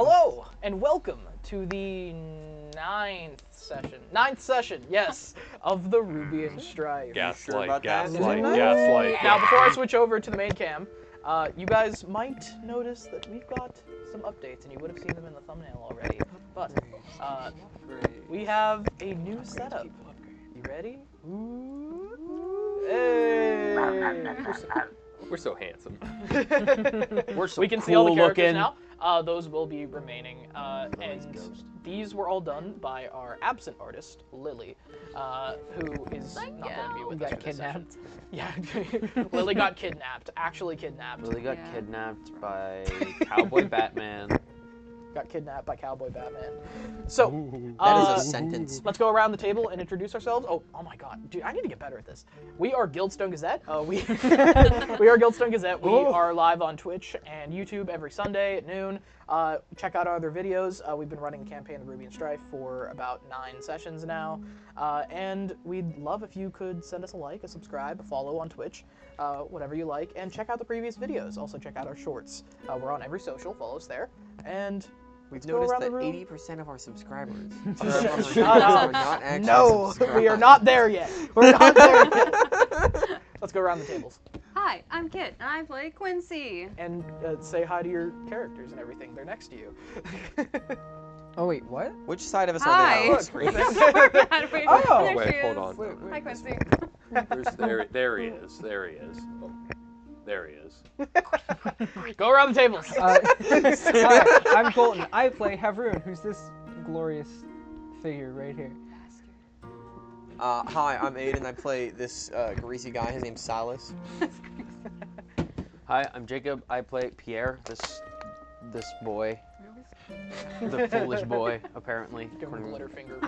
Hello, and welcome to the ninth session, yes, of the Rubian Strife. Gaslight. Now, before I switch over to the main cam, you guys might notice that we've got some updates, and you would have seen them in the thumbnail already. But we have a new setup. You ready? Hey! We're so handsome. We're so we can cool see all the characters looking. now. Those will be remaining, and these were all done by our absent artist, Lilli, who is not going to be with us for this session. Yeah, Lilli got kidnapped, actually kidnapped. Lilli got kidnapped by Cowboy Batman. Got kidnapped by Cowboy Batman. So, that is a sentence. Let's go around the table and introduce ourselves. Oh my god, dude, I need to get better at this. We are Gildstone Gazette. We are Gildstone Gazette. We are live on Twitch and YouTube every Sunday at noon. Check out our other videos. We've been running a campaign, the Rubian Strife, for about 9 sessions now. And we'd love if you could send us a like, a subscribe, a follow on Twitch, whatever you like, and check out the previous videos. Also check out our shorts. We're on every social, follow us there. And we've noticed that 80% of our subscribers are not actually subscribed. We are not there yet. We're not there yet. Let's go around the tables. Hi, I'm Kit, and I play Quincy. And say hi to your characters and everything. They're next to you. Oh wait, what? Which side of us are they on the screen? Oh! Wait, hold on. Hi, Quincy. There he is. There he is. Oh, there he is. Go around the tables. Hi, I'm Colton. I play Haroon, who's this glorious figure right here. Hi, I'm Aiden. I play this greasy guy. His name's Silas. Hi, I'm Jacob. I play Pierre, this boy. The foolish boy, apparently. Give him a glitter finger.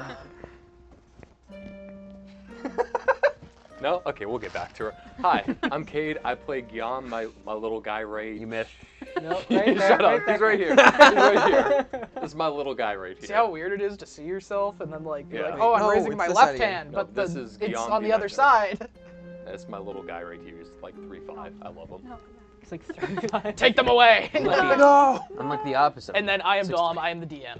No? Okay, we'll get back to her. Hi, I'm Cade. I play Guillaume, my little guy right. You missed. No, right there, Shut up. He's right here. He's right here. This is my little guy right here. See how weird it is to see yourself and then like, be Yeah. like, oh, I'm No, raising it's my this left side again. hand, No, but this the, is it's Guillaume on the other behind side. That's my little guy right here. He's like 3'5". I love him. It's like 35. Take them away. No! I'm like the opposite. And then I am Dom, I am the DM.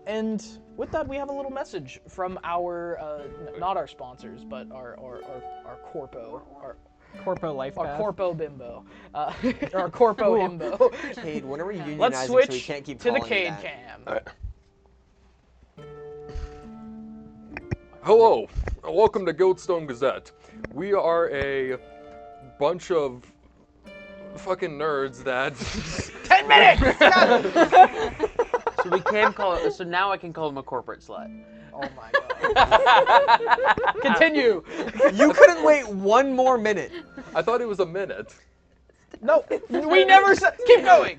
And with that, we have a little message from our, not our sponsors, but our corpo, Corpo life our path. corpo bimbo, our corpo himbo. Cade, when are we unionizing Let's so we switch can't keep to the calling Cade you that? cam. Alright. Hello, and welcome to Gildstone Gazette. We are a bunch of fucking nerds that 10 minutes! So we can call it. So now I can call him a corporate slut. Oh my god. Continue. You couldn't wait 1 more minute. I thought it was a minute. No, we never said. Keep going.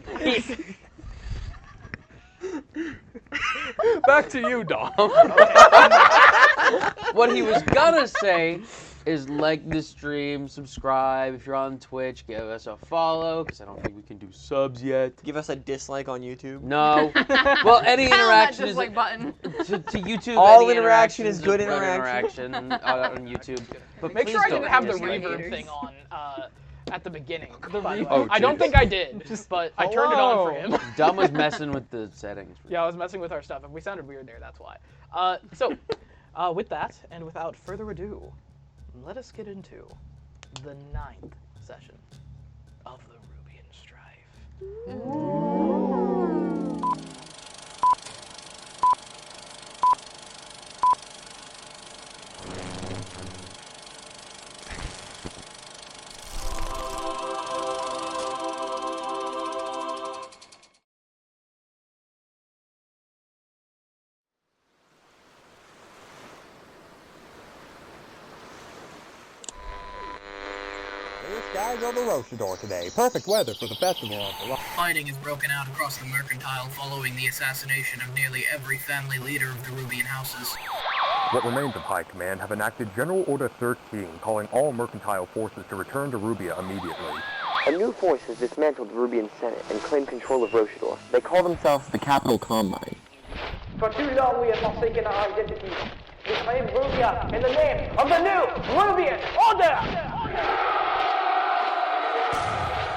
Back to you, Dom. What he was gonna say is like the stream, subscribe. If you're on Twitch, give us a follow, because I don't think we can do subs yet. Give us a dislike on YouTube. No. Well, any interaction is like button. to YouTube. All any interaction is good interaction on YouTube. But Make sure I please don't didn't have the dislike it. reverb thing on at the beginning. The by the way. Oh, I don't jeez. think I did, but I turned it on for him. Dom was messing with the settings. Yeah, I was messing with our stuff. If we sounded weird there, that's why. So, with that, and without further ado, let us get into the 9th session of the Rubian Strife. Blue skies over Rochador today. Perfect weather for the festival. Fighting has broken out across the Mercantile following the assassination of nearly every family leader of the Rubian houses. What remains of High Command have enacted General Order 13, calling all mercantile forces to return to Rubia immediately. A new force has dismantled the Rubian Senate and claimed control of Rochador. They call themselves the Capital Combine. For too long we have forsaken our identity. We claim Rubia in the name of the new Rubian Order!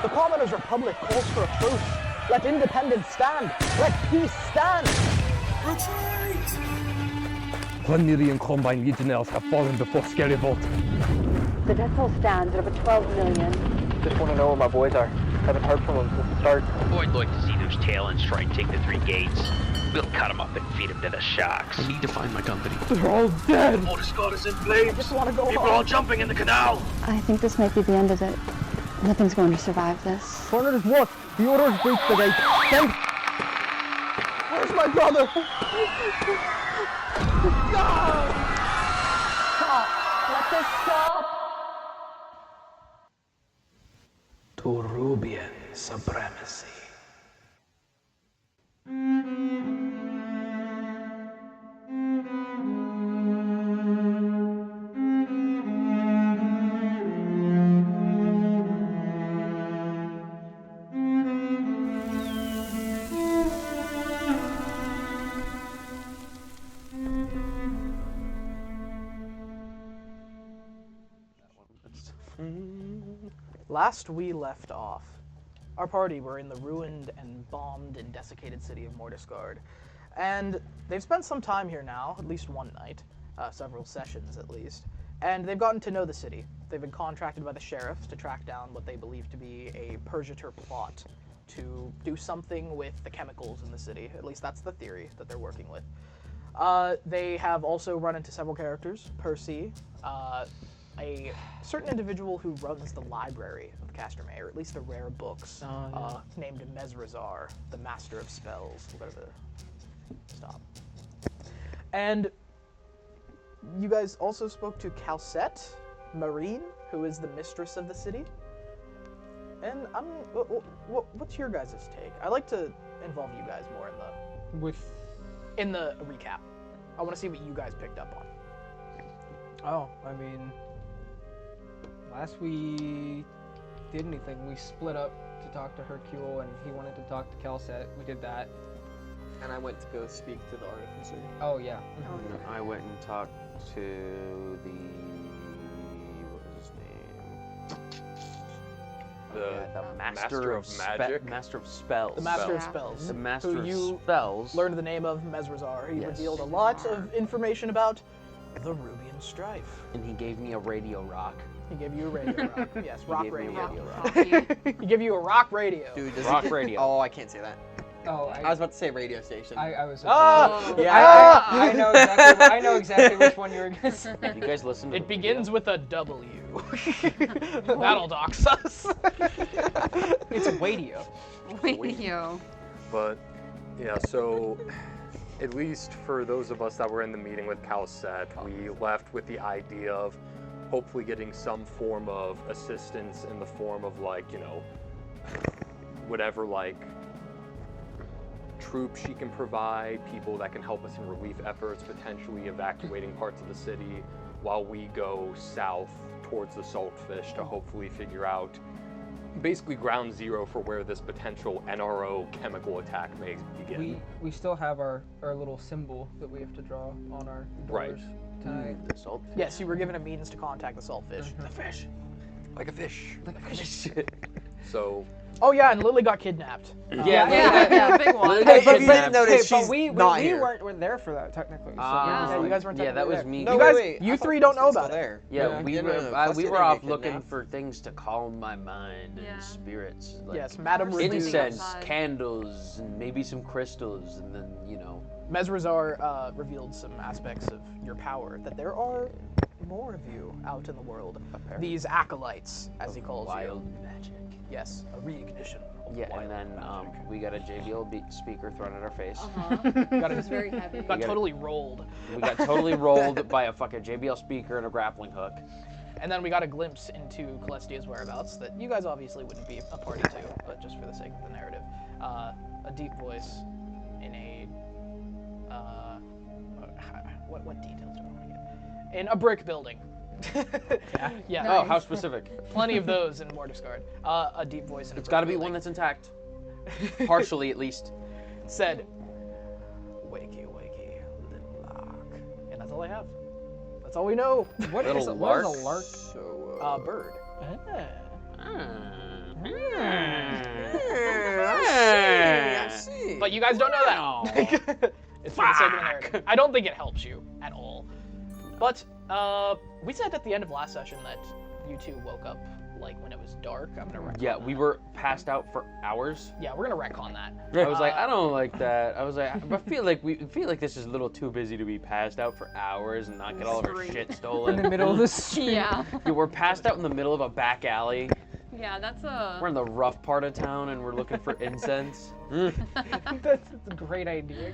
The Commoners' Republic calls for a truce. Let independence stand! Let peace stand! Retreat! 1 million Combine Legionnaires have fallen before Scary Vault. The death toll stands at over 12 million. Just want to know where my boys are. Haven't heard from them since the start. I'd like to see those talents try and take the 3 gates. We'll cut them up and feed them to the sharks. I need to find my company. They're all dead! Oh, the Scott is in flames! I just want to go People home. are all jumping in the canal! I think this might be the end of it. Nothing's going to survive this. Corner's what? The orders breach the gate. Send! Where's my brother? Stop! Let this stop! To Rubian supremacy. Last we left off, our party were in the ruined and bombed and desiccated city of Mordiscard, and they've spent some time here now, at least one night, several sessions at least, and they've gotten to know the city. They've been contracted by the sheriffs to track down what they believe to be a Purgator plot to do something with the chemicals in the city. At least that's the theory that they're working with. They have also run into several characters, Percy, a certain individual who runs the library of Castermay, or at least the rare books, named Mesrazar, the Master of Spells. We'll go to the stop. And you guys also spoke to Calcette Marine, who is the mistress of the city. And what's your guys' take? I like to involve you guys more in the recap. I want to see what you guys picked up on. Oh, I mean, last we did anything, we split up to talk to Hercule, and he wanted to talk to Calcette. We did that. And I went to go speak to the artificer. Oh, yeah. I went and talked to the... what was his name? The Master of Magic? Master of Spells. The Master of Spells. The Master who of you Spells. learned the name of Mesrazar. He Yes. revealed a lot of information about the Rubian Strife. And he gave me a radio rock. He gave you a radio rock. Yes, rock gave me a radio. radio He gave you a rock radio. Dude, does Rock he radio. Oh, I can't say that. Oh, I was about to say radio station. I was. yeah. I know exactly which one you were gonna say. You guys listen to It begins with a W. That'll dox us. It's a radio. Radio. But, yeah, so at least for those of us that were in the meeting with Calcette, we left with the idea of hopefully getting some form of assistance in the form of, like, you know, whatever, like, troops she can provide, people that can help us in relief efforts, potentially evacuating parts of the city while we go south towards the Saltfish to hopefully figure out basically ground zero for where this potential NRO chemical attack may begin. We still have our little symbol that we have to draw on our doors tonight. The Saltfish. Yes, you were given a means to contact the Saltfish. The fish. Like a fish. Like a fish. So... Oh yeah, and Lilli got kidnapped. Yeah, big one. Hey, but you didn't notice but she's we not here. weren't there for that technically. So Yeah, you guys weren't Yeah, that technically was there. me. No, You guys, wait, you I thought three don't know Preston's about still it. there. Yeah, we No, were no, Preston we were didn't off get looking kidnapped. for things to calm my mind Yeah. and spirits. Like Yes, Madame Sleeping Rubian. incense, outside. candles, and maybe some crystals, and then Mesrazar revealed some aspects of your power, that there are more of you out in the world. Apparently. These acolytes, as he calls wild you. magic. Yes, a reignition of Yeah, wild and then magic. we got a JBL speaker thrown at our face. got It's very heavy. got totally rolled. We got totally rolled by a fucking JBL speaker and a grappling hook. And then we got a glimpse into Celestia's whereabouts that you guys obviously wouldn't be a party to, but just for the sake of the narrative. A deep voice in a... what details do I want to get? In a brick building. Yeah. Oh, how specific. Plenty of those in Mordiscard. A deep voice in a It's brick got to be building one that's intact. Partially, at least. said, "Wakey, wakey, little lark." And that's all I have. That's all we know. What is Little a lark? So, Bird. but you guys don't know that. It's for the sake of the narrative. I don't think it helps you at all. But we said at the end of last session that you two woke up like when it was dark. I'm gonna retcon that. We were passed out for hours. Yeah, we're gonna retcon that. I was like, I don't like that. I was like, I feel like this is a little too busy to be passed out for hours and not get all of our shit stolen. In the middle of the street. Yeah. We're passed out in the middle of a back alley. Yeah, that's a... We're in the rough part of town and we're looking for incense. That's a great idea.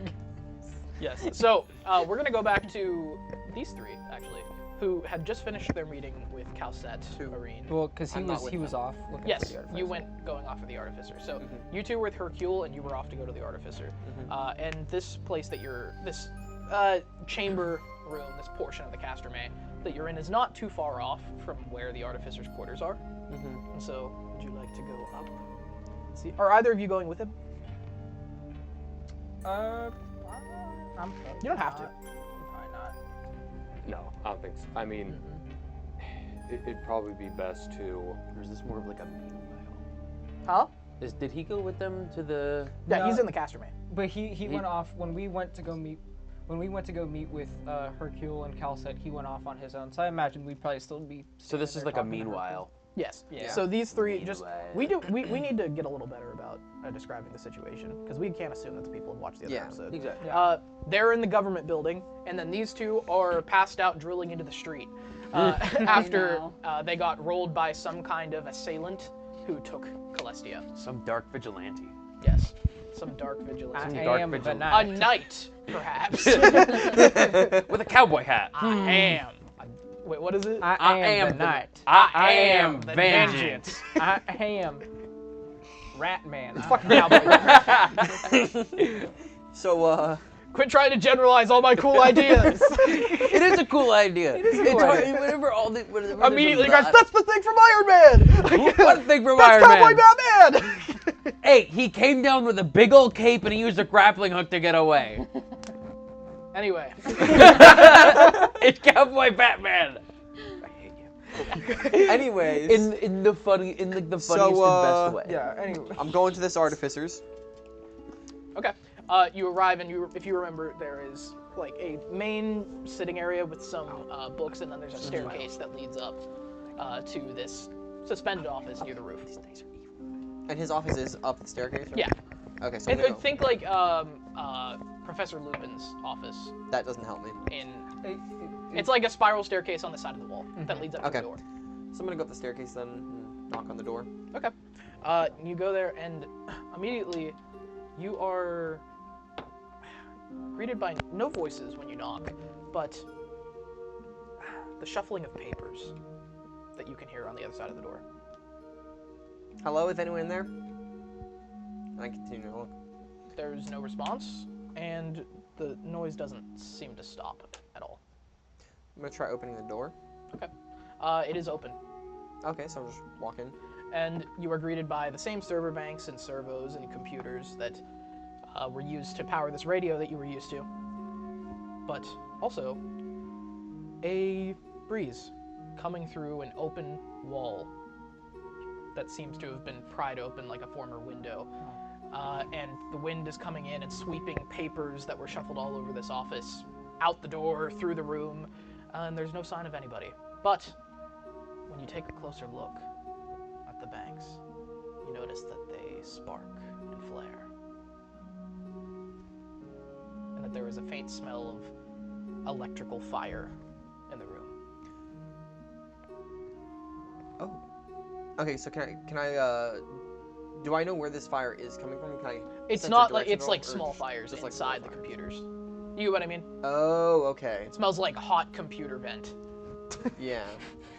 Yes. So we're gonna go back to these three actually, who had just finished their meeting with Calcet, Marine. Well, because he was off looking Yes, for the artificer. you went going off of the Artificer. So you two were with Hercule, and you were off to go to the Artificer. And this place that this chamber room, this portion of the Castermay that you're in, is not too far off from where the Artificer's quarters are. And so, would you like to go up? See, are either of you going with him? You don't have to. Probably not. No, I don't think so. I mean, it'd probably be best to... Or is this more of like a meanwhile? Huh? Did he go with them to the... Yeah, No. he's in the Castermay. But he went off when we went to go meet. When we went to go meet with Hercule and Calcet, he went off on his own. So I imagine we'd probably still be. So this is like a meanwhile. Yes. Yeah. So these three we need to get a little better about describing the situation because we can't assume that the people have watched the other episode. Exactly. They're in the government building, and then these two are passed out drilling into the street after they got rolled by some kind of assailant who took Celestia. Some dark vigilante. Yes. Some dark vigilante. I am the A knight. knight, perhaps. With a cowboy hat. I am. Wait, what is it? I am the knight. I am the vengeance. I am Rat Man. Fucking cowboy. So, Quit trying to generalize all my cool ideas. It is a cool idea. Whenever all the Immediately, guys, that's the thing from Iron Man. One thing from That's Iron Man. Cowboy Batman. Hey, he came down with a big old cape and he used a grappling hook to get away. Anyway. It's Cowboy Batman. anyways. In the funniest and best way. Yeah. Anyway. I'm going to this Artificer's. Okay. You arrive, and if you remember, there is like a main sitting area with some books, and then there's a staircase that leads up to this suspended office near the roof. And his office is up the staircase? Right? Yeah. Okay, so I'm gonna go. Think like Professor Lupin's office. That doesn't help me. It's like a spiral staircase on the side of the wall that leads up to the door. So I'm gonna go up the staircase then and knock on the door. Okay. You go there, and immediately you are greeted by no voices when you knock, but the shuffling of papers that you can hear on the other side of the door. Hello, is anyone in there? And I continue to look. There's no response, and the noise doesn't seem to stop at all. I'm gonna try opening the door. Okay. It is open. Okay, so I'll just walk in. And you are greeted by the same server banks and servos and computers that were used to power this radio that you were used to. But also, a breeze coming through an open wall that seems to have been pried open like a former window. And the wind is coming in and sweeping papers that were shuffled all over this office, out the door, through the room, and there's no sign of anybody. But when you take a closer look at the banks, you notice that they spark and flare. And that there is a faint smell of electrical fire in the room. Oh. Okay, so can I do I know where this fire is coming from? Can I It's sense not a like direction it's at all, like or small fires just like inside the little fires? computers. You get what I mean? Oh, okay. It smells like hot computer vent. Yeah.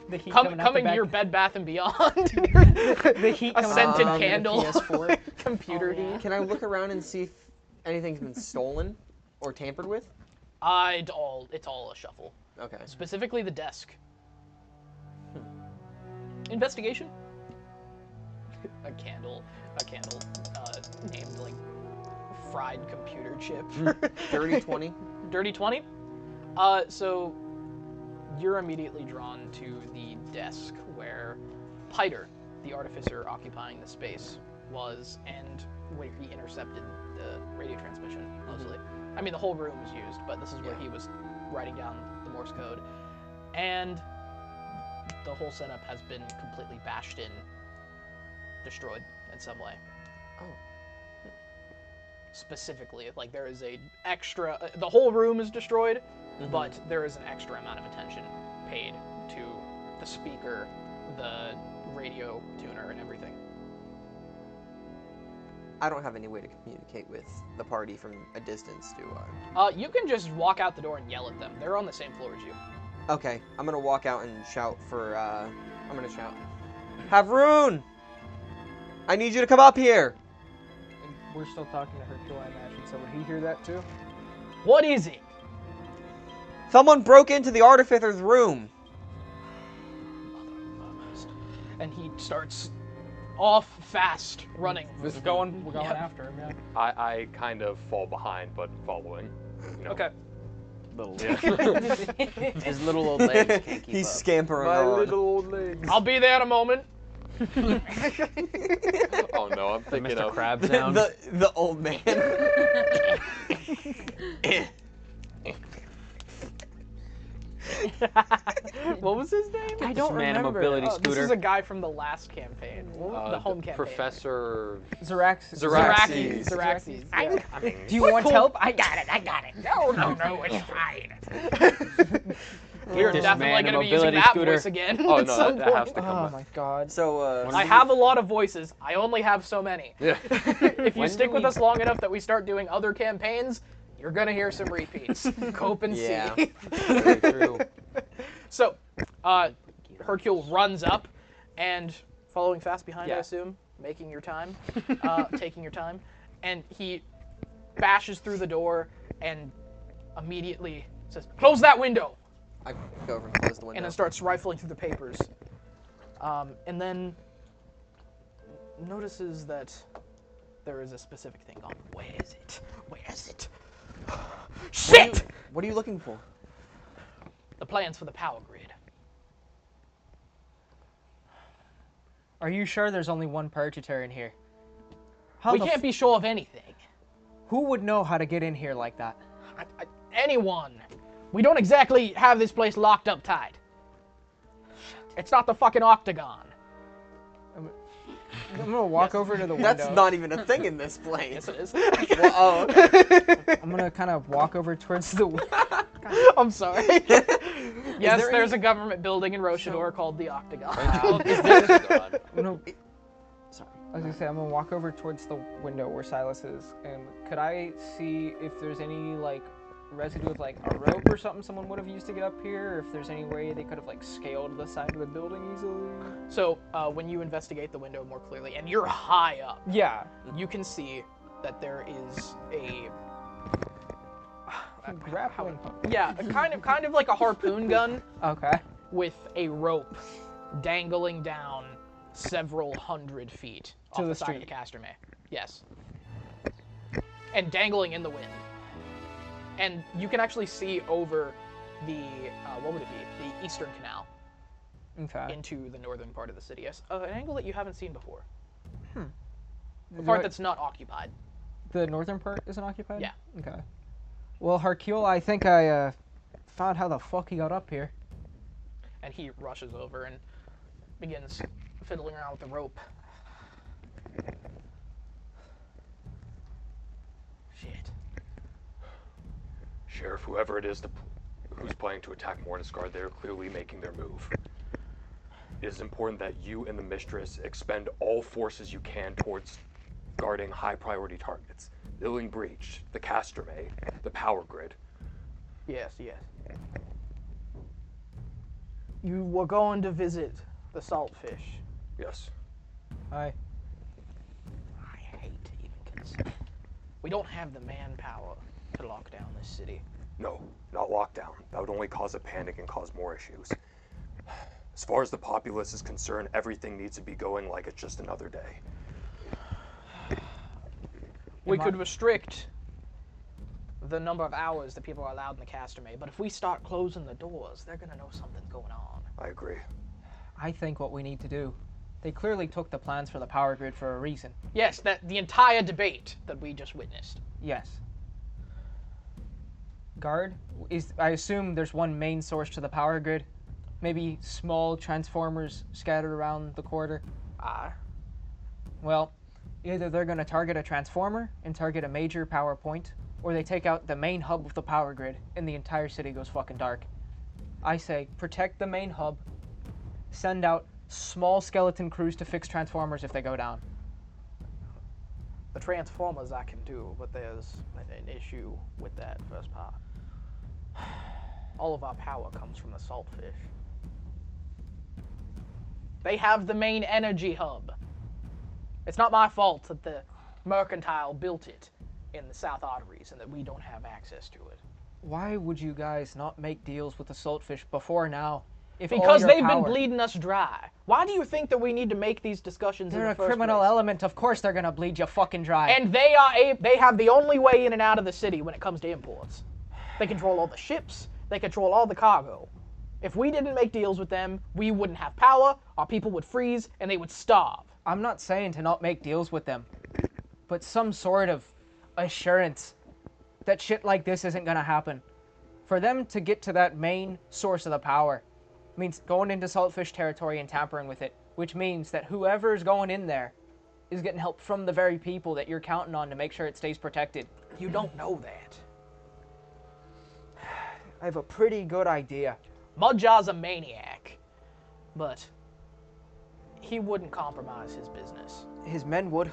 The heat coming out the to back. your Bed Bath and Beyond. The heat a coming scented out of the candle. PS4. Computer heat. Can I look around and see if anything's been stolen or tampered with? It's all a shuffle. Okay. Specifically the desk. Investigation. A candle named like fried computer chip. Dirty 20. Dirty 20. So you're immediately drawn to the desk where Piter, the artificer occupying the space, was, and where he intercepted radio transmission, mostly. I mean, the whole room was used, but this is where he was writing down the Morse code. And the whole setup has been completely bashed in, destroyed in some way. Oh. Specifically, like there is a extra, the whole room is destroyed, but there is an extra amount of attention paid to the speaker, the radio tuner, and everything. I don't have any way to communicate with the party from a distance, do I? You can just walk out the door and yell at them. They're on the same floor as you. Okay, I'm gonna walk out and shout for, I'm gonna shout, Havrun! I need you to come up here! And we're still talking to Hercule, I imagine, so would he hear that too? What is it? Someone broke into the artificer's room! And he starts off fast, running. We're going after him, yeah. I kind of fall behind, but following. You know. Okay. Little his little old legs can't keep He's up. scampering My on. little old legs. I'll be there in a moment. Oh no, I'm thinking Mr. of Krabs sound. The old man. What was his name? I don't Man, a remember. mobility This scooter. is a guy from the last campaign. The home campaign. Professor Xeraxes. Xeraxes. Yeah. I mean, Do you want help? I got it. No, it's fine. You're This definitely man, a going to be using mobility that scooter. voice again. Oh at no, some that has point. to come. Oh my god. So, I have a lot of voices. I only have so many. Yeah. If you When stick do with we- us long enough that we start doing other campaigns, you're going to hear some repeats. Cope and Yeah. see. Very true. So, Hercule runs up and following fast behind, I Yeah. assume, making your time, taking your time, and he bashes through the door and immediately says, "Close that window!" I go over and close the window. And then starts rifling through the papers. And then notices that there is a specific thing on. Where is it? Where is it? Shit! What are you looking for? The plans for the power grid. Are you sure there's only one purgator in here? We can't be sure of anything. Who would know how to get in here like that? Anyone. We don't exactly have this place locked up tight. It's not the fucking Octagon. I'm gonna walk over to the window. That's not even a thing in this place. Yes, it is. Well, oh, okay. I'm gonna kind of walk over towards the I'm sorry. Yes, there's a government building in Roshador called the Octagon. Sorry. I was gonna say I'm gonna walk over towards the window where Silas is, and could I see if there's any like residue of like a rope or something someone would have used to get up here, or if there's any way they could have like scaled the side of the building easily? So when you investigate the window more clearly, and you're high up, Yeah. you can see that there is a Grappling hook. yeah, a kind of like a harpoon gun Okay. with a rope dangling down several hundred feet To off the the side of the street. Casterme. Yes. And dangling in the wind. And you can actually see over the, what would it be? The Eastern Canal Okay. into the northern part of the city. Yes, an angle that you haven't seen before. Is The part there- that's not occupied. The northern part isn't occupied? Yeah. Okay. Well, Hercule, I think I found how the fuck he got up here. And he rushes over and begins fiddling around with the rope. Shit. Sheriff, whoever it is who's planning to attack Mornisgard, they're clearly making their move. It is important that you and the Mistress expend all forces you can towards guarding high-priority targets. The Lilling Breach, the Casterme, the power grid. Yes, yes. You were going to visit the saltfish. Yes. Hi. I hate to even consider. We don't have the manpower to lock down this city. No, not lockdown. That would only cause a panic and cause more issues. As far as the populace is concerned, everything needs to be going like it's just another day. We could restrict the number of hours that people are allowed in the Casterme, but if we start closing the doors, they're gonna know something's going on. I agree. I think what we need to do They clearly took the plans for the power grid for a reason. Yes, the entire debate that we just witnessed. Yes. Guard, I assume there's one main source to the power grid. Maybe small transformers scattered around the quarter. Well, either they're going to target a transformer and target a major power point, or they take out the main hub of the power grid and the entire city goes fucking dark. I say protect the main hub, send out small skeleton crews to fix transformers if they go down. The transformers I can do, but there's an issue with that first part. All of our power comes from the saltfish. They have the main energy hub. It's not my fault that the mercantile built it in the South Arteries and that we don't have access to it. Why would you guys not make deals with the saltfish before now? Because they've been bleeding us dry. Why do you think that we need to make these discussions in the first place? They're a criminal element. Of course they're gonna bleed you fucking dry. And they have the only way in and out of the city when it comes to imports. They control all the ships. They control all the cargo. If we didn't make deals with them, we wouldn't have power, our people would freeze, and they would starve. I'm not saying to not make deals with them, but some sort of assurance that shit like this isn't gonna happen. For them to get to that main source of the power means going into saltfish territory and tampering with it, which means that whoever's going in there is getting help from the very people that you're counting on to make sure it stays protected. You don't know that. I have a pretty good idea. Mudjaw's a maniac, but he wouldn't compromise his business. His men would.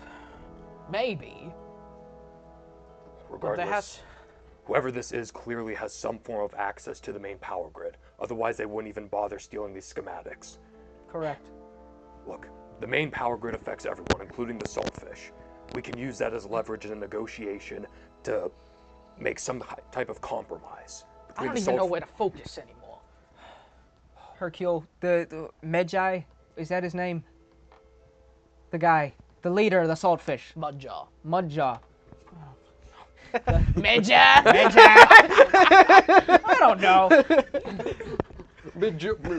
Maybe. Regardless, whoever this is clearly has some form of access to the main power grid. Otherwise, they wouldn't even bother stealing these schematics. Correct. Look, the main power grid affects everyone, including the saltfish. We can use that as leverage in a negotiation to make some type of compromise. I don't even know where to focus anymore. Hercule, the Medjai, is that his name? The guy, the leader of the saltfish. Mudjaw. Mudjaw. Medjai? Medjai? I don't know.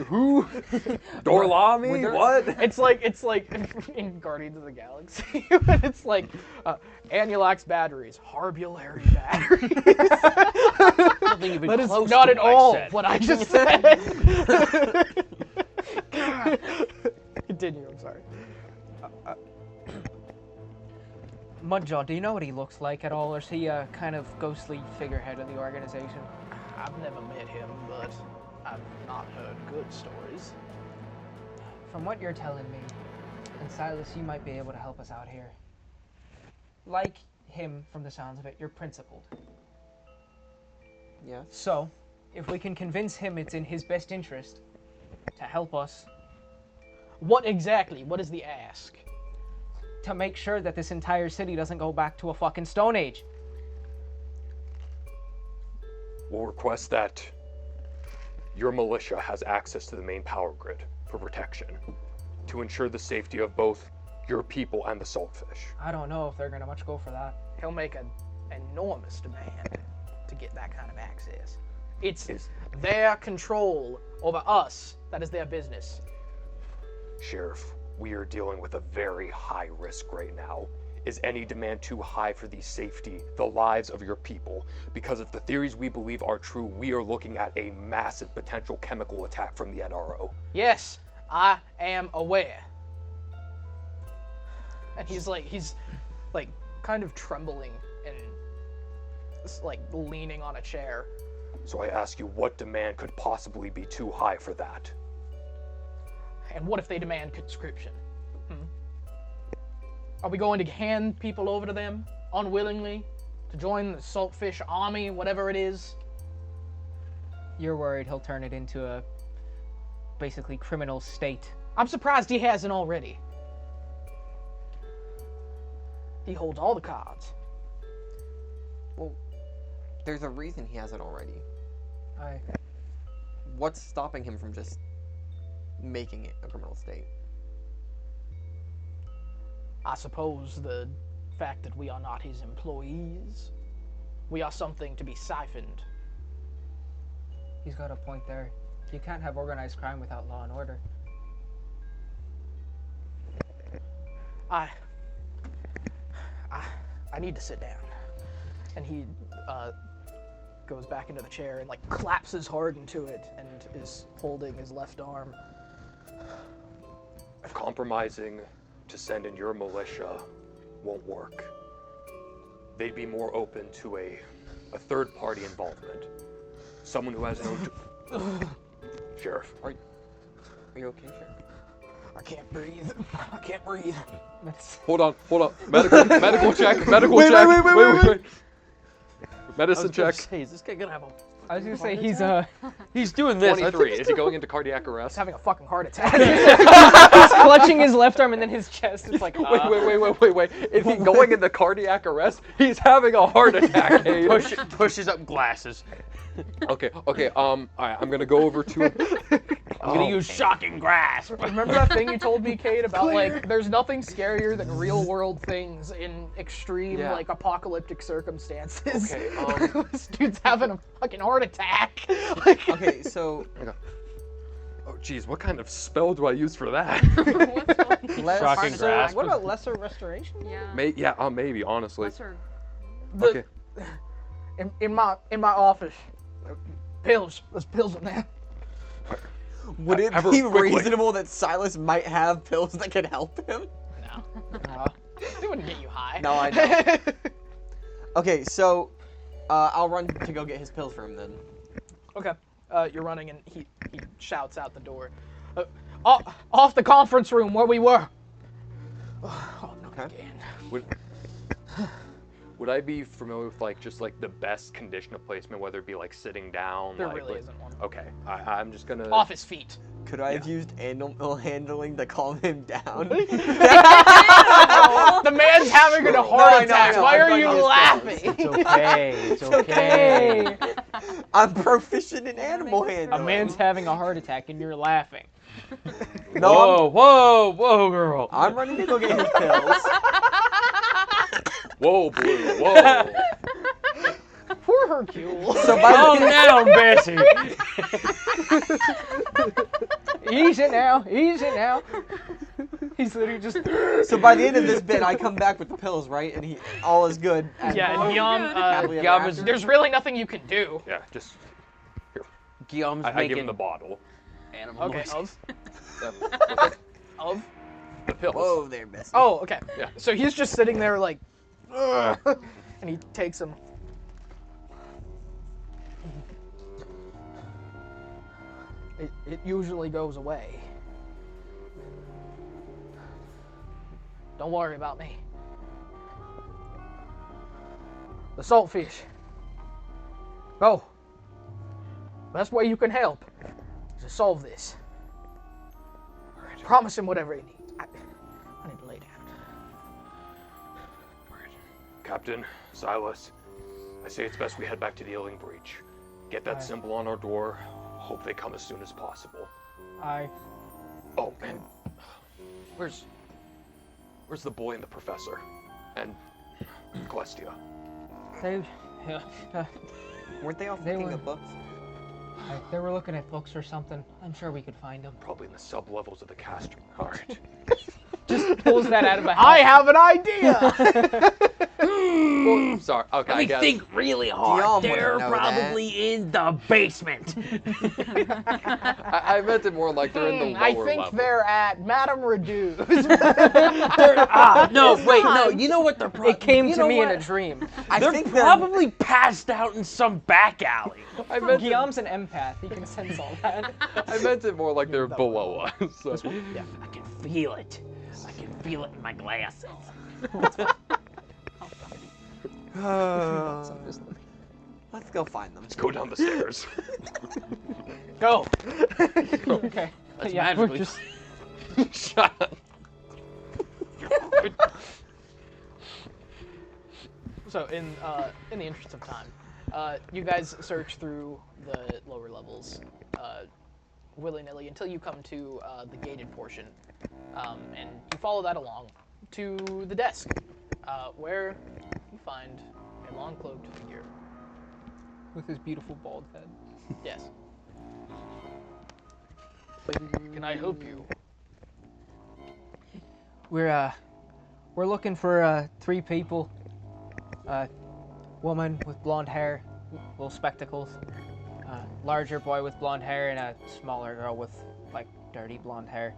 Who? Dorlami? What? It's like in Guardians of the Galaxy. It's like Annulax batteries, Harbulary batteries. That is not at all what I just said. Continue, I'm sorry. Mudjaw, do you know what he looks like at all, or is he a kind of ghostly figurehead of the organization? I've never met him, but I've not heard good stories. From what you're telling me, and Silas, you might be able to help us out here. Like him, from the sounds of it, you're principled. Yeah. So, if we can convince him it's in his best interest to help us. What exactly? What is the ask? To make sure that this entire city doesn't go back to a fucking Stone Age. We'll request that your militia has access to the main power grid for protection, to ensure the safety of both your people and the saltfish. I don't know if they're gonna much go for that. He'll make an enormous demand to get that kind of access. It's their control over us that is their business. Sheriff, we are dealing with a very high risk right now. Is any demand too high for the safety, the lives of your people? Because if the theories we believe are true, we are looking at a massive potential chemical attack from the NRO. Yes, I am aware. And he's like kind of trembling and like leaning on a chair. So I ask you, what demand could possibly be too high for that? And what if they demand conscription? Are we going to hand people over to them unwillingly to join the Saltfish army, whatever it is? You're worried he'll turn it into a basically criminal state. I'm surprised he hasn't already. He holds all the cards. Well, there's a reason he hasn't already. Aye. What's stopping him from just making it a criminal state? I suppose the fact that we are not his employees. We are something to be siphoned. He's got a point there. You can't have organized crime without law and order. I need to sit down. And he goes back into the chair and like collapses hard into it and is holding his left arm. Compromising to send in your militia won't work. They'd be more open to a third-party involvement. Someone who has no... Sheriff. Are you okay, Sheriff? I can't breathe. I can't breathe. Hold on. Medical check. Medical Wait, check. wait. Medicine check. Hey, is this guy gonna have a... I was gonna say he's doing this. 23. Is he going into cardiac arrest? He's having a fucking heart attack. he's clutching his left arm and then his chest is like. Wait. Is he going into cardiac arrest? He's having a heart attack. Pushes up glasses. Okay. All right. I'm gonna go over to. I'm gonna use shocking grasp. Remember that thing you told me, Kate, about like there's nothing scarier than real world things in extreme like apocalyptic circumstances. Okay. This dude's having a fucking heart attack. Like, Okay, so Oh, geez. What kind of spell do I use for that? Shocking grasp. What about lesser restoration? Yeah. Maybe. Honestly. Lesser. Okay. in my office, pills. There's pills in there. would it be reasonable that Silas might have pills that could help him? No. They wouldn't get you high. No, I know. Okay, so I'll run to go get his pills for him then. Okay. You're running and he shouts out the door. Off the conference room where we were. Oh, no, again. Would I be familiar with like just like the best condition of placement, whether it be like sitting down? There really isn't one. Okay, I'm just gonna. Off his feet. Could I have used animal handling to calm him down? The man's having a heart attack. Why are you laughing? It's okay. I'm proficient in animal handling. A man's having a heart attack and you're laughing. No, Whoa, girl. I'm running to go get his pills. Whoa, Blue. Whoa. Poor Hercule. So by the down, Bessie. Easy now. He's literally just. So by the end of this bit, I come back with the pills, right? And all is good. Yeah, and Happily ever Guillaume after. there's really nothing you can do. Yeah, just. Guillaume's I give making him the bottle. animal Okay, noises. of The pills. Whoa there, Bessie. Oh, okay. Yeah. So he's just sitting there like, ugh, and he takes them. It usually goes away. Don't worry about me. The saltfish. Go. Best way you can help is to solve this. Promise him whatever he needs. I need to lay down. Captain, Silas, I say it's best we head back to the Illing Breach. Get that symbol on our door. Hope they come as soon as possible. Oh, man. Where's the boy and the professor? And Celestia? Weren't they all They looking were- at books? They were looking at books or something. I'm sure we could find them. Probably in the sub-levels of the caster. Alright. Just pulls that out of a hat. I have an idea! Well, sorry. Okay, I guess. Think really hard. Guillaume They're wouldn't know probably in the basement. I meant it more like they're in the lower I think level. they're at Madame Redou's. No, wait, no. You know what they're probably... It came to me in a dream. They're probably passed out in some back alley. I meant Guillaume's an empath. He can sense all that. I meant it more like they're below us. So. I can feel it. I can feel it in my glasses. Let's go find them. Let's go down the stairs. Go. Okay. Let's Yeah, we're magically... just. Shut up. So in the interest of time, you guys search through the lower levels willy-nilly until you come to the gated portion, and you follow that along to the desk, where you find a long cloaked figure. With his beautiful bald head. Yes. Can I help you? We're We're looking for 3 people. A woman with blonde hair, little spectacles. Larger boy with blonde hair, and a smaller girl with like dirty blonde hair.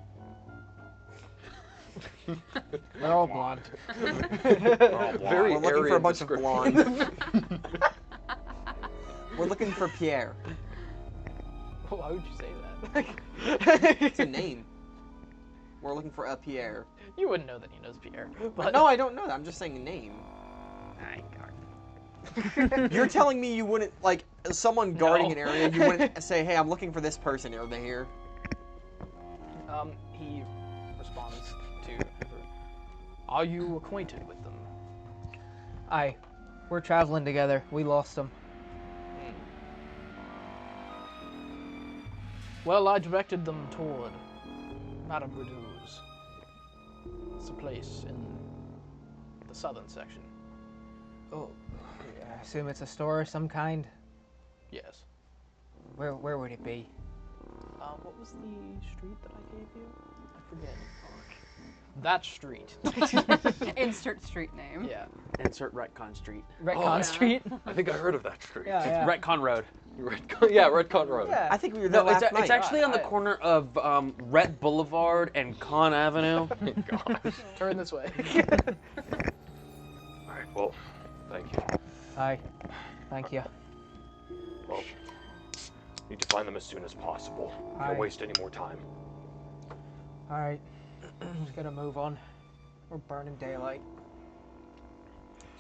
They're all blonde. Very We're looking for a Aryan bunch of description. blondes. We're looking for Pierre. Why would you say that? It's a name. We're looking for a Pierre. You wouldn't know that he knows Pierre. But No, I don't know that. I'm just saying a name. You're telling me you wouldn't, like, someone guarding an area, you wouldn't say, hey, I'm looking for this person. Are they here? He responds to everyone. Are you acquainted with them? Aye. We're traveling together. We lost them. Well, I directed them toward Madame Redoux's. It's a place in the southern section. Oh, I assume it's a store of some kind. Yes. Where would it be? What was the street that I gave you? I forget. That street. Insert street name. Yeah. Insert Retcon Street. Retcon Street. I think I heard of that street. Yeah. Retcon Road. Retcon Road. Yeah. I think we were there No, last night. it's actually on the corner of Rhett Boulevard and Con Avenue. Gosh. Turn this way. All right. Well, thank you. Aye. Thank you. Well, need to find them as soon as possible. Aye. Can't waste any more time. All right. Just gotta move on. We're burning daylight.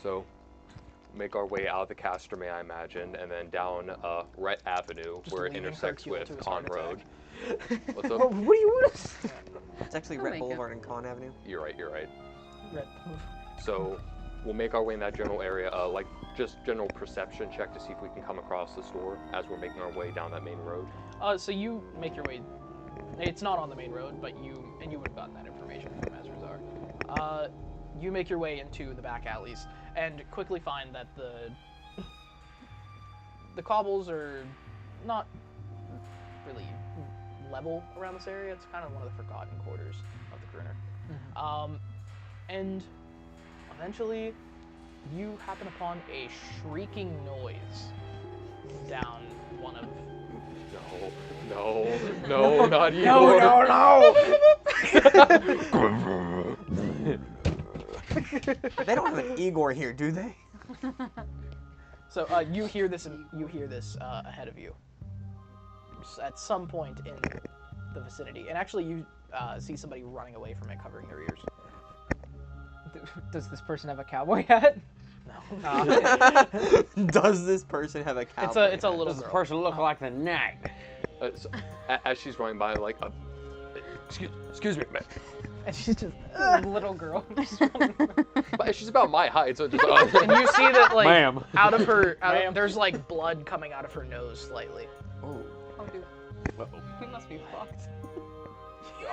So, make our way out of the Castermay, I imagine, and then down Rhett Avenue, where it leaving intersects Hercule with to his Con heart Road. What's Oh, up? what do you want to say? It's actually I'll Rhett make it. Boulevard and Con Avenue. You're right. Red. So, we'll make our way in that general area, like just general perception check to see if we can come across the store as we're making our way down that main road. So you make your way. It's not on the main road, but you would have gotten that information from Azrazar. You make your way into the back alleys and quickly find that the cobbles are not really level around this area. It's kind of one of the forgotten quarters of the Crooner. And eventually, you happen upon a shrieking noise down one of. No, not you. No! They don't have an Igor here, do they? So you hear this ahead of you at some point in the vicinity, and actually you see somebody running away from it, covering their ears. Does this person have a cowboy hat? No. Does this person have a cowboy It's a little Does girl. the person look like the Knight? So, as she's running by, like, excuse me, man. And she's just Little girl. But she's about my height, so just. and you see that like Ma'am. out of her, there's like blood coming out of her nose slightly. Oh. Oh, dude. We must be fucked.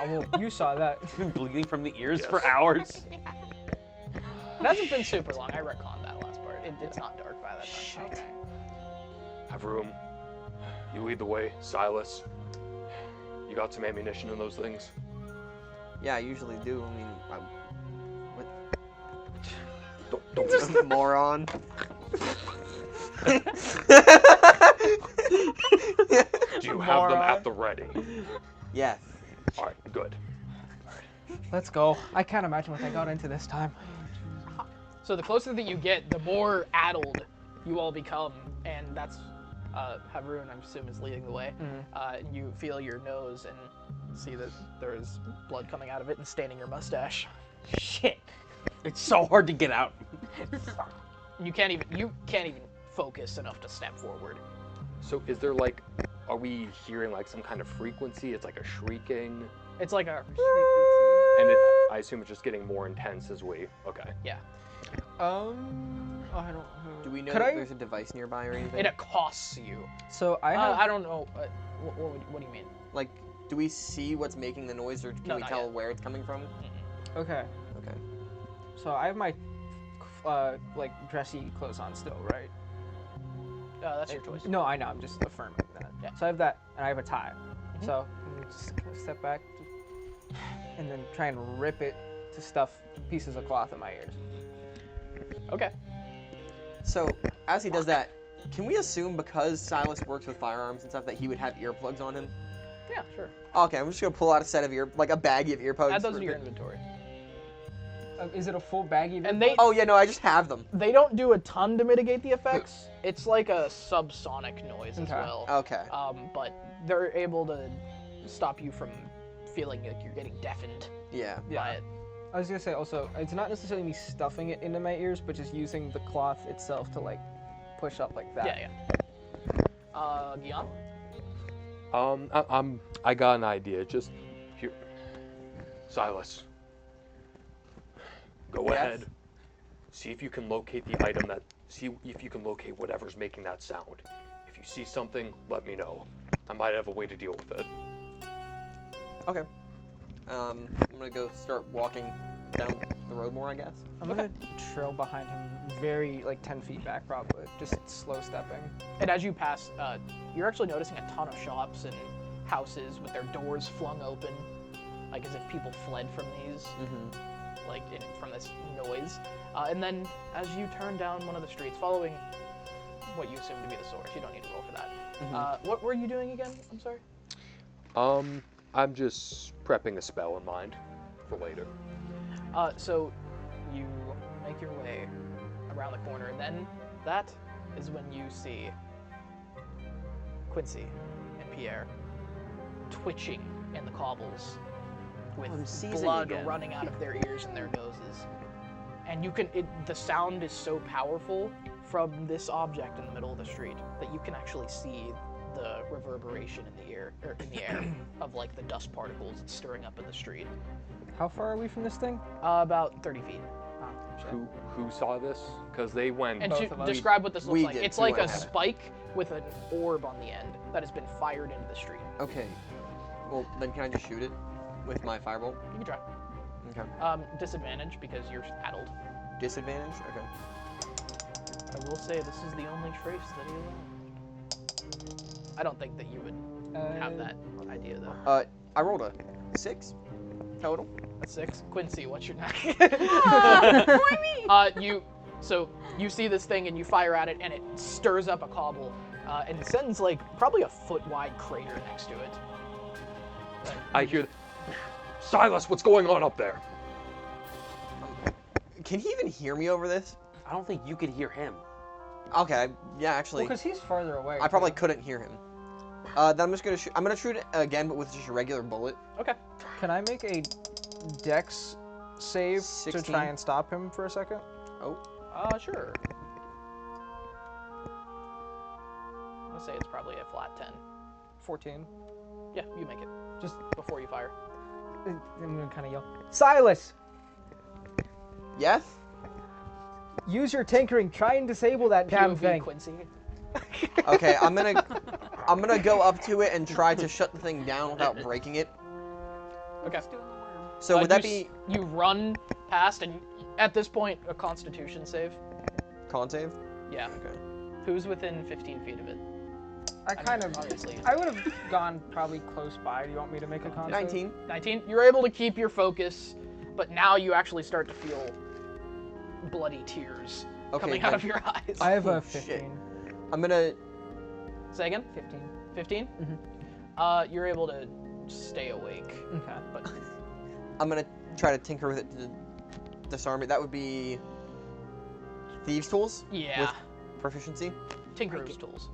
Oh, well, you saw that. Been bleeding from the ears Yes. for hours. It hasn't been super long. I retconned that last part. It's not dark by that time. Okay. Have room. You lead the way, Silas. You got some ammunition in those things? Yeah, I usually do. I mean, what? Don't Just a moron. Do you have them at the ready? Yes. All right, good. Let's go. I can't imagine what they got into this time. So the closer that you get, the more addled you all become, and that's Haroon, I assume, is leading the way. You feel your nose and see that there is blood coming out of it and staining your mustache. Shit. It's so hard to get out. You can't even focus enough to step forward. So is there like, are we hearing like some kind of frequency? It's like a shrieking, It's like a and I assume it's just getting more intense as we. Okay. yeah. I don't know. Do we know Could that I- there's a device nearby or anything? It accosts you. So I have. I don't know. What do you mean? Like, do we see what's making the noise, or can No, we not tell yet. where it's coming from? Okay. Okay. So I have my like dressy clothes on still, right? That's your choice. No, I know. I'm just affirming that. Yeah. So I have that, and I have a tie. So I'm just gonna step back, and then try and rip it to stuff pieces of cloth in my ears. Okay. So, as he does that, can we assume because Silas works with firearms and stuff that he would have earplugs on him? Yeah, sure. Okay, I'm just gonna pull out a set of a baggie of earplugs. Add those to your inventory. Is it a full baggie of And earplugs? Oh yeah, no, I just have them. They don't do a ton to mitigate the effects. It's like a subsonic noise as well. Okay. But they're able to stop you from feeling like you're getting deafened Yeah. by it. I was gonna say also, it's not necessarily me stuffing it into my ears, but just using the cloth itself to like push up like that. Yeah, yeah. Gian? I got an idea. Just here, Silas. Go ahead. See if you can locate the item see if you can locate whatever's making that sound. If you see something, let me know. I might have a way to deal with it. Okay. I'm gonna go start walking down the road more, I guess. I'm gonna trail behind him, very like 10 feet back probably, just slow stepping. And as you pass, you're actually noticing a ton of shops and houses with their doors flung open, like as if people fled from these, from this noise. And then as you turn down one of the streets, following what you assume to be the source, you don't need to roll for that. What were you doing again? I'm sorry. I'm just prepping a spell in mind for later. So you make your way around the corner, and then that is when you see Quincy and Pierre twitching in the cobbles with blood running out of their ears and their noses. And you can, the sound is so powerful from this object in the middle of the street that you can actually see the reverberation in the air, of like the dust particles stirring up in the street. How far are we from this thing? About 30 feet. Who saw this? Because they went. And describe what this looks like. It's like a spike with an orb on the end that has been fired into the street. Okay. Well, then can I just shoot it with my firebolt? You can try. Okay. Disadvantage because you're addled. Disadvantage? Okay. I will say this is the only trace that he left. I don't think that you would have that idea though. I rolled a 6 total. A 6. Quincy, what's your knack? Why me? You see this thing and you fire at it and it stirs up a cobble and it sends like probably a foot-wide crater next to it. I hear. Silas, what's going on up there? Can he even hear me over this? I don't think you could hear him. Okay, yeah, actually. Well, because he's farther away. I probably couldn't hear him. Then I'm just gonna shoot. I'm gonna shoot it again, but with just a regular bullet. Okay. Can I make a dex save 16. to try and stop him for a second? Oh. Sure. Let's say it's probably a flat 10. 14. Yeah, you make it. Just before you fire. I'm gonna kind of yell, Silas! Yes? Use your tinkering. Try and disable that damn POV thing. Quincy. Okay, I'm gonna go up to it and try to shut the thing down without breaking it. Okay. So would that be you run past and at this point a Constitution save? con save? Yeah. Okay. Who's within 15 feet of it? Obviously. I would have gone probably close by. Do you want me to make a con save? 19. 19. You're able to keep your focus, but now you actually start to feel bloody tears coming out of your eyes. I have a 15. Shit. I'm gonna... Say again? 15. 15? Mm-hmm. You're able to stay awake. Okay. But I'm gonna try to tinker with it to disarm it. That would be... Thieves' tools? Yeah. With proficiency? Tinkerer's tools.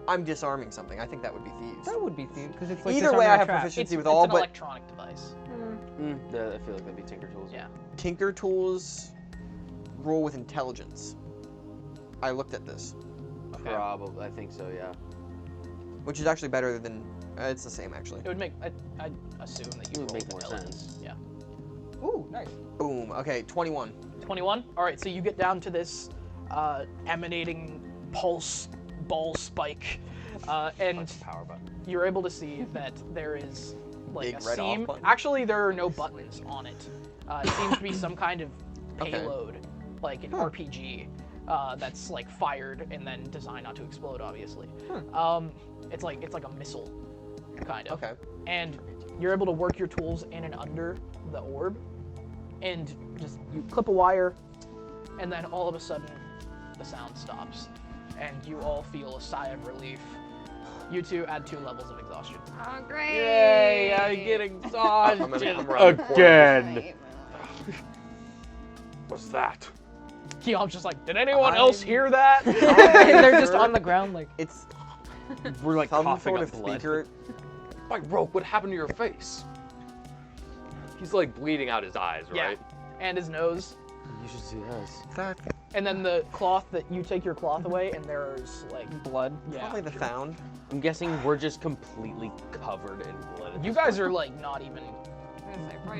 I'm disarming something. I think that would be thieves. That would be thieves, because it's like Either way, I have trap. proficiency with it's all, an but electronic device. I feel like that'd be Tinker Tools. Yeah. Tinker tools roll with intelligence. I looked at this, Okay. Probably, I think so, yeah. which is actually better than... it's the same, actually. It would make. I'd assume that you It would roll make more intelligence. sense. Yeah. Ooh, nice. Boom. Okay, 21. 21. All right. So you get down to this emanating pulse ball spike, and Power button. you're able to see that there is like Big a red off seam. button? Actually, there are no buttons on it. It seems to be some kind of Okay. payload, like an RPG, that's like fired and then designed not to explode, obviously. It's like a missile, kind of. Okay. And you're able to work your tools in and under the orb, and just you clip a wire, and then all of a sudden the sound stops, and you all feel a sigh of relief. You two add 2 levels of exhaustion. Oh, great. Yay, I'm getting exhausted again. What's that? Keon's just like, did anyone else hear that? And they're just on the ground like... It's we're like some coughing sort up of blood. secret. Like, Roke, what happened to your face? He's like bleeding out his eyes, right? Yeah, and his nose. You should see us. And then the cloth that you take your cloth away, and there's like blood. Yeah. Probably the sound. I'm guessing we're just completely covered in blood. You guys are like not even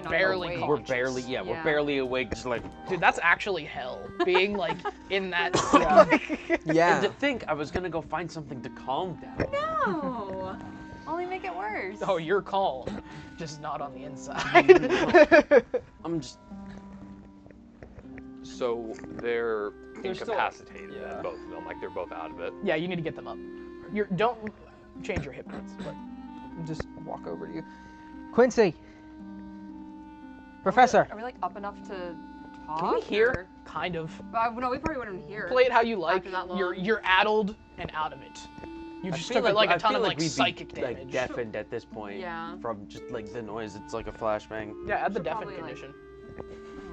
barely We're conscious. barely, we're barely awake, just like. Dude, that's actually hell. Being like in that. Yeah. And to think I was gonna go find something to calm down. No. Only make it worse. Oh, you're calm, just not on the inside. I'm just. So they're They're still- incapacitated, both of them. Like they're both out of it. Yeah, you need to get them up. Don't change your hit points. But just walk over to you. Quincy! Professor! Are we like up enough to talk? Can we hear? or- Kind of. No, we probably wouldn't hear. Play it how you like. After that long. You're addled and out of it. You I just feel took like a ton of we'd like be, psychic damage. Like deafened at this point. Yeah. From just like the noise. It's like a flashbang. Yeah, add the Should deafened probably, like- condition.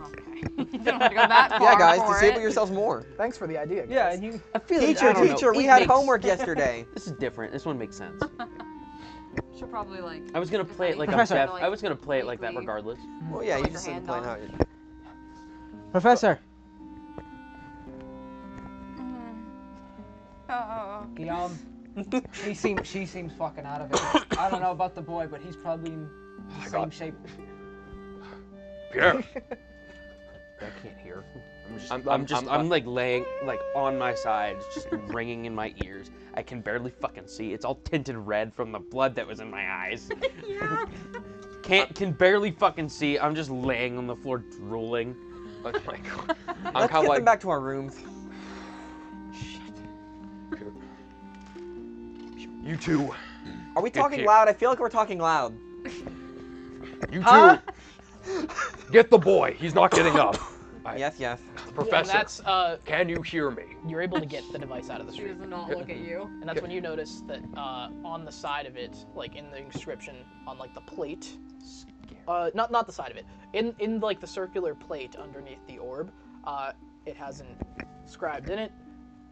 Okay. Don't have to go that far Yeah, guys, for disable it. yourselves more. Thanks for the idea. Guys. Yeah, and you... I feel Teacher, I don't know. teacher, we It had makes- homework yesterday. This is different. This one makes sense. Should probably like. I was gonna play it like Professor. I'm deaf. I was gonna play it like that regardless. Well, yeah, you Put just your need to hand play on. how you... Professor! Oh. She seems fucking out of it. I don't know about the boy, but he's probably in the same shape. Pierre. I can't hear. I'm like laying like on my side, just ringing in my ears. I can barely fucking see. It's all tinted red from the blood that was in my eyes. Yeah. Can barely fucking see. I'm just laying on the floor drooling. Oh my god. I'm Let's kind get of them like back to our rooms. you two. Are we Get talking here. loud? I feel like we're talking loud. You two. Huh? Get the boy. He's not getting up. Yes, yes. Professor. And that's Can you hear me? you're able to get the device out of the She street. does not look at you. And that's when you notice that on the side of it, like in the inscription on like the plate, not the side of it, in like the circular plate underneath the orb, it has inscribed in it,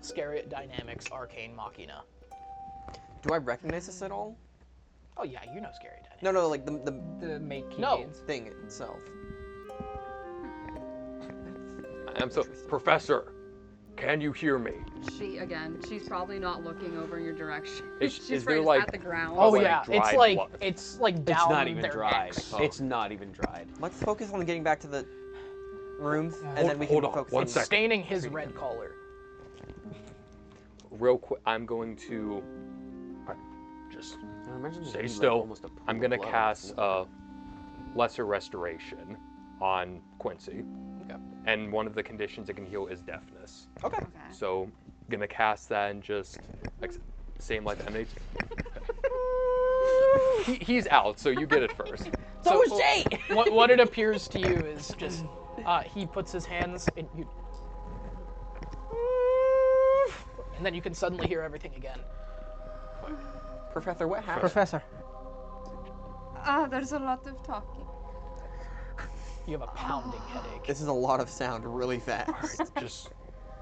Scariot Dynamics Arcane Machina. Do I recognize this at all? Oh yeah, you know Scariot Dynamics. No, like the make key No. aids. thing itself. I'm so Professor. Can you hear me? She's probably not looking over your direction. Is She's there, right like- at the ground. Oh like yeah, dried it's like blood. it's like down It's not even their dried. necks. Oh. It's not even dried. Let's focus on getting back to the rooms, and Hold- then we can hold on, focus one on second. Staining his red collar. Real quick, I'm going to just I imagine there'd stay be, like, still. almost a pool I'm of gonna blood. cast Lesser Restoration on Quincy. Okay. And one of the conditions it can heal is deafness. Okay. Okay. So gonna cast that and just like same like the MH. He's out, so you get it first. So is Jay! What it appears to you is just he puts his hands in you, and then you can suddenly hear everything again. Professor, what happened? Professor. There's a lot of talking. You have a pounding headache. This is a lot of sound really fast. Just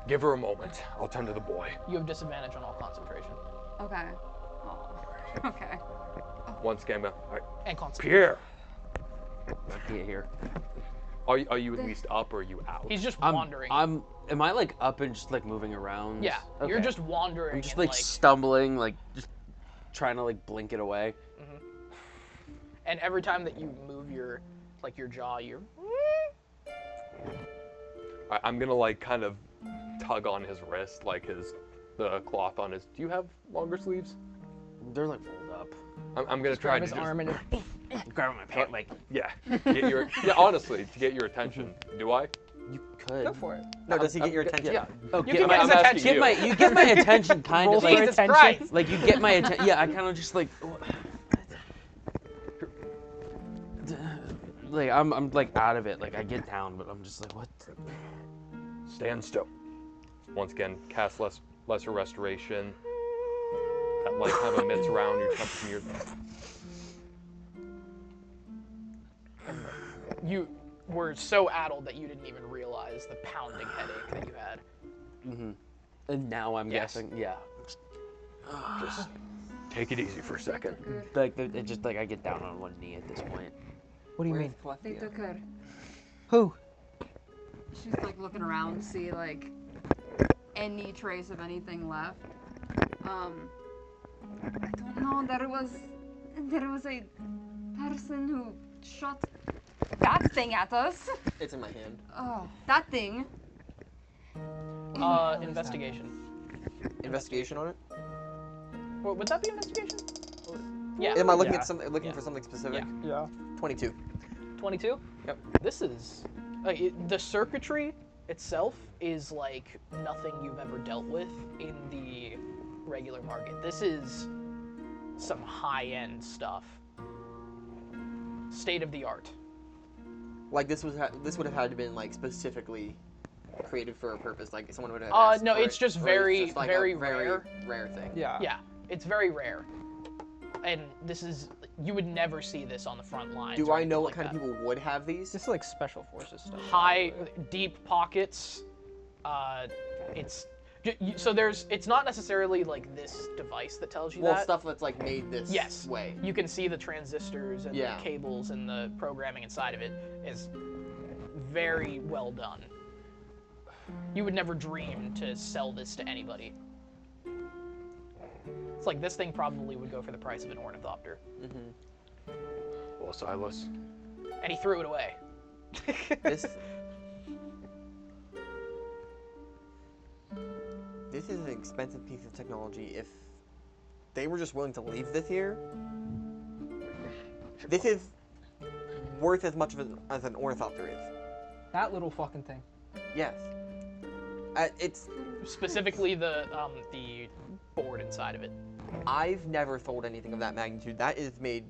give her a moment. I'll tend to the boy. You have disadvantage on all concentration Okay. Oh. Okay. Once again, and concentration. Pierre, Get here. are you at least up or are you out? He's just wandering. Am I like up and just like moving around? Yeah, you're Okay. just wandering. I'm just and, like stumbling, like just trying to like blink it away. and every time that you move your jaw, you're. I'm gonna like kind of tug on his wrist, like the cloth on his. Do you have longer sleeves? They're like rolled up. I'm gonna try Grab to his just arm and Grab my pant leg. yeah, get your honestly to get your attention. Do I? You could. go for it. No, does he get your attention? Yeah. Oh, You can get his I'm attention. asking you get my attention kind Roll of for like Jesus attention. Christ. like you get my attention. Yeah, I kind of just like like I'm like out of it. Like I get down, but I'm just like, what? Stand still. Once again, cast lesser restoration. That light kind of emits around your temperature near them. You were so addled that you didn't even realize the pounding headache that you had. Mm-hmm. And now I'm guessing, yeah. Just take it easy for a second. Like it just like I get down on one knee at this point. What do you mean? They took her. Who? She's like looking around to see like any trace of anything left. I don't know. There was a person who shot that thing at us. It's in my hand. Oh, that thing. Investigation. Investigation on it? Would that be investigation? Yeah. Am I looking at something? Looking for something specific? Yeah. 22. 22? Yep. This is the circuitry itself is like nothing you've ever dealt with in the regular market. This is some high-end stuff. State of the art. Like this would have had to been like specifically created for a purpose. Like someone would have. Asked no, for it's just very, just like very a rare. Rare thing. Yeah. Yeah, it's very rare. And this is, you would never see this on the front lines. Do I know what kind of people would have these? This is like special forces stuff. High, deep pockets. So it's not necessarily like this device that tells you that. Well, stuff that's like made this way. You can see the transistors and the cables and the programming inside of it is very well done. You would never dream to sell this to anybody. It's like this thing probably would go for the price of an ornithopter. Mm-hmm. Well, Silas. And he threw it away. This is an expensive piece of technology. If they were just willing to leave this here, this is worth as much as an ornithopter is. That little fucking thing. Yes. It's specifically the board inside of it. I've never sold anything of that magnitude. That is made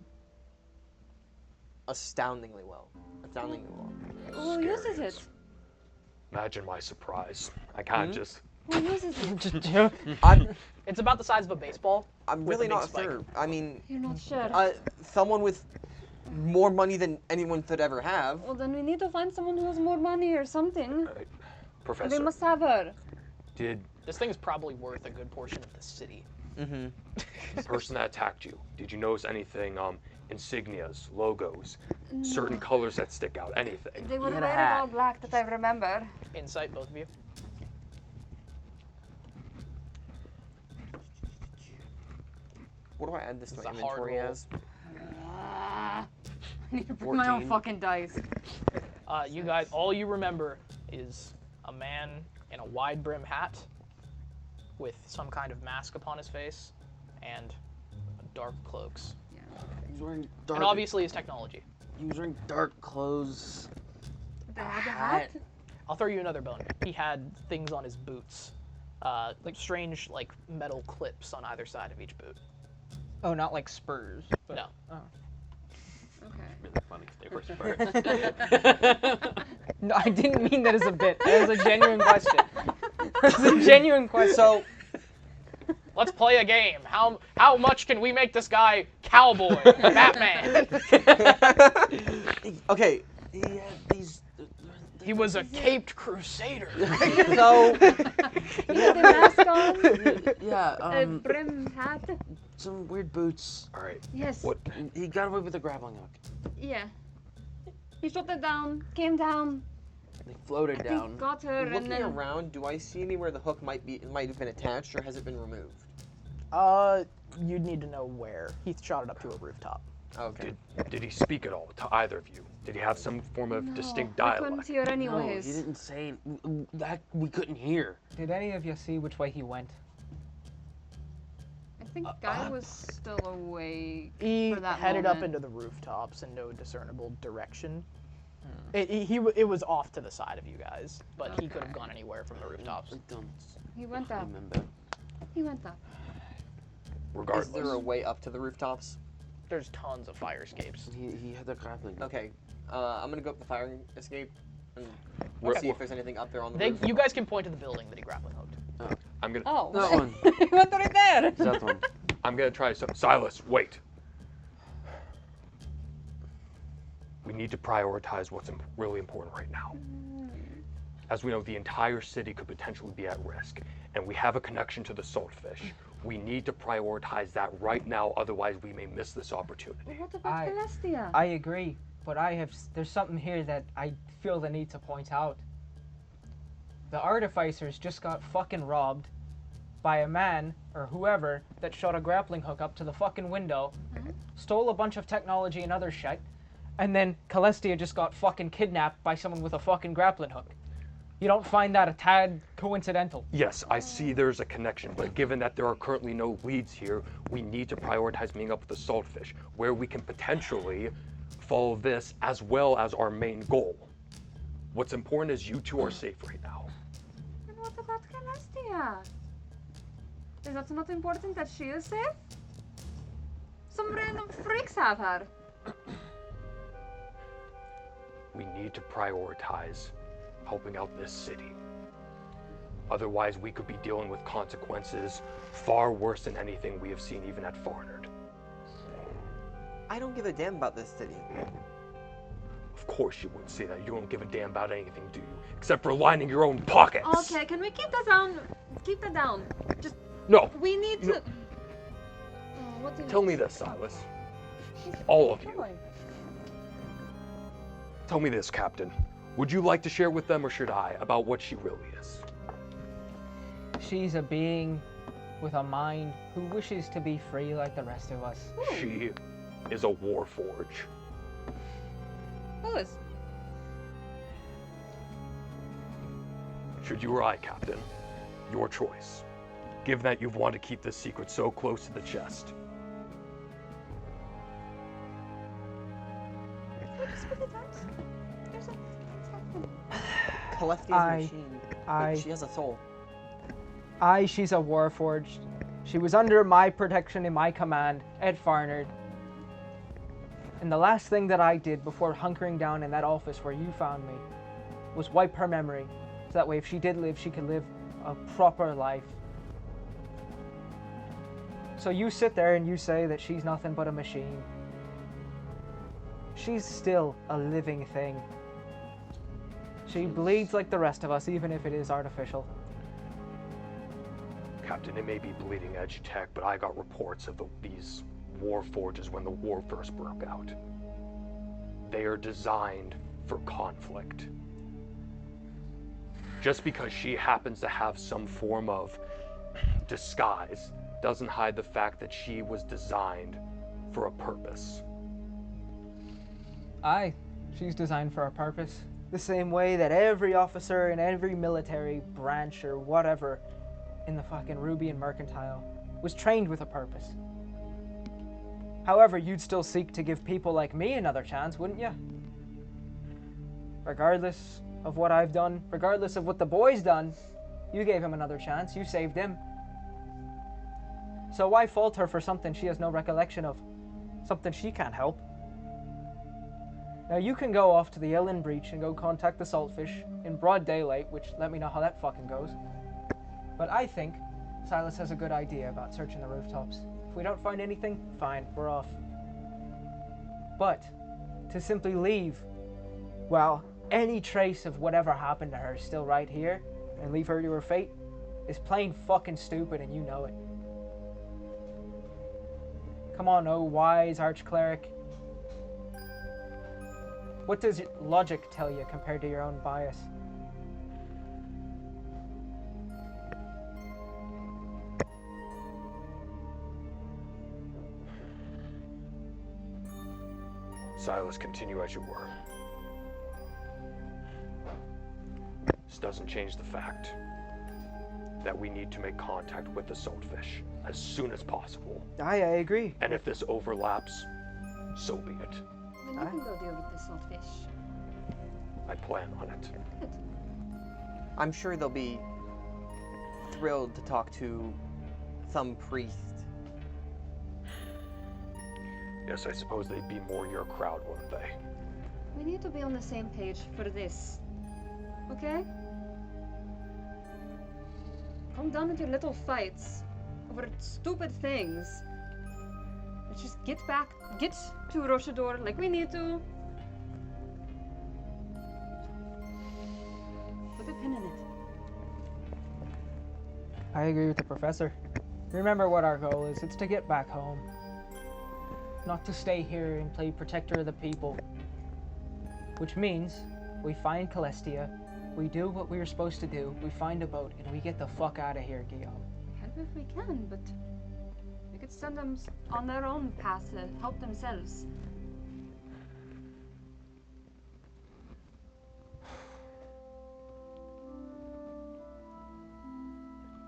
astoundingly well. Astoundingly well. Who uses it? Imagine my surprise. I can't just. Who uses it? It's about the size of a baseball. I'm really not sure. I mean, you're not sure. Someone with more money than anyone could ever have. Well, then we need to find someone who has more money or something. Professor. They must have her. This thing is probably worth a good portion of the city. Mm-hmm. The person that attacked you, did you notice anything, insignias, logos, certain colors that stick out, anything? They were wearing all black that I remember. Insight, both of you. What do I add this to my inventory as? I need to bring my own fucking dice. You guys, all you remember is a man in a wide brim hat with some kind of mask upon his face and dark cloaks. Yeah. He's wearing dark. And obviously his technology. He was wearing dark clothes. They had a hat? I'll throw you another bone. He had things on his boots. Like strange like metal clips on either side of each boot. Oh, not like spurs. But, no. Oh. Okay. Really funny if they were spurs. No, I didn't mean that as a bit. That was a genuine question. That's a genuine question. So, let's play a game. How much can we make this guy cowboy, Batman? Okay. He was a caped crusader. So, he had a mask on. Yeah. A brim hat. Some weird boots. All right. Yes. What? He got away with a grappling hook. Yeah. He shot it down, came down. They floated down. He got her looking and then... around, do I see anywhere the hook might have been attached, or has it been removed? You'd need to know where. He shot it up to a rooftop. Okay. Did he speak at all to either of you? Did he have some form of distinct dialect? I couldn't hear anyways. No, he didn't say that. We couldn't hear. Did any of you see which way he went? I think Guy was still awake He for that headed moment. up into the rooftops in no discernible direction. It was off to the side of you guys, but he could have gone anywhere from the rooftops. He went up. Remember. He went up. Regardless. Is there a way up to the rooftops? There's tons of fire escapes. He had the grappling hook. Okay. I'm gonna go up the fire escape and see if there's anything up there on the roof. You guys can point to the building that he grappling hooked. I'm gonna. Oh. That one. He went right there. That one. I'm gonna try some. Silas, wait. We need to prioritize what's really important right now. As we know, the entire city could potentially be at risk, and we have a connection to the saltfish. We need to prioritize that right now, otherwise we may miss this opportunity. What about Celestia? I agree, but there's something here that I feel the need to point out. The artificers just got fucking robbed by a man, or whoever, that shot a grappling hook up to the fucking window, stole a bunch of technology and other shit, and then Celestia just got fucking kidnapped by someone with a fucking grappling hook. You don't find that a tad coincidental? Yes, I see there's a connection, but given that there are currently no leads here, we need to prioritize meeting up with the saltfish, where we can potentially follow this as well as our main goal. What's important is you two are safe right now. And what about Celestia? Is that not important that she is safe? Some random freaks have her. We need to prioritize helping out this city. Otherwise, we could be dealing with consequences far worse than anything we have seen even at Farnard. I don't give a damn about this city. Of course you wouldn't say that. You don't give a damn about anything, do you? Except for lining your own pockets. Okay, can we keep that down? Keep that down. Just. No. We need to. No. What do you Tell me this, Silas. All of you. Tell me this, Captain. Would you like to share with them, or should I, about what she really is? She's a being with a mind who wishes to be free like the rest of us. She is a warforge. Who is? Should you or I, Captain? Your choice. Given that you've wanted to keep this secret so close to the chest. Celestia's a machine. She has a soul. She's a warforged. She was under my protection and my command at Farnard. And the last thing that I did before hunkering down in that office where you found me was wipe her memory. So that way if she did live, she could live a proper life. So you sit there and you say that she's nothing but a machine. She's still a living thing. She bleeds like the rest of us, even if it is artificial. Captain, it may be bleeding edge tech, but I got reports of these war forges when the war first broke out. They are designed for conflict. Just because she happens to have some form of disguise doesn't hide the fact that she was designed for a purpose. Aye, she's designed for a purpose. The same way that every officer in every military branch or whatever in the fucking Rubian mercantile was trained with a purpose. However, you'd still seek to give people like me another chance, wouldn't you? Regardless of what I've done, regardless of what the boy's done, you gave him another chance, you saved him. So why fault her for something she has no recollection of? Something she can't help? Now you can go off to the Ellen Breach and go contact the Saltfish in broad daylight, which let me know how that fucking goes. But I think Silas has a good idea about searching the rooftops. If we don't find anything, fine, we're off. But to simply leave, well, any trace of whatever happened to her is still right here, and leave her to her fate, is plain fucking stupid, and you know it. Come on, oh wise archcleric. What does logic tell you compared to your own bias? Silas, continue as you were. This doesn't change the fact that we need to make contact with the Saltfish as soon as possible. I agree. And if this overlaps, so be it. Then you can go deal with the saltfish. I plan on it. Good. I'm sure they'll be thrilled to talk to some priest. Yes, I suppose they'd be more your crowd, wouldn't they? We need to be on the same page for this. Okay? Calm down with your little fights over stupid things. Let's just get to Rochador like we need to. Put a pin in it. I agree with the professor. Remember what our goal is. It's to get back home. Not to stay here and play protector of the people. Which means we find Celestia, we do what we were supposed to do, we find a boat, and we get the fuck out of here, Guillaume. Help if we can, but we could send them on their own path to help themselves.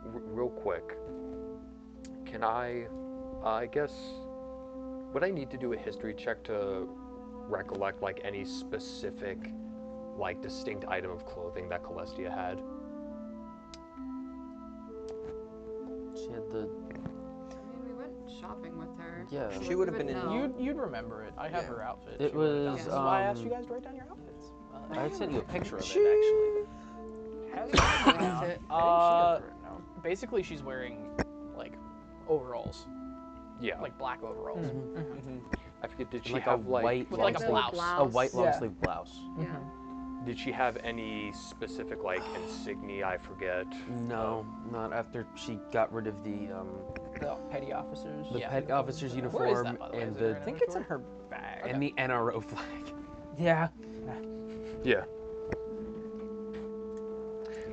Real quick, can I guess, would I need to do a history check to recollect like any specific, like distinct item of clothing that Celestia had? She had the... I mean, we went shopping with her. Yeah. So She would have been in... You'd remember it. I have her outfit. It She wrote down. was, This is why I asked you guys to write down your outfits. I sent you a picture of it, actually. Basically, she's wearing like overalls. Yeah. Like black overalls. I forget. Did she Like have a like white, with like a blouse? A white long sleeve blouse. Yeah. Did she have any specific like insignia? I forget. No, not after she got rid of the petty officers. The petty officer's Where is uniform that, by the way? and Is it in the her I think it's in her bag. and the NRO flag. Yeah. Yeah.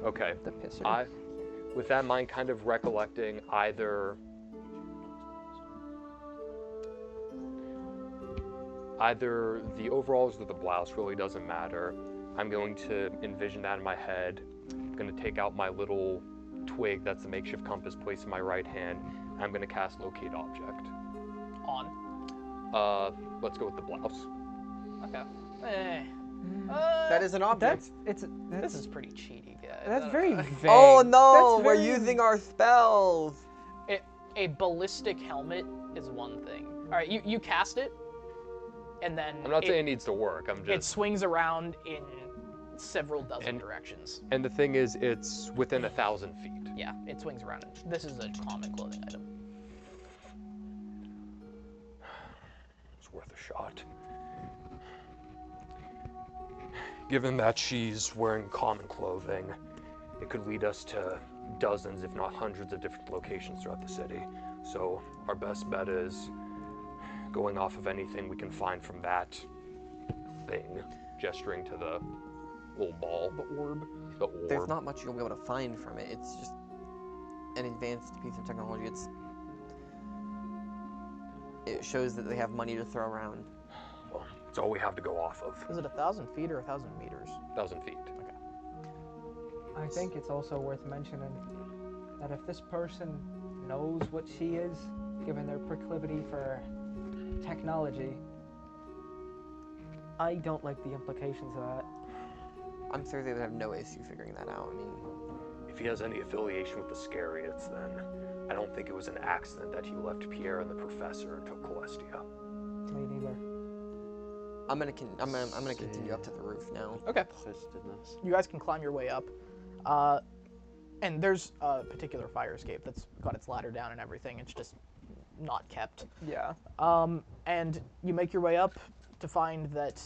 Okay. The pisser. With that in mind, kind of recollecting either the overalls or the blouse, really doesn't matter. I'm going to envision that in my head. I'm going to take out my little twig that's the makeshift compass placed in my right hand. And I'm going to cast Locate Object. On. Let's go with the blouse. Okay. That is an object. This is pretty cheaty, guys. That's very vague. Oh no, That's we're very- using our spells. A ballistic helmet is one thing. All right, you cast it, and then I'm not saying it needs to work. I'm just. It swings around in several dozen directions. And the thing is, it's within 1,000 feet. Yeah, it swings around. This is a common clothing item. It's worth a shot. Given that she's wearing common clothing, it could lead us to dozens, if not hundreds, of different locations throughout the city. So our best bet is going off of anything we can find from that thing, gesturing to the little ball. The orb. The orb. There's not much you'll be able to find from it. It's just an advanced piece of technology. It shows that they have money to throw around. Well, it's all we have to go off of. Is it 1,000 feet or 1,000 meters? 1,000 feet. Okay. I think it's also worth mentioning that if this person knows what she is, given their proclivity for technology, I don't like the implications of that. I'm sure they would have no issue figuring that out. I mean, If he has any affiliation with the Scariates, then I don't think it was an accident that he left Pierre and the professor and took Celestia. Me neither. I'm gonna continue up to the roof now. Okay. You guys can climb your way up. And there's a particular fire escape that's got its ladder down and everything. It's just not kept. Yeah. And you make your way up to find that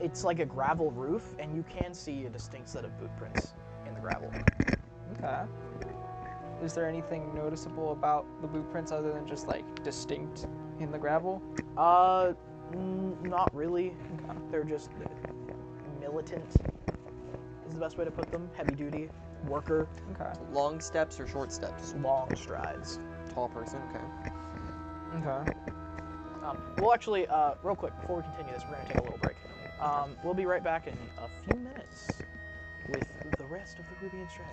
it's like a gravel roof, and you can see a distinct set of boot prints in the gravel. Okay. Is there anything noticeable about the boot prints other than just like distinct in the gravel? Not really. Okay. They're just militant, is the best way to put them. Heavy duty, worker. Okay. Long steps or short steps? Long strides. Tall person, okay. Okay. We'll actually, real quick, before we continue this, we're going to take a little break. We'll be right back in a few minutes with the rest of the Rubian Strife.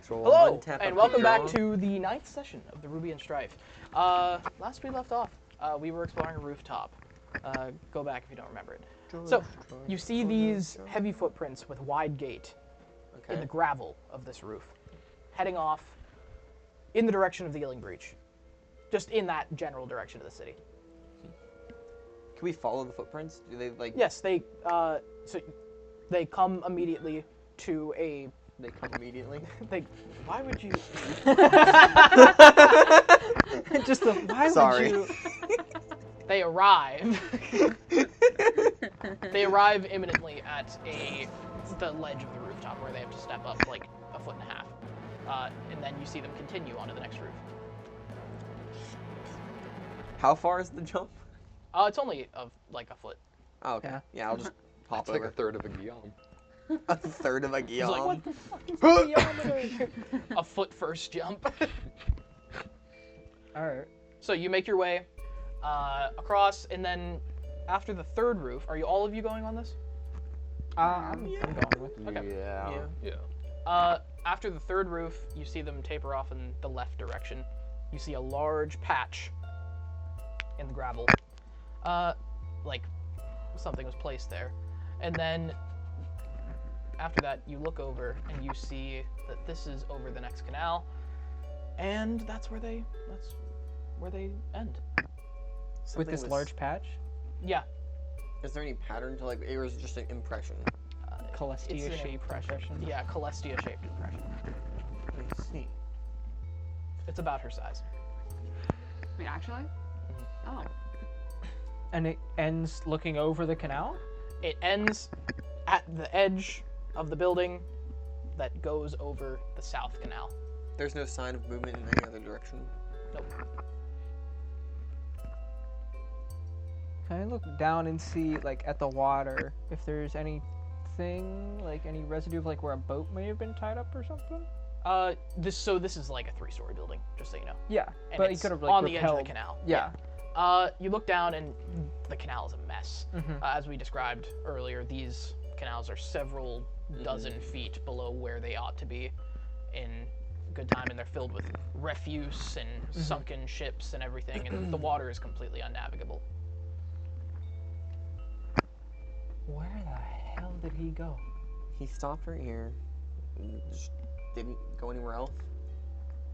Hello, and welcome back to the 9th session of the Rubian Strife. Last we left off, we were exploring a rooftop. Go back if you don't remember it. So, you see these heavy footprints with wide gait in the gravel of this roof, heading off in the direction of the Illing Breach. Just in that general direction of the city. Can we follow the footprints? Do they like? Yes, they come immediately to a. They come immediately. Why would you? Just the. Why Sorry. would you? They arrive. They arrive imminently at the ledge of the rooftop where they have to step up like a foot and a half, and then you see them continue onto the next roof. How far is the jump? It's only like a foot. Oh, okay. Yeah, I'll just hop It's over. like a third of a guillaume. A third of a guillaume. Like, what the fuck is guillaume? A foot first jump. All right. So you make your way across, and then after the third roof, are you all of you going on this? I'm going with. Okay. Yeah. After the third roof, you see them taper off in the left direction. You see a large patch in the gravel, like something was placed there. And then after that, you look over and you see that this is over the next canal, and that's where they end. With this large patch? Yeah. Is there any pattern to like, or is it just an impression? Celestia-shaped impression. Yeah, Celestia-shaped impression. I see. It's about her size. Wait, actually? Oh. And it ends looking over the canal? It ends at the edge of the building that goes over the south canal. There's no sign of movement in any other direction? Nope. Can I look down and see, like, at the water, if there's anything, like, any residue of, like, where a boat may have been tied up or something? This is like a 3-story building, just so you know. Yeah, And but it's you could have, like, on repelled. the edge of the canal. Yeah. You look down and the canal is a mess. Mhm. As we described earlier, these canals are several dozen feet below where they ought to be in good time, and they're filled with refuse and sunken ships and everything, and the water is completely unnavigable. Where the hell did he go? He stopped right here. And just didn't go anywhere else.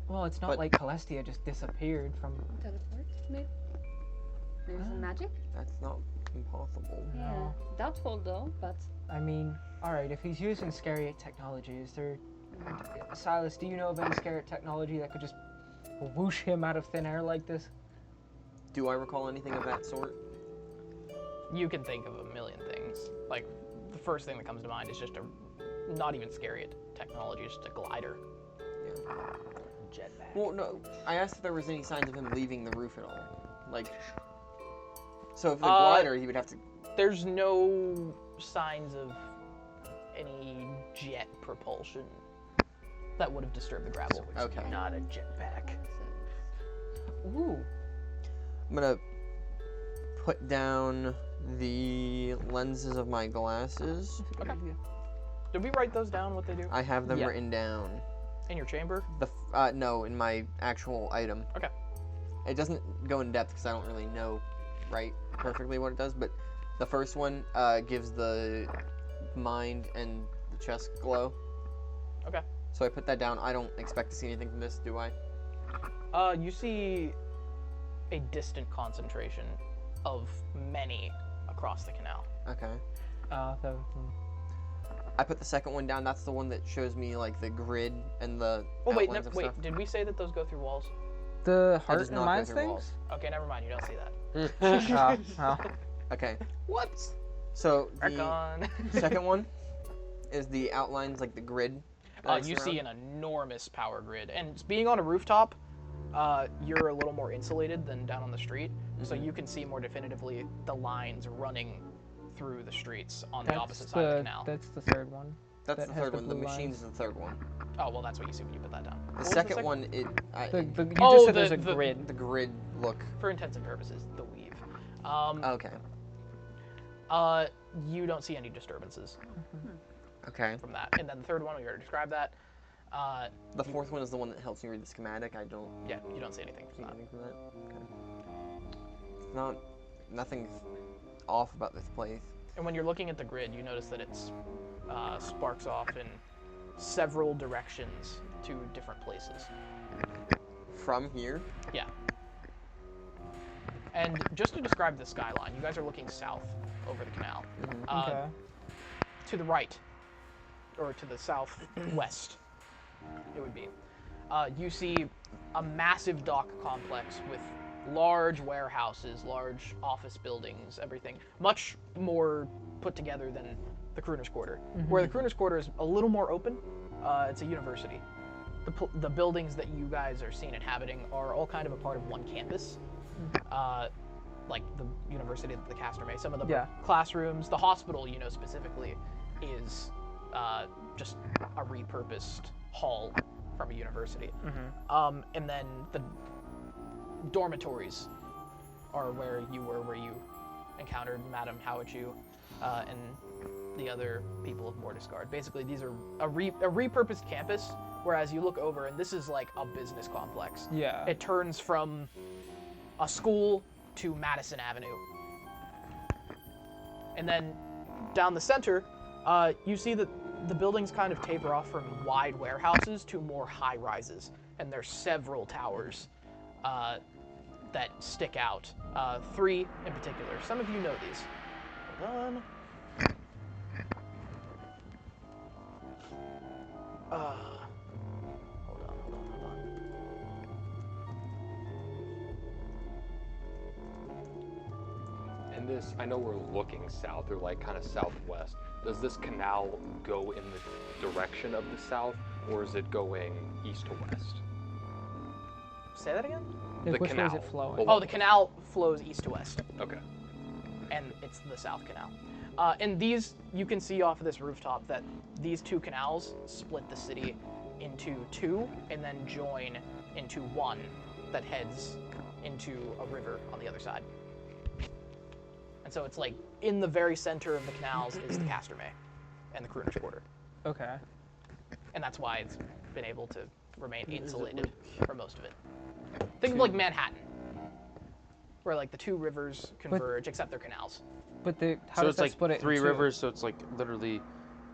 Well, it's not But- like Celestia just disappeared from... Teleport, maybe? Maybe some magic? That's not impossible. Yeah. Doubtful though, but... I mean, alright, if he's using scary technology, is there... Silas, do you know of any scary technology that could just whoosh him out of thin air like this? Do I recall anything of that sort? You can think of a million things. Like, the first thing that comes to mind is just not even scary technology, just a glider. Yeah. Jetpack. Well, no. I asked if there was any signs of him leaving the roof at all. Like, so if the glider, he would have to... There's no signs of any jet propulsion that would have disturbed the gravel. Okay. Not a jetpack. Ooh. I'm gonna put down the lenses of my glasses. Okay. Did we write those down, what they do? I have them written down. In your chamber? No, in my actual item. Okay. It doesn't go in depth because I don't really know perfectly what it does, but the first one gives the mind and the chest glow. Okay. So I put that down. I don't expect to see anything from this, do I? You see a distant concentration of many across the canal. Okay. I put the second one down. That's the one that shows me like the grid and the Oh wait, outlines of wait. stuff. Did we say that those go through walls? The It heart does and not go minds through things? walls. Okay, never mind. You don't see that. Well. Okay. What? So the Recon. second one is the outlines, like the grid. You see an enormous power grid, and being on a rooftop, you're a little more insulated than down on the street, so you can see more definitively the lines running through the streets on the opposite side of the canal. That's the third one. That's that the has third one. The blue machine's lines. the third one. Oh well, that's what you see when you put that down. The second one, you just said there's a grid. The grid look. For intents and purposes, the weave. Okay. You don't see any disturbances. Okay. From that, and then the third one, we already described that. The fourth one is the one that helps me read the schematic. I don't. Yeah, you don't see anything from that. Anything from that? Okay. Nothing's off about this place. And when you're looking at the grid, you notice that it's sparks off in several directions to different places. From here? Yeah. And just to describe the skyline, you guys are looking south over the canal. Okay. To the right, or to the southwest, it would be. You see a massive dock complex with large warehouses, large office buildings, everything. Much more put together than the crooner's quarter. Where the crooner's quarter is a little more open, it's a university. The buildings that you guys are seen inhabiting are all kind of a part of one campus. Like the university that the caster may. Some of them are classrooms. The hospital, you know, specifically, is just a repurposed hall from a university. And then the dormitories are where you were, where you encountered Madame Howichu and the other people of Mortiscard. Basically, these are a repurposed campus, whereas you look over, and this is like a business complex. Yeah. It turns from a school to Madison Avenue. And then down the center, you see that the buildings kind of taper off from wide warehouses to more high rises. And there's several towers that stick out. 3 in particular. Some of you know these. Hold on. Hold on. And this, I know we're looking south, or like kind of southwest. Does this canal go in the direction of the south, or is it going east to west? Say that again? The which canal. way is it flowing? Oh, the canal flows east to west. Okay. And it's the South Canal. And these, you can see off of this rooftop that these 2 canals split the city into 2 and then join into 1 that heads into a river on the other side. And so it's like in the very center of the canals is the Castermay and the Crooner's Quarter. Okay. And that's why it's been able to remain insulated for most of it. Think of like Manhattan, where like the 2 rivers converge, except they're canals. But how so does it's that like split it 3 in 2? rivers, so it's like literally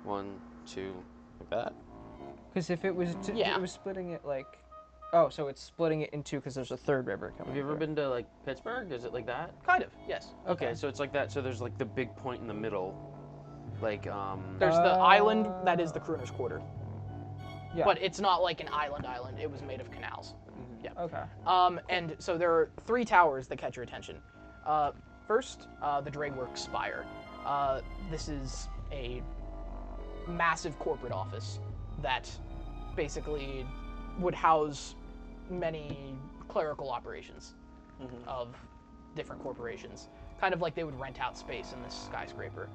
1, 2, like that. Because if it was, it was splitting it like, oh, so it's splitting it in 2 because there's a 3rd river coming. Have you ever been to like Pittsburgh? Is it like that? Kind of, yes. Okay, so it's like that. So there's like the big point in the middle, like There's the island that is the Crooner's Quarter. Yeah. But it's not like an island. It was made of canals. Yeah. Okay. And so there are 3 towers that catch your attention. First, the Dragworks Spire. This is a massive corporate office that basically would house many clerical operations of different corporations. Kind of like they would rent out space in this skyscraper,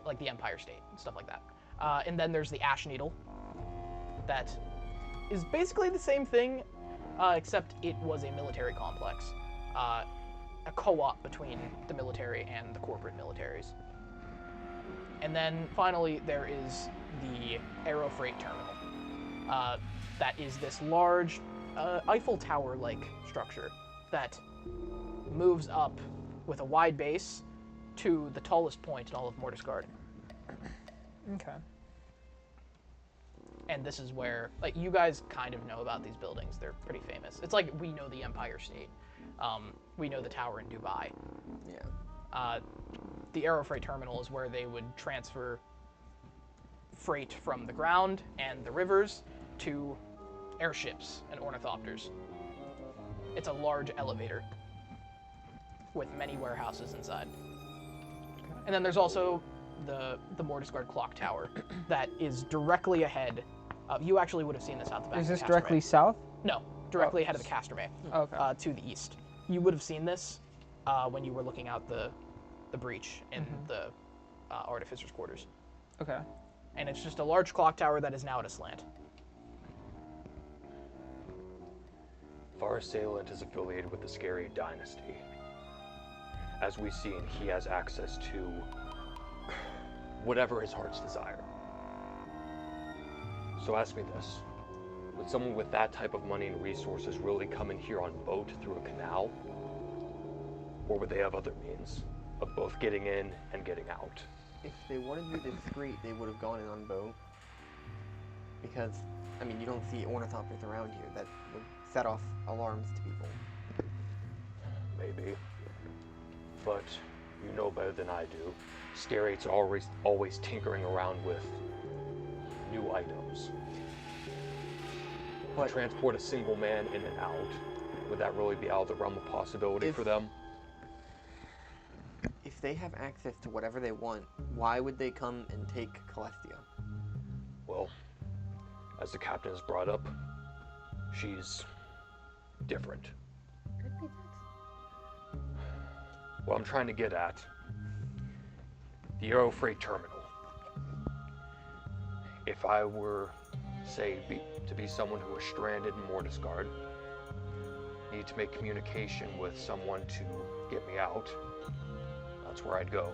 like the Empire State, stuff like that. And then there's the Ash Needle, that is basically the same thing, except it was a military complex, a co-op between the military and the corporate militaries. And then finally there is the Aero Freight Terminal. That is this large Eiffel Tower-like structure that moves up with a wide base to the tallest point in all of Mortiscard. Okay. And this is where, like, you guys kind of know about these buildings. They're pretty famous. It's like we know the Empire State. We know the tower in Dubai. Yeah. The Aero Freight Terminal is where they would transfer freight from the ground and the rivers to airships and ornithopters. It's a large elevator with many warehouses inside. And then there's also the Mortiscard Clock Tower that is directly ahead. You actually would have seen this out the back. Is of this the directly Castermay. south? No, directly ahead of the Castermay. Okay. To the east. You would have seen this when you were looking out the breach in the Artificer's quarters. Okay. And it's just a large clock tower that is now at a slant. Our assailant is affiliated with the Scary Dynasty. As we've seen, he has access to whatever his heart's desire. So ask me this. Would someone with that type of money and resources really come in here on boat through a canal? Or would they have other means of both getting in and getting out? If they wanted to be discreet, they would have gone in on boat. Because, I mean, you don't see ornithopters around here that would set off alarms to people. Maybe. But you know better than I do. Scariates are always tinkering around with new items. But transport a single man in and out, would that really be out of the realm of possibility for them? If they have access to whatever they want, why would they come and take Celestia? Well, as the captain has brought up, she's different. Could be that. What I'm trying to get at, the Aero Freight Terminal. If I were, say, to be someone who was stranded in Mortisgard, need to make communication with someone to get me out, that's where I'd go.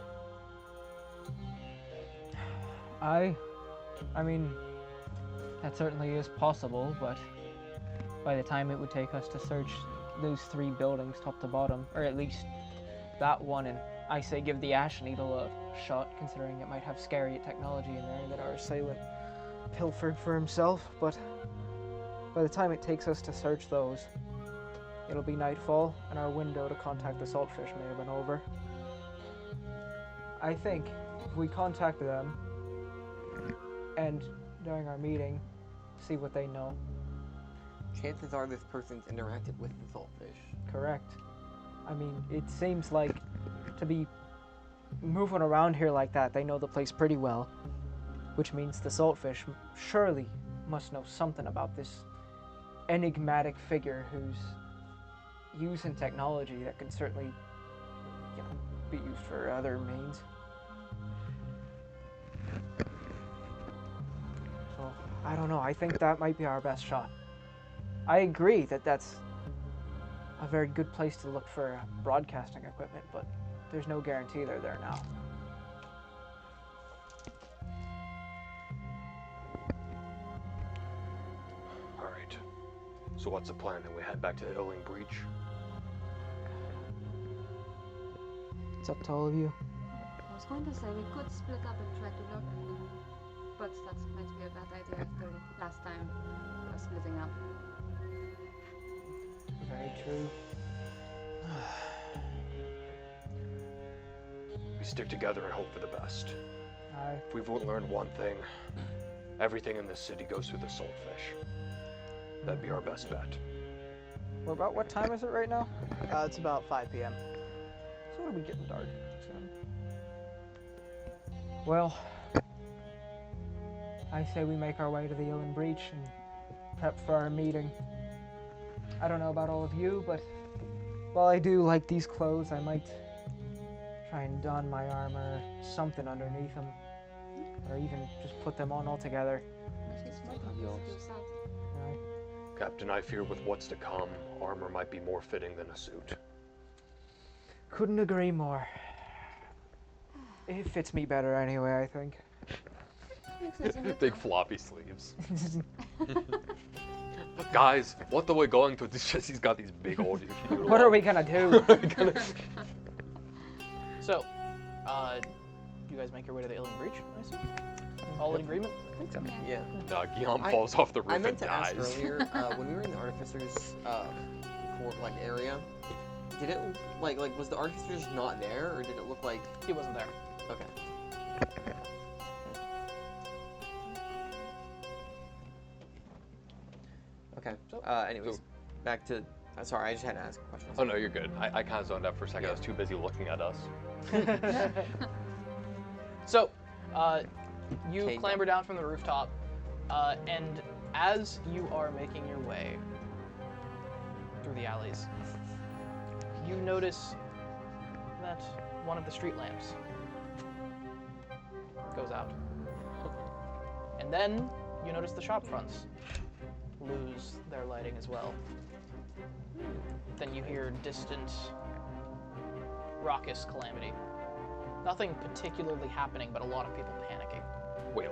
I mean, that certainly is possible, but by the time it would take us to search those 3 buildings top to bottom, or at least that one, and I say give the Ash Needle a shot, considering it might have Scariate technology in there that our assailant pilfered for himself, but by the time it takes us to search those, it'll be nightfall, and our window to contact the Saltfish may have been over. I think if we contact them, and during our meeting, see what they know. Chances are this person's interacted with the Saltfish. Correct. I mean, it seems like to be moving around here like that, they know the place pretty well, which means the Saltfish surely must know something about this enigmatic figure who's using technology that could certainly, you know, be used for other means. So, I don't know, I think that might be our best shot. I agree that that's a very good place to look for broadcasting equipment, but there's no guarantee they're there now. Alright. So what's the plan? Then we head back to the Illing Breach? It's up to all of you. I was going to say we could split up and try to look, but that might be a bad idea after last time we were splitting up. Very true. We stick together and hope for the best. Aye. If we've learned one thing, everything in this city goes through the Saltfish. That'd be our best bet. Well, about what time is it right now? It's about 5 p.m. So it'll be getting dark soon. Well, I say we make our way to the Illing Breach and prep for our meeting. I don't know about all of you, but while I do like these clothes, I might try and don my armor, something underneath them, or even just put them on altogether. Captain, I fear with what's to come, armor might be more fitting than a suit. Couldn't agree more. It fits me better anyway, I think. Big floppy sleeves. Guys, what are we going to? Jesse's got these big old... What are we gonna do? So, you guys make your way to the Illing Breach, I assume? All in agreement? I think so. Yeah. Guillaume falls off the roof I meant and to dies. ask earlier, when we were in the Artificers area, did it like was the Artificers not there, or did it look like he wasn't there? Okay. Okay. Anyways, back to. Sorry, I just had to ask a question. Oh no, you're good. I kind of zoned out for a second. I was too busy looking at us. So, you clamber down from the rooftop, and as you are making your way through the alleys, you notice that one of the street lamps goes out. And then you notice the shop fronts lose their lighting as well. Then you hear distant, raucous calamity. Nothing particularly happening, but a lot of people panicking. Wait,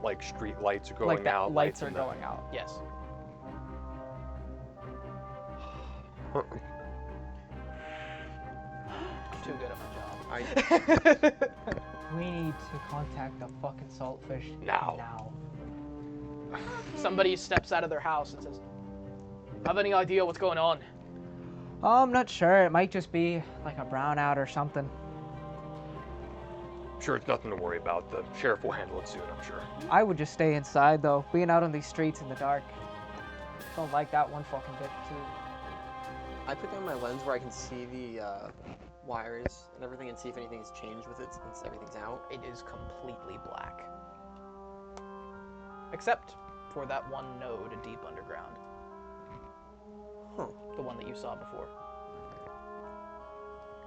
like street lights are going out? Lights are going out. Yes. Too good at my job. We need to contact the fucking Saltfish now. Somebody steps out of their house and says, "Have any idea what's going on?" I'm not sure. It might just be like a brownout or something. Sure, it's nothing to worry about. The sheriff will handle it soon, I'm sure. I would just stay inside though. Being out on these streets in the dark. Don't like that one fucking bit too. I put down my lens where I can see the wires and everything and see if anything's changed with it since everything's out. It is completely black. Except for that one node deep underground. Huh. The one that you saw before.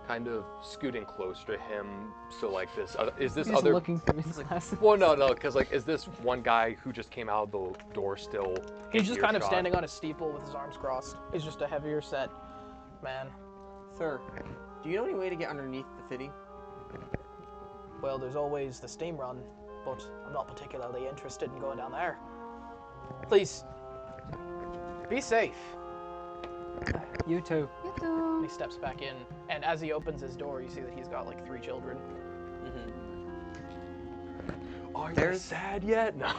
Kind of scooting closer to him, so like this, is this He's other... looking through his glasses. Well, no, because like, is this one guy who just came out of the door still He's just kind of standing on a steeple with his arms crossed. He's just a heavier set man. Sir, do you know any way to get underneath the city? Well, there's always the steam run, but I'm not particularly interested in going down there. Please, be safe. You too. You too. He steps back in, and as he opens his door, you see that he's got like 3 children. Are you sad yet? No.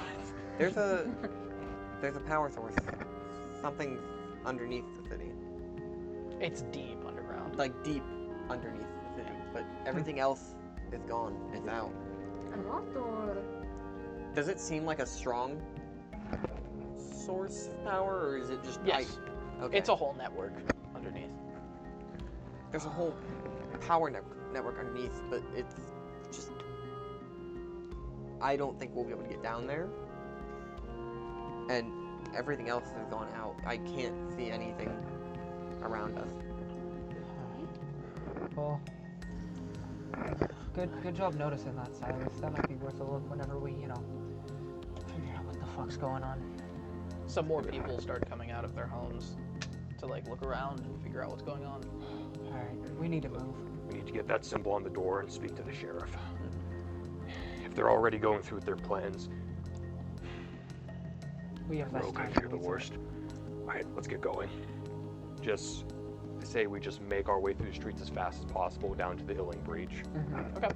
There's a power source. Something underneath the city. It's deep underground. Like deep underneath the city, but everything else is gone. It's out. Does it seem like a strong source of power, or is it just yes? Okay. It's a whole network underneath. There's a whole power network underneath, but it's just... I don't think we'll be able to get down there. And everything else has gone out. I can't see anything around us. Well, good job noticing that, Silas. That might be worth a look whenever we, figure out what the fuck's going on. Some more people start coming out of their homes to like look around and figure out what's going on. Alright, we need to move. We need to get that symbol on the door and speak to the sheriff. If they're already going through with their plans, we have less we're time. okay, fear the worst. Alright, let's get going. I say we just make our way through the streets as fast as possible down to the Illing Breach. Okay.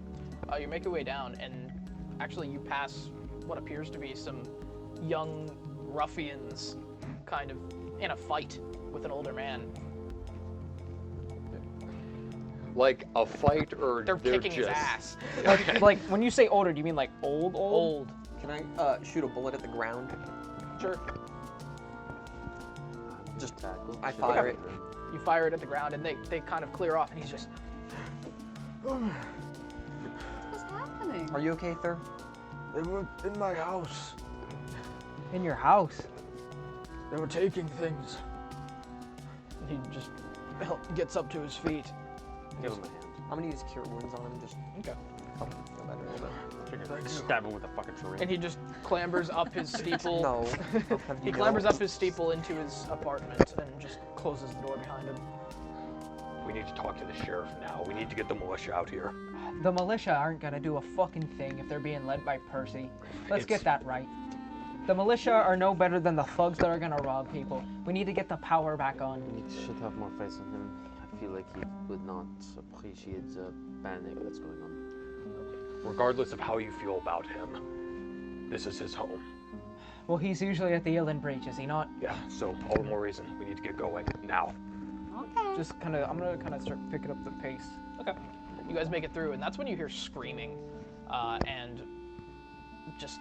You make your way down, and actually you pass what appears to be some young ruffians kind of in a fight with an older man. Like a fight, or they're kicking just... his ass. like when you say older, do you mean like old? Old. Can I shoot a bullet at the ground? Sure. Just I fire it. You fire it at the ground, and they kind of clear off, and he's just... What's happening? Are you okay, sir? They were in my house. In your house? They were taking things. He just gets up to his feet. Give him a hand. I'm gonna use Cure Wounds on him, just okay. Help him feel better a little bit. Stab him with a fucking syringe. And he just clambers up his steeple. No. He clambers up his steeple into his apartment and just closes the door behind him. We need to talk to the sheriff now. We need to get the militia out here. The militia aren't gonna do a fucking thing if they're being led by Percy. Let's get that right. The militia are no better than the thugs that are gonna rob people. We need to get the power back on. We should have more faith in him. I feel like he would not appreciate the panic that's going on. Regardless of how you feel about him, this is his home. Well, he's usually at the Illing Breach, is he not? Yeah, so all the more reason we need to get going now. Okay. Just I'm gonna kind of start picking up the pace. Okay. You guys make it through, and that's when you hear screaming and just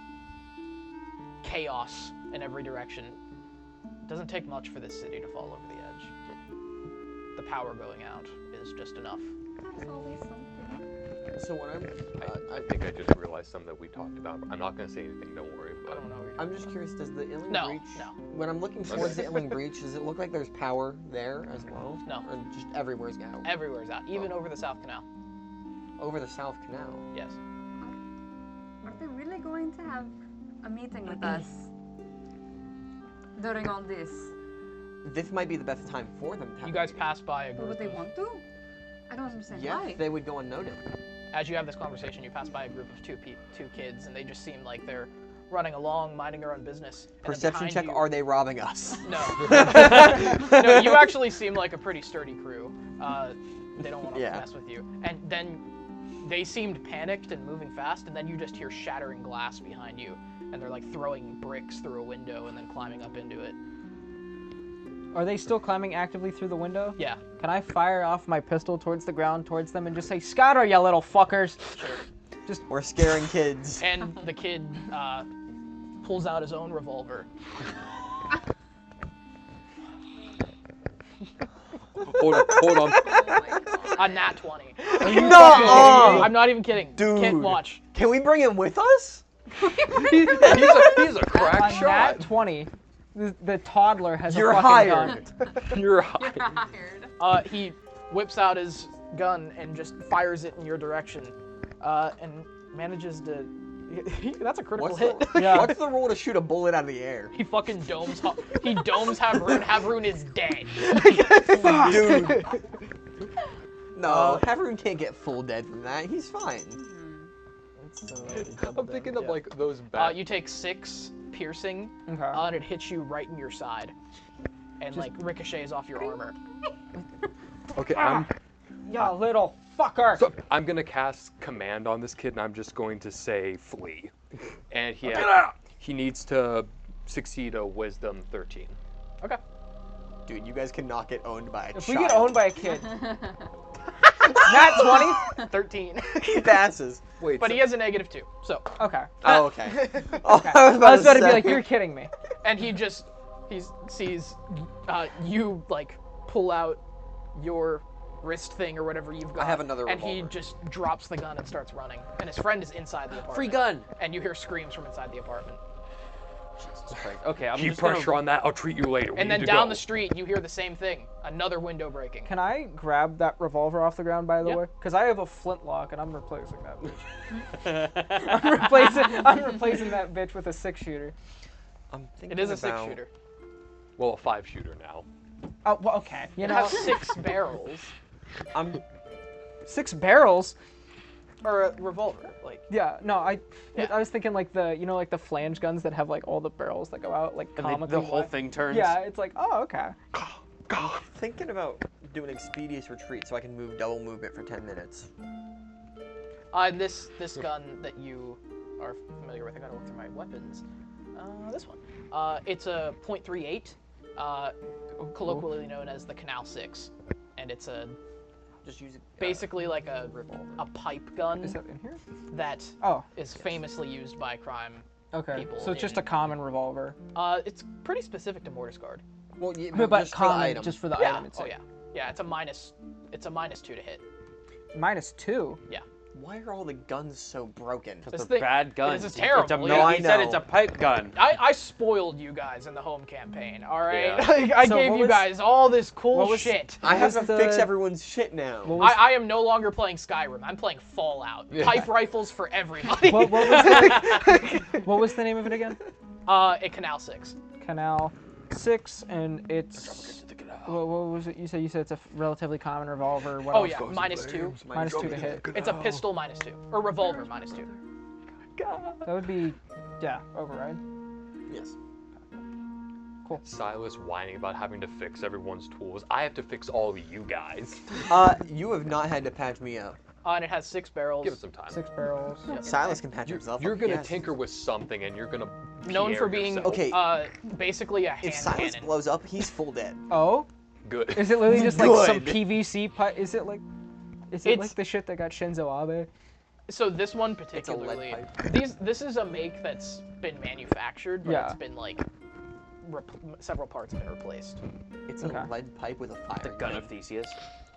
chaos in every direction. It doesn't take much for this city to fall over the edge. The power going out is just enough. That's always something. So when I think I just realized something that we talked about. I'm not going to say anything, don't worry. But I don't know. I'm just curious, does the Illing No, Breach... no. When I'm looking towards the Illing Breach, does it look like there's power there as well? No. Or just everywhere's out? Everywhere's out, even over the South Canal. Over the South Canal? Yes. Are they really going to have a meeting with us during all this? This might be the best time for them to have You guys pass by a group. Would they want to? I don't understand Yeah, why. they would go unnoticed. As you have this conversation, you pass by a group of two kids, and they just seem like they're running along, minding their own business. And Perception check, are they robbing us? No. No, you actually seem like a pretty sturdy crew. They don't want to mess with you. And then They seemed panicked and moving fast, and then you just hear shattering glass behind you, and they're like throwing bricks through a window and then climbing up into it. Are they still climbing actively through the window? Yeah. Can I fire off my pistol towards the ground, towards them, and just say, "Scatter, you little fuckers"? Sure. We're scaring kids. And the kid pulls out his own revolver. Hold on. A nat 20. I'm not even kidding. Dude. Can't watch. Can we bring him with us? He's a crack A shot. nat 20. The toddler has You're a fucking gun. hired. You're hired. He whips out his gun and just fires it in your direction, and manages to. That's a critical hit. What's the rule to shoot a bullet out of the air? He fucking domes. He domes Havrun. Havrun is dead. Dude. No, Havrun can't get full dead from that. He's fine. I'm thinking of like those bad. You take 6 piercing, Okay. and it hits you right in your side, and like ricochets off your armor. Okay, Ya little fucker. So I'm gonna cast command on this kid, and I'm just going to say flee, and he needs to succeed a wisdom 13. Okay. Dude, you guys cannot get owned by a If child. we get owned by a kid. Nat 20? 13. He passes. Wait, But he has a -2, so. Okay. Oh, okay. Okay. I was about to be like, you're kidding me. And he sees you like pull out your wrist thing or whatever you've got. I have another And he revolver. just drops the gun and starts running. And his friend is inside the apartment. Free gun. And you hear screams from inside the apartment. Okay, I'm Keep just pressure gonna... on that. I'll treat you later. And then down the street, you hear the same thing. Another window breaking. Can I grab that revolver off the ground, by the Yeah. way? Because I have a flintlock, and I'm replacing that bitch. I'm replacing that bitch with a 6-shooter. I'm thinking It is a about... 6-shooter. Well, a 5-shooter now. Oh, well, okay. You You know, have 6 barrels. 6 barrels. Or a revolver, like. Yeah, no, I was thinking like like the flange guns that have like all the barrels that go out, like And comically. the whole wide. thing turns. Yeah, it's like, oh, okay. I'm thinking about doing expeditious retreat so I can move double movement for 10 minutes. This gun that you are familiar with, I gotta look through my weapons. This one. It's a .38, colloquially known as the Canal 6, and it's a Just use it. basically like a pipe gun. Is that in here? That Oh. is famously used by crime Okay. people. So it's just a common revolver. It's pretty specific to Mortis Guard. Well, yeah, But just common, for the item. just for the Yeah. item itself. Oh yeah. Yeah. It's a -2 to hit. -2. Yeah. Why are all the guns so broken? This They're thing- bad guns. This is terrible. It's a, Yeah. no, I he said know. it's a pipe gun. I spoiled you guys in the home campaign. All right. Yeah. Like, I So gave what you was- guys all this cool what was- shit. I have to What's fix the- everyone's shit now. What was, I am no longer playing Skyrim. I'm playing Fallout. Yeah. Pipe rifles for everybody. what was the, what was the name of it again? A Canal 6. Canal 6, and it's. What was it? You said it's a relatively common revolver. What Oh else? yeah, -2. -2 to hit. It's a pistol -2, or revolver -2. That would be, yeah, override. Yes. Silas whining about having to fix everyone's tools. I have to fix all of you guys. You have not had to patch me up. And it has 6 barrels. Give it some time. 6 barrels. Silas can patch himself You're up. gonna yes. tinker with something, and you're gonna Known for Pierre being yourself. Okay. Basically a hand If Silas cannon. blows up, he's full dead. Oh, good. is it literally just like some Good. PVC pipe? Is it like the shit that got Shinzo Abe? So this one It's a particularly, lead pipe. this is a make that's been manufactured, but Yeah. it's been like several parts have been replaced. It's Okay. a lead pipe with a fire. The gun of Theseus.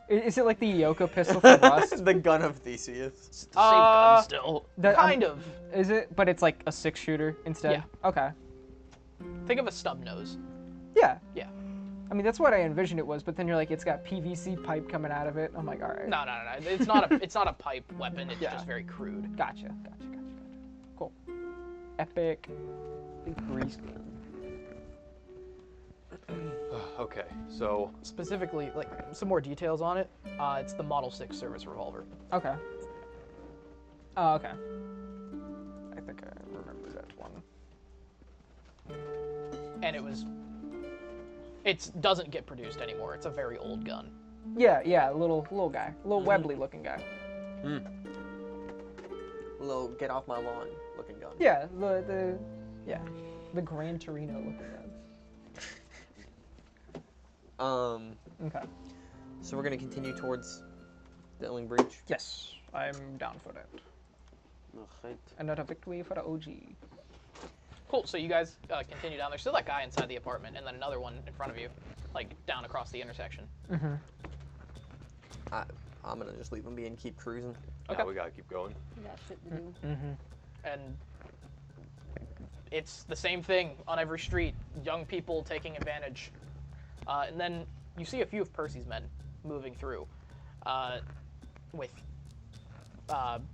Is it like the Yoko pistol from Rust? The gun of Theseus. It's the same gun still. Kind of. Is it? But it's like a 6-shooter instead? Yeah. Okay. Think of a stub nose. Yeah. Yeah. I mean, that's what I envisioned it was, but then you're like, it's got PVC pipe coming out of it. I'm like, all right. No. It's not a pipe weapon. It's just very crude. Gotcha. Cool. Epic. Grease gun. Okay, so Specifically, like some more details on it. It's the Model 6 service revolver. Okay. Oh, okay. I think I remember that one. And it doesn't get produced anymore. It's a very old gun. Yeah, little guy, little Webley looking guy. little get off my lawn looking gun. Yeah, the Gran Torino looking gun. Okay. So we're gonna continue towards the Illing Breach. Yes, I'm down for that. Another victory for the OG. Cool. So you guys continue down. There's still that guy inside the apartment, and then another one in front of you, like down across the intersection. Mm-hmm. I'm gonna just leave him be and keep cruising. Okay. Yeah, we gotta keep going. That shit to do. Mm-hmm. And it's the same thing on every street. Young people taking advantage. And then you see a few of Percy's men moving through with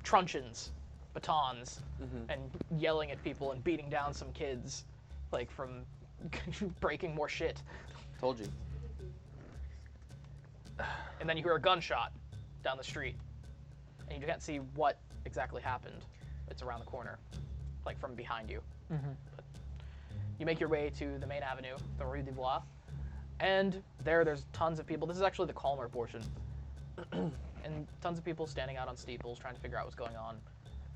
truncheons, batons, and yelling at people and beating down some kids, like from breaking more shit. Told you. And then you hear a gunshot down the street, and you can't see what exactly happened. It's around the corner, like from behind you. Mm-hmm. But you make your way to the main avenue, the Rue des Bois, and there's tons of people. This is actually the calmer portion. And tons of people standing out on steeples trying to figure out what's going on.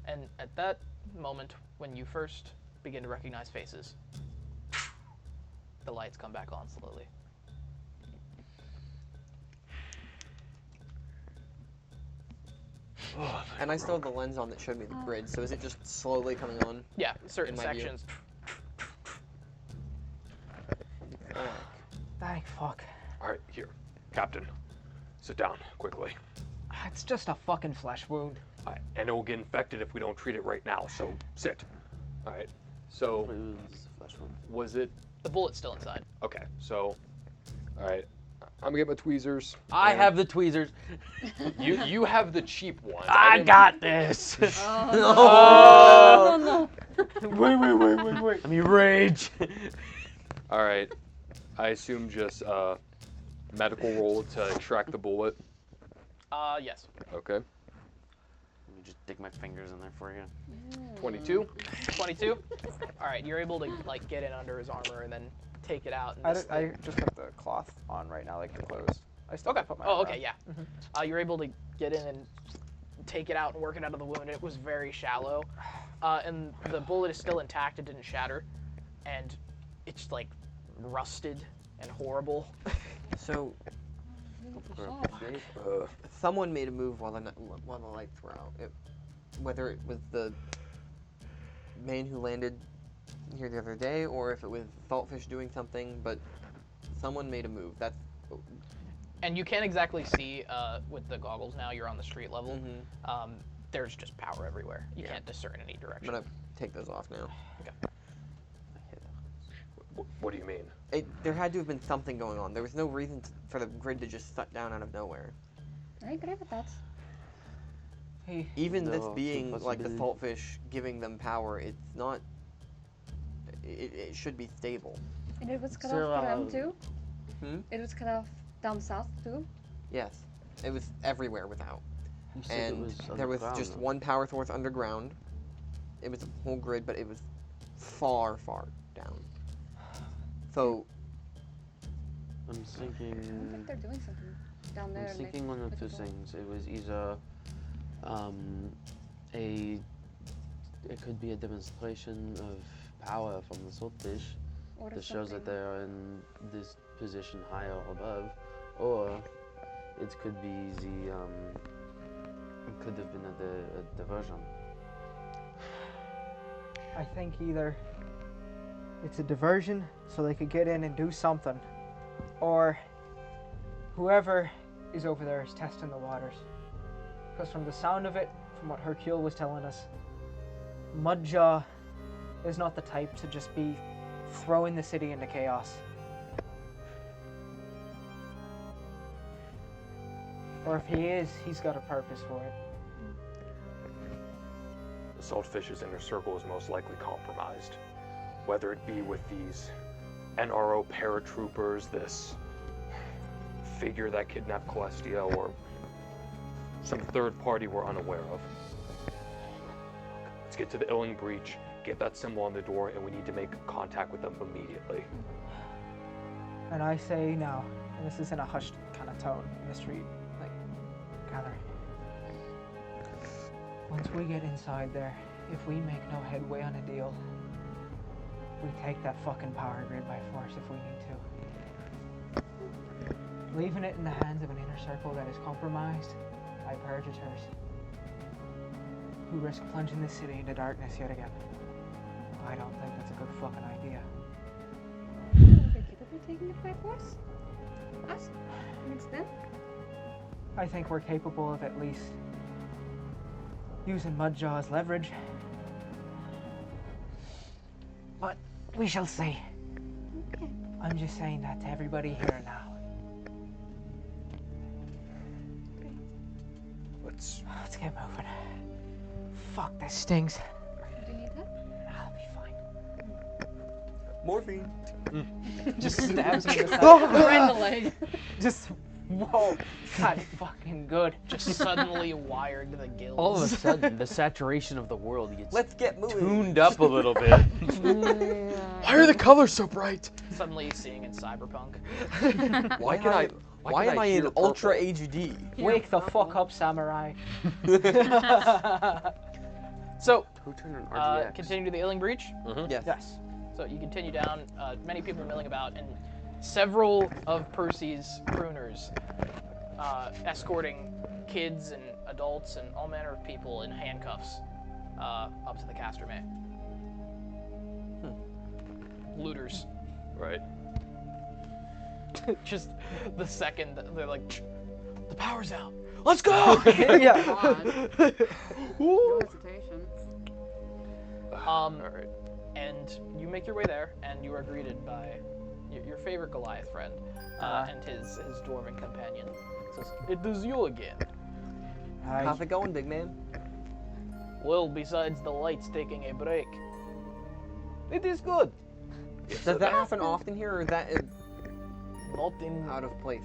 And at that moment, when you first begin to recognize faces, the lights come back on slowly. And I still have the lens on that showed me the grid, so is it just slowly coming on? Yeah, certain sections. Thank fuck. All right, here, Captain, sit down quickly. It's just a fucking flesh wound. And it will get infected if we don't treat it right now. So sit. All right. So was it? The bullet's still inside. Okay. So, all right. I'm gonna get my tweezers. I have the tweezers. You have the cheap ones. I got this. Oh, no. Wait. I'm your rage. All right. I assume just medical roll to extract the bullet. Yes. Okay. Let me just dig my fingers in there for you. 22. 22. All right, you're able to like get in under his armor and then take it out. And I just have the cloth on right now, like the clothes. I still have to put my armor okay, on. yeah. You're able to get in and take it out and work it out of the wound. It was very shallow, and the bullet is still intact. It didn't shatter, and it's like rusted and horrible. So, someone made a move while the lights were out. Whether it was the man who landed here the other day, or if it was Saltfish doing something, but someone made a move. That's. And you can't exactly see with the goggles now. You're on the street level. There's just power everywhere. You can't discern any direction. I'm gonna take those off now. Okay. What do you mean? There had to have been something going on. There was no reason for the grid to just shut down out of nowhere. Alright, good with that. Hey. Even this being like the Saltfish giving them power, it's not. It should be stable. And it was cut off for them too? It was cut off down south too? Yes. It was everywhere without. And was there was just though. one power source underground. It was a whole grid, but it was far, far down. So. I'm thinking. I don't think they're doing something down there. I'm thinking one of two things. It was either it could be a demonstration of power from the Saltfish that shows that they are in this position higher above, or it could be it could have been a diversion. I think either it's a diversion so they could get in and do something, or whoever is over there is testing the waters. Because from the sound of it, from what Hercule was telling us, Mudjaw is not the type to just be throwing the city into chaos. Or if he is, he's got a purpose for it. The Saltfish's inner circle is most likely compromised. Whether it be with these NRO paratroopers, this figure that kidnapped Celestia, or some third party we're unaware of. Let's get to the Illing Breach, get that symbol on the door, and we need to make contact with them immediately. And I say now, and this is in a hushed kind of tone in the street, like, gather. once we get inside there, if we make no headway on a deal, we take that fucking power grid by force if we need to. Leaving it in the hands of an inner circle that is compromised by purgators who risk plunging the city into darkness yet again. I don't think that's a good fucking idea. Think you could be taking it by force? Us? Mixed in? I think we're capable of at least using Mudjaw as leverage. But we shall see. Okay. I'm just saying that to everybody here now. Let's get moving. Fuck, this stings. Do you need that? I'll be fine. Morphine. Just stabs me in the side. Right in the leg. Just, whoa, God, fucking good. Just suddenly wired to the gills. All of a sudden, the saturation of the world gets Let's get moving. tuned up a little bit. Why are the colors so bright? Suddenly seeing in Cyberpunk. Why am I in hear Ultra purple? HD? Wake the fuck up, samurai. So, Who turned an RGX? continue to the Illing Breach. Yes. Yes. So you continue down, many people milling about, and several of Percy's crooners escorting kids and adults and all manner of people in handcuffs up to the Castermay. Looters. Right. Just the second that they're like, the power's out. Let's go! Yeah. No hesitation. All right. And you make your way there, and you are greeted by your favorite Goliath friend and his dwarven companion. Says, "It is you again." How's it going, big man? Well, besides the lights taking a break, it is good. Does that happen often here, or is that Not in out of place?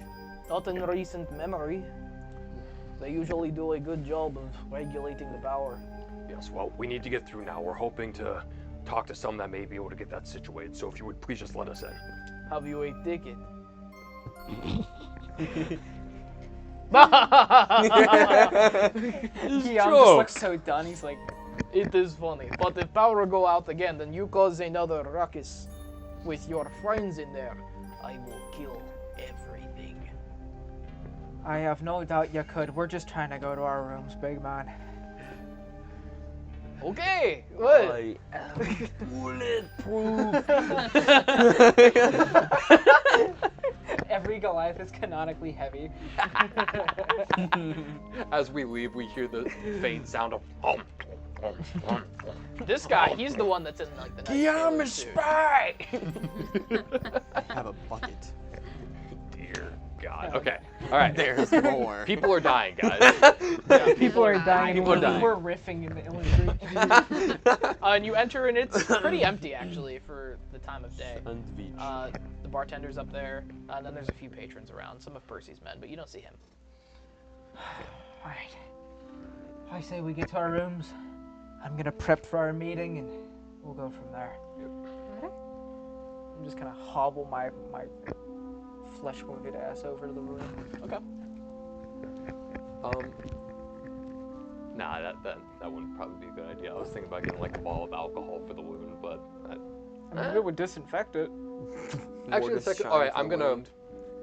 not in recent memory. They usually do a good job of regulating the power. Yes, well, we need to get through now. We're hoping to talk to some that may be able to get that situated. So if you would please just let us in. Have you a ticket? Guillaume just looks so done. He's like, It is funny, but if power go out again, then you cause another ruckus with your friends in there. I will kill everything. I have no doubt you could. We're just trying to go to our rooms, big man. Okay, good. I am bulletproof. Every Goliath is canonically heavy. As we leave, we hear the faint sound of This guy, he's the one that's in like the night Guillaume is spy! Have a bucket. Dear God. Okay. All right. There's more. People are dying, guys. Yeah, people are dying. People are dying. We're riffing in the Illing Breach. And you enter, and it's pretty empty actually for the time of day. Sandwich. The bartender's up there, and then there's a few patrons around, some of Percy's men, but you don't see him. Alright. I say we get to our rooms. I'm gonna prep for our meeting, and we'll go from there. I'm just gonna hobble my flesh-wounded ass over to the room. Okay. Nah, that wouldn't probably be a good idea. I was thinking about getting like a bottle of alcohol for the wound, but I mean, it would disinfect it. actually, the second. All right, I'm gonna.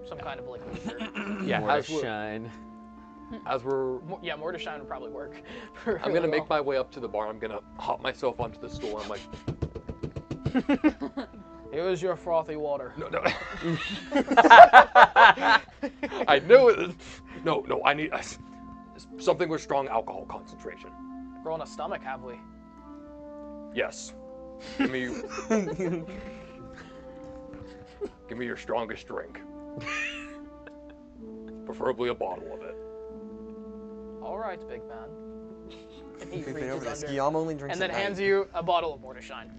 Some kind of like liquor. Yeah, More as to we're, shine. as we're. Yeah, more to shine would probably work. I'm gonna make my way up to the bar. I'm gonna hop myself onto the stool. I'm like, Here's your frothy water. no. I knew it. No, I need something with strong alcohol concentration. Growing a stomach, have we? Yes. Give me your strongest drink. Preferably a bottle of it. All right, big man. And he Big reaches over this. under, Guillaume only drinks and then at night. hands you a bottle of more to shine.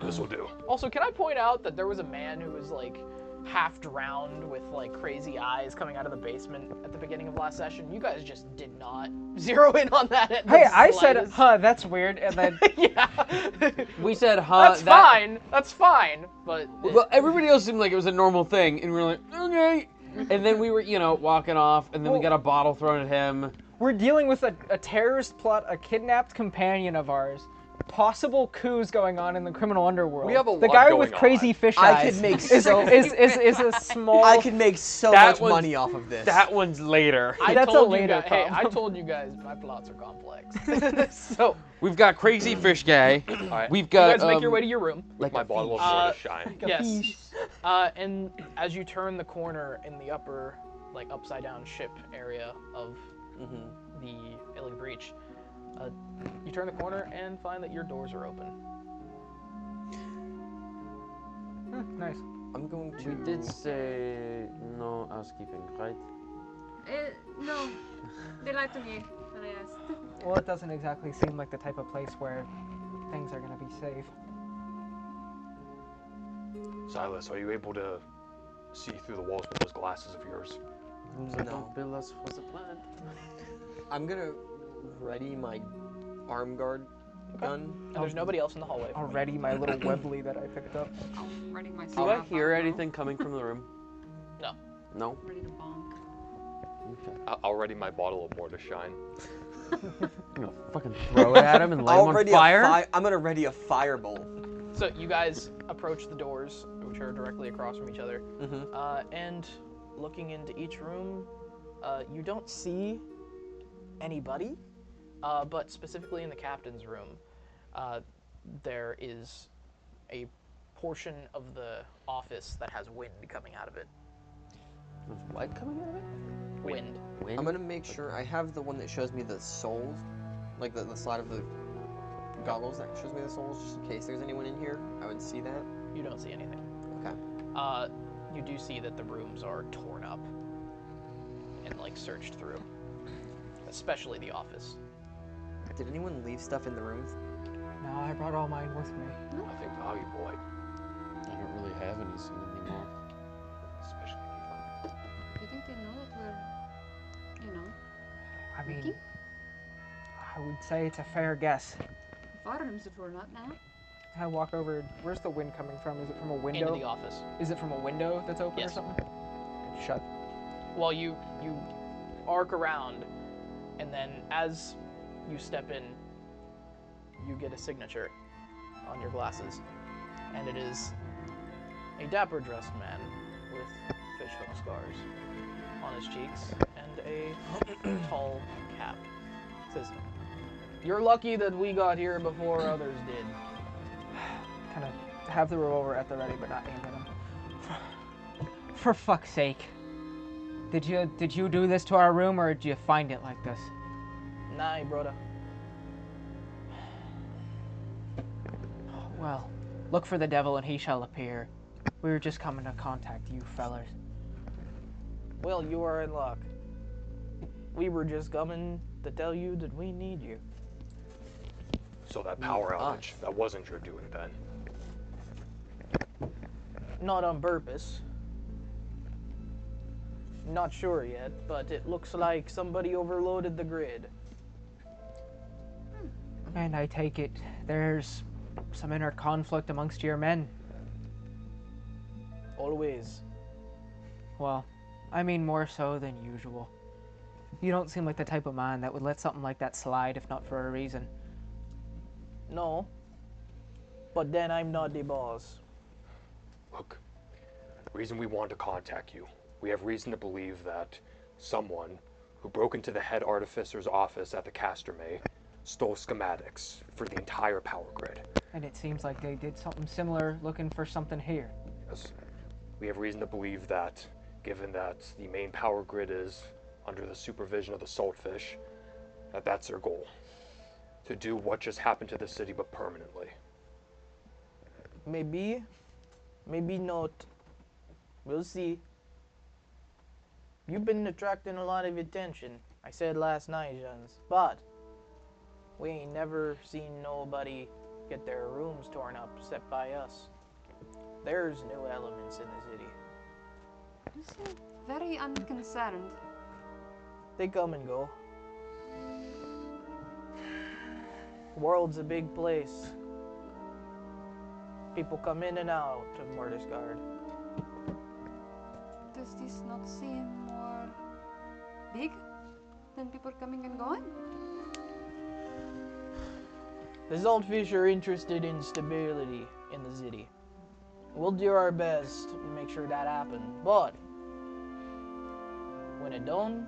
This will do. Also, can I point out that there was a man who was like half drowned with like crazy eyes coming out of the basement at the beginning of last session? You guys just did not zero in on that. At Hey, the I said, slightest. huh, that's weird, and then Yeah. We said, huh? That's fine. That's fine. But Well, everybody else seemed like it was a normal thing, and we were like, okay. And then we were, walking off, and then we got a bottle thrown at him. We're dealing with a terrorist plot, a kidnapped companion of ours, possible coups going on in the criminal underworld. We have a the lot guy going with crazy on. fish I eyes could make is a small. I could make so much money off of this. That one's later. That's a later Hey, I problem. told you guys my plots are complex. So We've got crazy fish guy. Alright. We've you got guys make your way to your room. With my bottle of more to shine. Yes. And as you turn the corner in the upper, like upside down ship area of the Illy Breach, you turn the corner and find that your doors are open. Nice. I'm going to. We did say no housekeeping, right? No, they lied to me when I asked. Well, it doesn't exactly seem like the type of place where things are gonna be safe. Silas, are you able to see through the walls with those glasses of yours? So don't bill us for the plan. I'm gonna ready my arm guard gun. And there's nobody else in the hallway. Already, my little Webley that I picked up. I'm ready my Do I hear anything coming from the room? No. No? Ready to bonk. Okay. I'll ready my bottle of more to shine. I'm gonna fucking throw it at him and light him on fire? I'm gonna ready a firebolt. So you guys approach the doors, which are directly across from each other, and looking into each room, you don't see anybody, but specifically in the captain's room, there is a portion of the office that has wind coming out of it. There's what coming out of it? Wind. I'm gonna make sure I have the one that shows me the souls, like the slide of the goggles that shows me the souls, just in case there's anyone in here. I would see that. You don't see anything. Okay. You do see that the rooms are torn up and like searched through, especially the office. Did anyone leave stuff in the rooms? No, I brought all mine with me. Nothing valuable. I don't really have any anymore. Especially Do you think they know that we're, I mean, looking? I would say it's a fair guess. Farms if we're not now. I walk over. Where's the wind coming from? Is it from a window? Into the office. Is it from a window that's open Yes. or something? Shut. Well, you arc around, and then as you step in, you get a signature on your glasses, and it is a dapper-dressed man with fishhook scars on his cheeks and a tall cap. It says, "You're lucky that we got here before others did." Kind of have the revolver at the ready, but not aim at him. For fuck's sake. Did you do this to our room, or did you find it like this? Nah, brother. Well, look for the devil and he shall appear. We were just coming to contact you fellers. Well, you are in luck. We were just coming to tell you that we need you. So that power outage, that wasn't your doing then. Not on purpose. Not sure yet, but it looks like somebody overloaded the grid. And I take it there's some inner conflict amongst your men. Always. Well, I mean more so than usual. You don't seem like the type of man that would let something like that slide if not for a reason. No. But then I'm not the boss. Look, the reason we want to contact you, we have reason to believe that someone who broke into the head artificer's office at the Castermay stole schematics for the entire power grid. And it seems like they did something similar looking for something here. Yes. We have reason to believe that, given that the main power grid is under the supervision of the saltfish, that's their goal. To do what just happened to the city, but permanently. Maybe. Maybe not. We'll see. You've been attracting a lot of attention. I said last night, Jans. But we ain't never seen nobody get their rooms torn up except by us. There's new elements in the city. You seem very unconcerned. They come and go. World's a big place. People come in and out of Murdersguard. Does this not seem more big? then people are coming and going? The Saltfish are interested in stability in the city. We'll do our best to make sure that happens, but when it don't,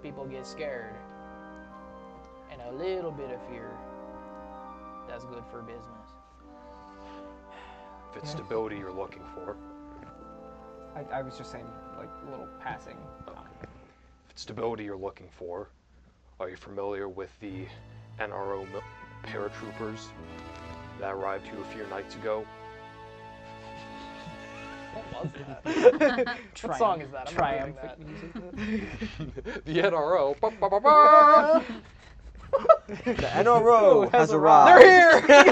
people get scared. And a little bit of fear, that's good for business. If it's stability you're looking for. I was just saying, like, a little passing. If it's stability you're looking for, are you familiar with the NRO paratroopers that arrived here a few nights ago? What was that? What song is that? I'm Triumphant music. The NRO. The NRO has arrived. They're here!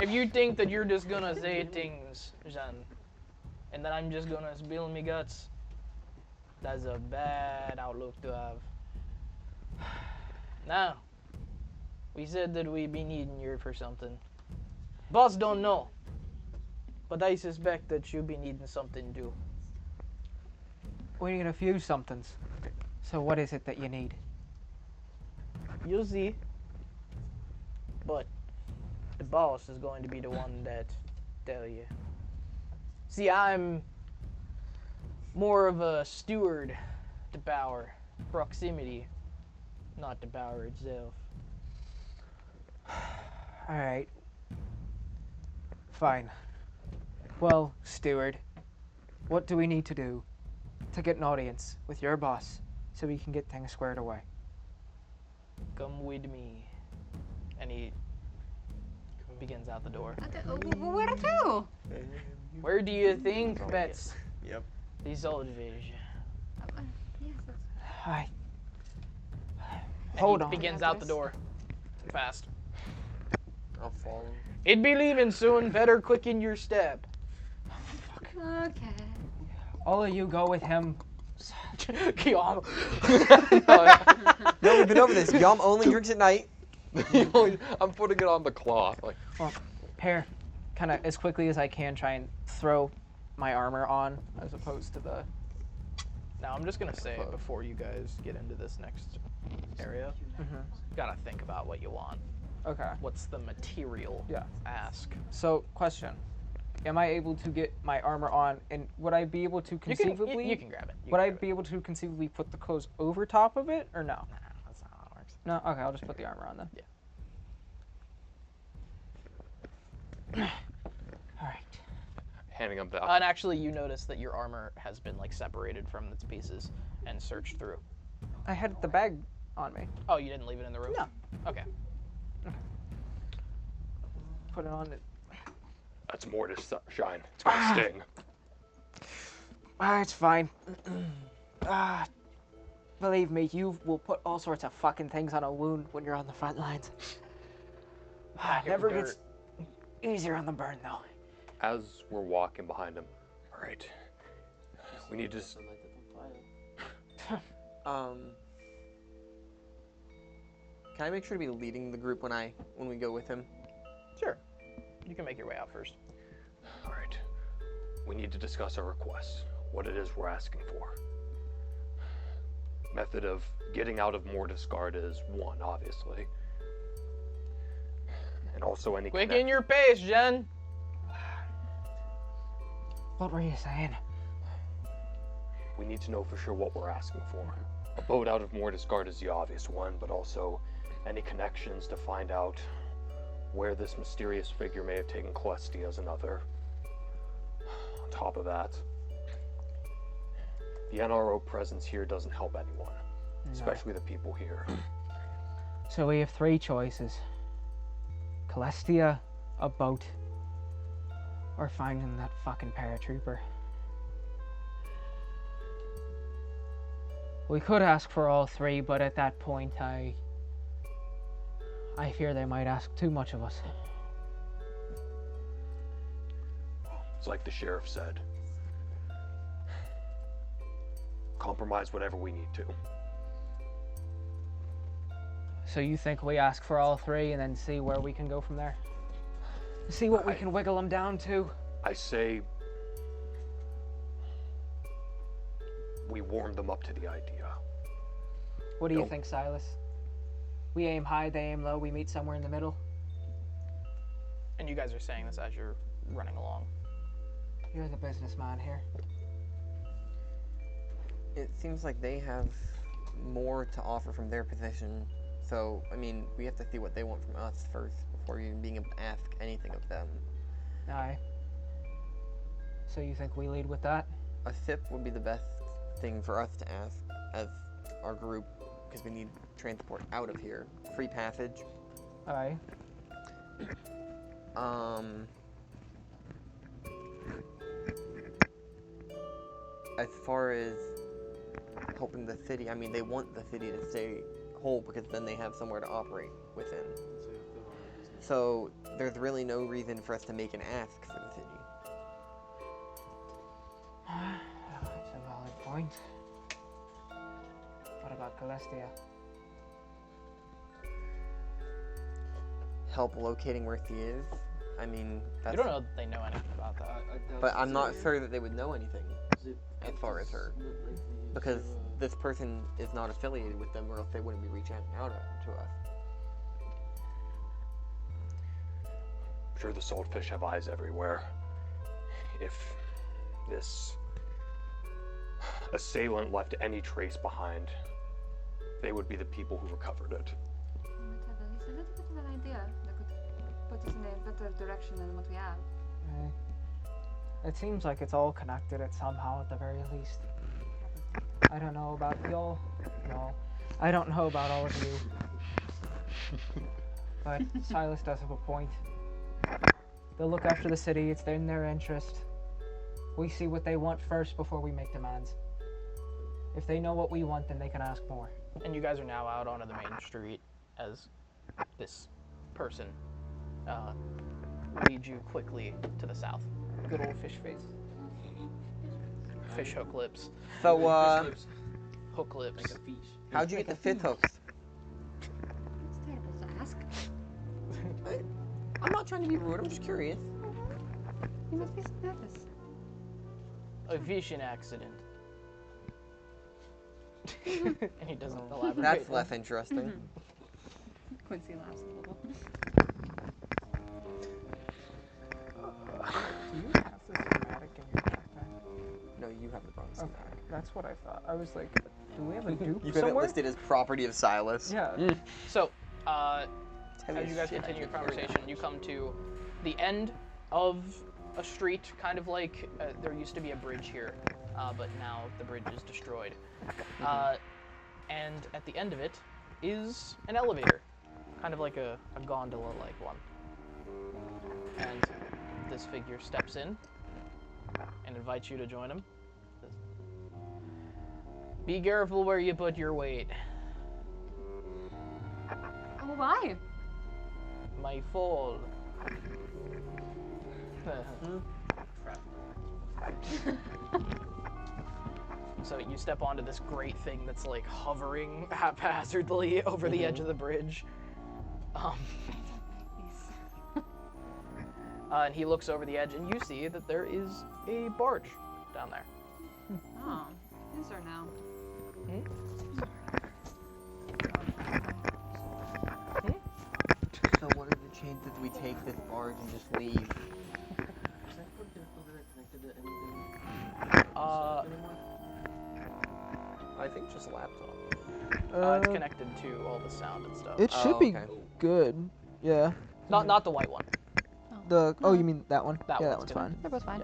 If you think that you're just gonna say things, Jean, and that I'm just gonna spill me guts, that's a bad outlook to have. Now, we said that we be needing you for something. Boss don't know, but I suspect that you be needing something too. We need a few somethings. So what is it that you need? You'll see. But the boss is going to be the one that tell you. See, I'm more of a steward to power, proximity, not to power itself. Alright. Fine. Well, steward, what do we need to do to get an audience with your boss so we can get things squared away? Come with me. And he begins out the door. Where to? Where do you think, Bets? Yep. The Saltfish. Hi. And Hold he on. begins out the door. Fast. I'll follow. It be leaving soon. Better quicken your step. Okay. All of you go with him. Guillaume. No, we've been over this. Guillaume only drinks at night. I'm putting it on the cloth. Like, Well, here, kind of as quickly as I can, try and throw my armor on as opposed to the. Now, I'm just going to say, before you guys get into this next area, gotta think about what you want. Okay. What's the material? Yeah. Ask. So, question. Am I able to get my armor on, and would I be able to conceivably... You can grab it. Would I be able to conceivably put the clothes over top of it, or no? Nah, that's not how it works. No? Okay, I'll just put the armor on then. Yeah. Alright. handing him the. And actually, you notice that your armor has been like separated from its pieces and searched through. I had the bag on me. Oh, you didn't leave it in the room? No. Okay. Put it on it. That's more to shine. It's gonna sting. It's fine. Believe me, you will put all sorts of fucking things on a wound when you're on the front lines. Never gets easier on the burn, though. As we're walking behind him, all right, we need to. Can I make sure to be leading the group when we go with him? Sure. You can make your way out first. All right. We need to discuss our requests. What it is we're asking for. Method of getting out of Mortisgard is one, obviously. And also any Quicken your pace, Jen. What were you saying? We need to know for sure what we're asking for. A boat out of Mortisgard is the obvious one, but also any connections to find out where this mysterious figure may have taken Celestia is another. On top of that, the NRO presence here doesn't help anyone, especially the people here. So we have three choices. Celestia, a boat, or finding that fucking paratrooper. We could ask for all three, but at that point I fear they might ask too much of us. It's like the sheriff said. Compromise whatever we need to. So you think we ask for all three and then see where we can go from there? See what we can wiggle them down to? I say we warm them up to the idea. What do you think, Silas? We aim high, they aim low, we meet somewhere in the middle? And you guys are saying this as you're running along. You're the businessman here. It seems like they have more to offer from their position. So, I mean, we have to see what they want from us first before even being able to ask anything of them. Aye. So you think we lead with that? A sip would be the best thing for us to ask as our group, because we need transport out of here. Free passage. Aye. As far as helping the city, I mean, they want the city to stay whole because then they have somewhere to operate within. So there's really no reason for us to make an ask for the city. That's a valid point. What about Celestia? Help locating where she is. I mean, that's... You don't know that they know anything about that. But I'm not sure that they would know anything as far as her. Because this person is not affiliated with them, or else they wouldn't be reaching out to us. I'm sure the saltfish have eyes everywhere. If this assailant left any trace behind, they would be the people who recovered it. It's a little bit of an idea that could put us in a better direction than what we have. It seems like it's all connected somehow at the very least. I don't know about y'all. No. I don't know about all of you. But Silas does have a point. They'll look after the city, it's in their interest. We see what they want first before we make demands. If they know what we want, then they can ask more. And you guys are now out onto the main street as this person leads you quickly to the south. Good old fish face. Fish hook lips. So, hook lips. How'd you get the fish hooks? It's terrible to ask. I'm not trying to be rude, I'm just curious. You must be nervous. A fishing accident. And he doesn't elaborate. That's less interesting. Quincy laughs a little. Do you have the schematic in your backpack? No, you have the wrong schematic. Okay, that's what I thought. I was like, do we have a dupe You have it somewhere? listed as property of Silas. Yeah. So, as you guys continue your conversation, you come to the end of a street, kind of like there used to be a bridge here, but now the bridge is destroyed. And at the end of it is an elevator, kind of like a gondola-like one. And this figure steps in and invites you to join him. Be careful where you put your weight. Oh, why? My fall. So you step onto this great thing that's like hovering haphazardly over the edge of the bridge. And he looks over the edge, and you see that there is a barge down there. Oh, is there now? So what are the chances we take this barge and just leave? I think just a laptop. It's connected to all the sound and stuff. It should be good. Yeah. Not the white one. Oh, you mean that one? That yeah, that one's one's fine. They're both fine.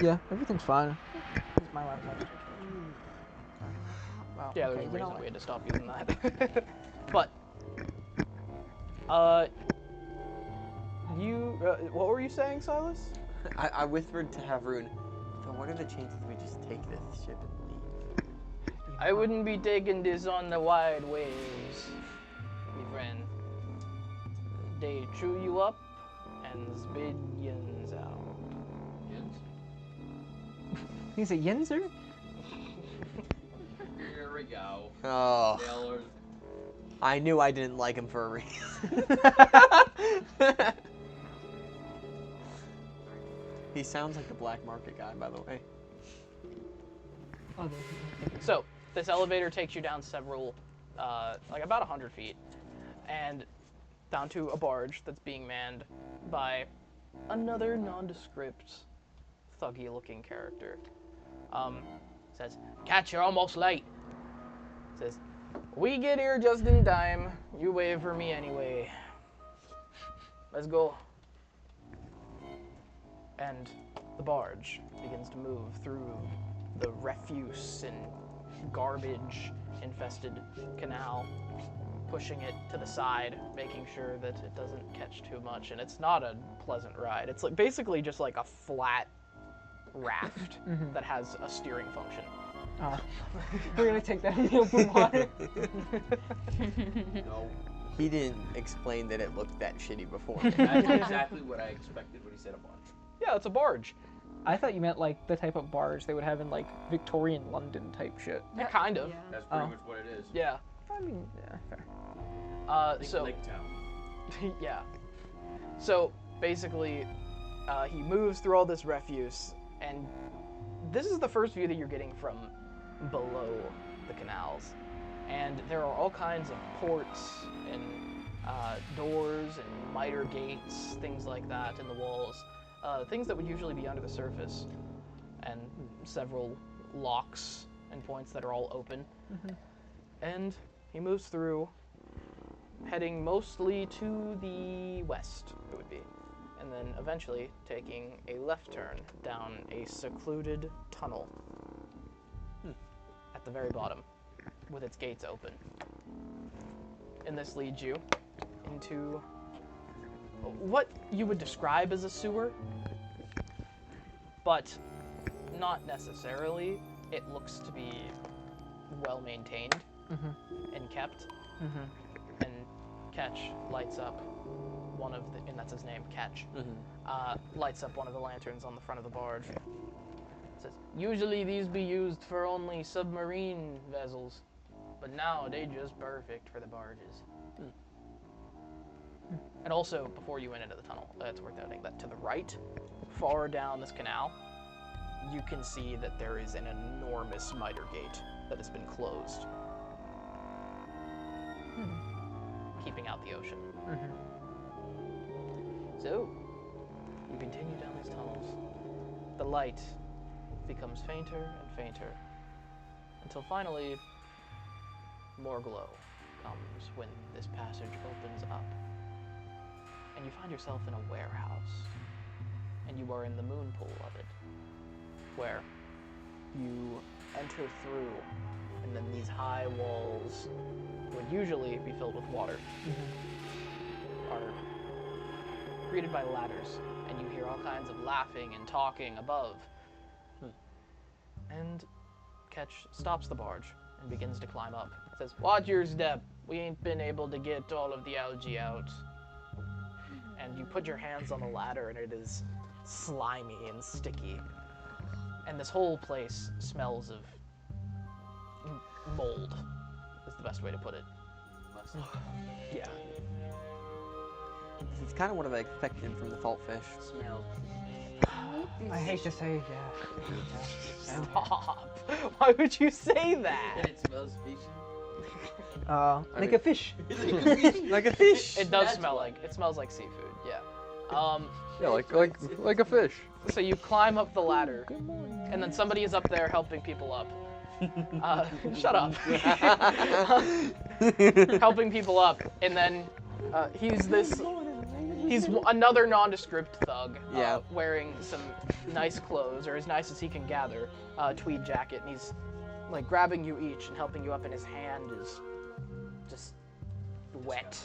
Yeah, everything's fine. It's my laptop. Wow. Yeah, there's okay, a you know reason what? we had to stop using that. But, what were you saying, Silas? I whispered to Haroon, so what are the chances we just take this ship and leave? I wouldn't be taking this on the wide waves, my friend. They chew you up and spit yins out. Yins? He's a yinzer? Here we go. Oh. Sailors. I knew I didn't like him for a reason. He sounds like the black market guy, by the way. So, this elevator takes you down several, like about 100 feet, and down to a barge that's being manned by another nondescript, thuggy-looking character. Says, "Catch, you're almost late." Says, "We get here just in time. You wait for me anyway. Let's go." And the barge begins to move through the refuse and garbage-infested canal, pushing it to the side, making sure that it doesn't catch too much. And it's not a pleasant ride. It's like basically just like a flat raft that has a steering function. We're gonna take that in the open water. No. He didn't explain that it looked that shitty before. That's exactly what I expected when he said a barge. Yeah, it's a barge. I thought you meant like the type of barge they would have in like Victorian London type shit. Yeah, kind of. That's pretty much what it is. Yeah. I mean, yeah, fair. So Lake Town. yeah. So basically, he moves through all this refuse, and this is the first view that you're getting from below the canals. And there are all kinds of ports and doors and miter gates, things like that in the walls. Things that would usually be under the surface, and several locks and points that are all open. And he moves through, heading mostly to the west, it would be, and then eventually taking a left turn down a secluded tunnel at the very bottom, with its gates open. And this leads you into what you would describe as a sewer, but not necessarily. It looks to be well maintained and kept. And Ketch lights up one of the, and that's his name, Ketch, lights up one of the lanterns on the front of the barge. It says, "Usually these be used for only submarine vessels, but now they just perfect for the barges." And also, before you went into the tunnel, it's worth noting that to the right, far down this canal, you can see that there is an enormous miter gate that has been closed, keeping out the ocean. So, you continue down these tunnels. The light becomes fainter and fainter, until finally, more glow comes when this passage opens up. And you find yourself in a warehouse, and you are in the moon pool of it, where you enter through, and then these high walls would usually be filled with water, are greeted by ladders, and you hear all kinds of laughing and talking above. And Ketch stops the barge and begins to climb up. Says, "Watch your step. We ain't been able to get all of the algae out." And you put your hands on the ladder, and it is slimy and sticky. And this whole place smells of mold, is the best way to put it. Yeah. It's kind of what I expected from the saltfish. Smell. I hate to say, yeah. Stop. Why would you say that? And it smells fishy. Like a fish. Like a fish. It does smell like, it smells like seafood, yeah. Yeah, like a fish. So you climb up the ladder, and then somebody is up there helping people up. Shut up. Helping people up, and then he's another nondescript thug, wearing some nice clothes, or as nice as he can gather, tweed jacket, and he's like grabbing you each and helping you up, and his hand is just wet.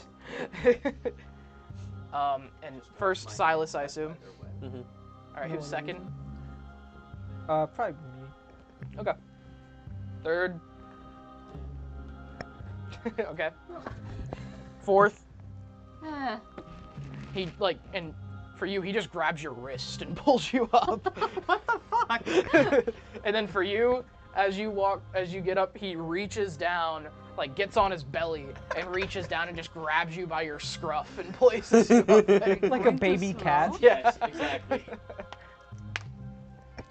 And first, Silas, I assume. All right, who's second? Probably me. Okay. Third. Okay. Fourth. He and for you, he just grabs your wrist and pulls you up. What the fuck? And then for you, as you get up, he reaches down, gets on his belly and reaches down and just grabs you by your scruff and places you up there. Like a baby cat. Yeah. Yes, exactly.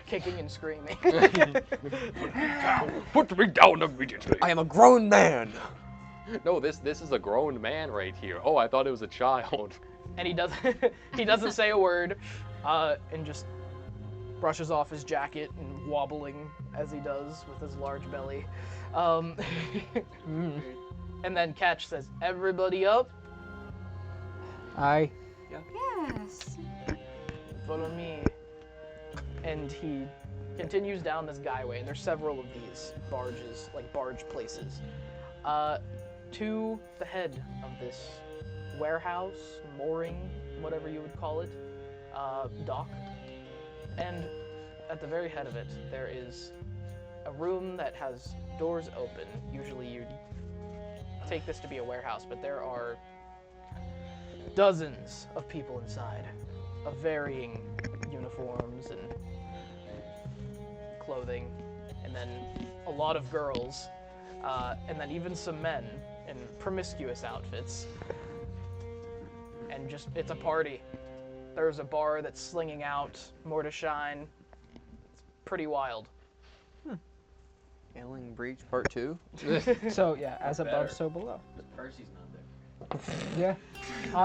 kicking and screaming. Put me down immediately. I am a grown man. No, this is a grown man right here. Oh, I thought it was a child. And he doesn't say a word, and just brushes off his jacket and wobbling as he does with his large belly. And then Catch says, "Everybody up? Aye. Yes. Follow me." And he continues down this guyway, and there's several of these barges, like barge places, to the head of this warehouse, mooring, whatever you would call it, dock. And at the very head of it, there is a room that has doors open. Usually you'd take this to be a warehouse, but there are dozens of people inside, of varying uniforms and clothing, and then a lot of girls, and then even some men in promiscuous outfits. And just, it's a party. There's a bar that's slinging out more to shine. It's pretty wild. Alien Breach Part 2? So, yeah, as above, so below. But Percy's not there. Yeah.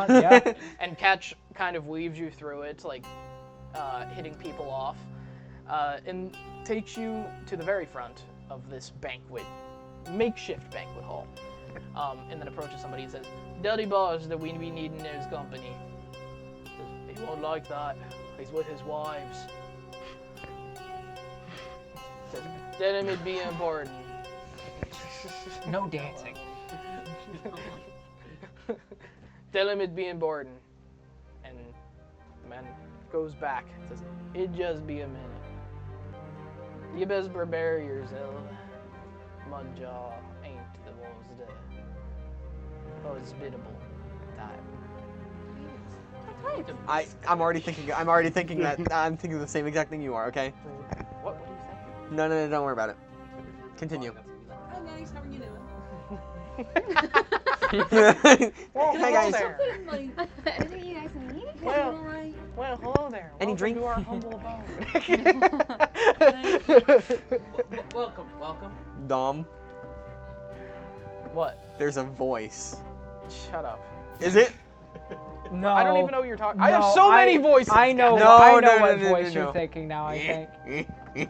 Yeah. And Catch kind of weaves you through it, like hitting people off, and takes you to the very front of this makeshift banquet hall. And then approaches somebody and says, "Dirty boss that we be needing his company." He won't like that. He's with his wives. Says, "Tell him it'd be important." No dancing. Tell him it'd be important. And the man goes back and says, "It'd just be a minute. You best prepare yourself. Mudjaw ain't the most hospitable type." I'm already thinking that I'm thinking the same exact thing you are, okay? What are you thinking? No, don't worry about it. Continue. Hi guys, how are you doing? Hey guys. Anything you guys need? Well, Alright. well, hello there. Any Welcome drink? to our humble abode. Welcome. Dom, What? there's a voice. Shut up. Is it? No. I don't even know what you're talking. No, I have so many voices. I know. No, I know no, what no, voice no. you're thinking now. I think.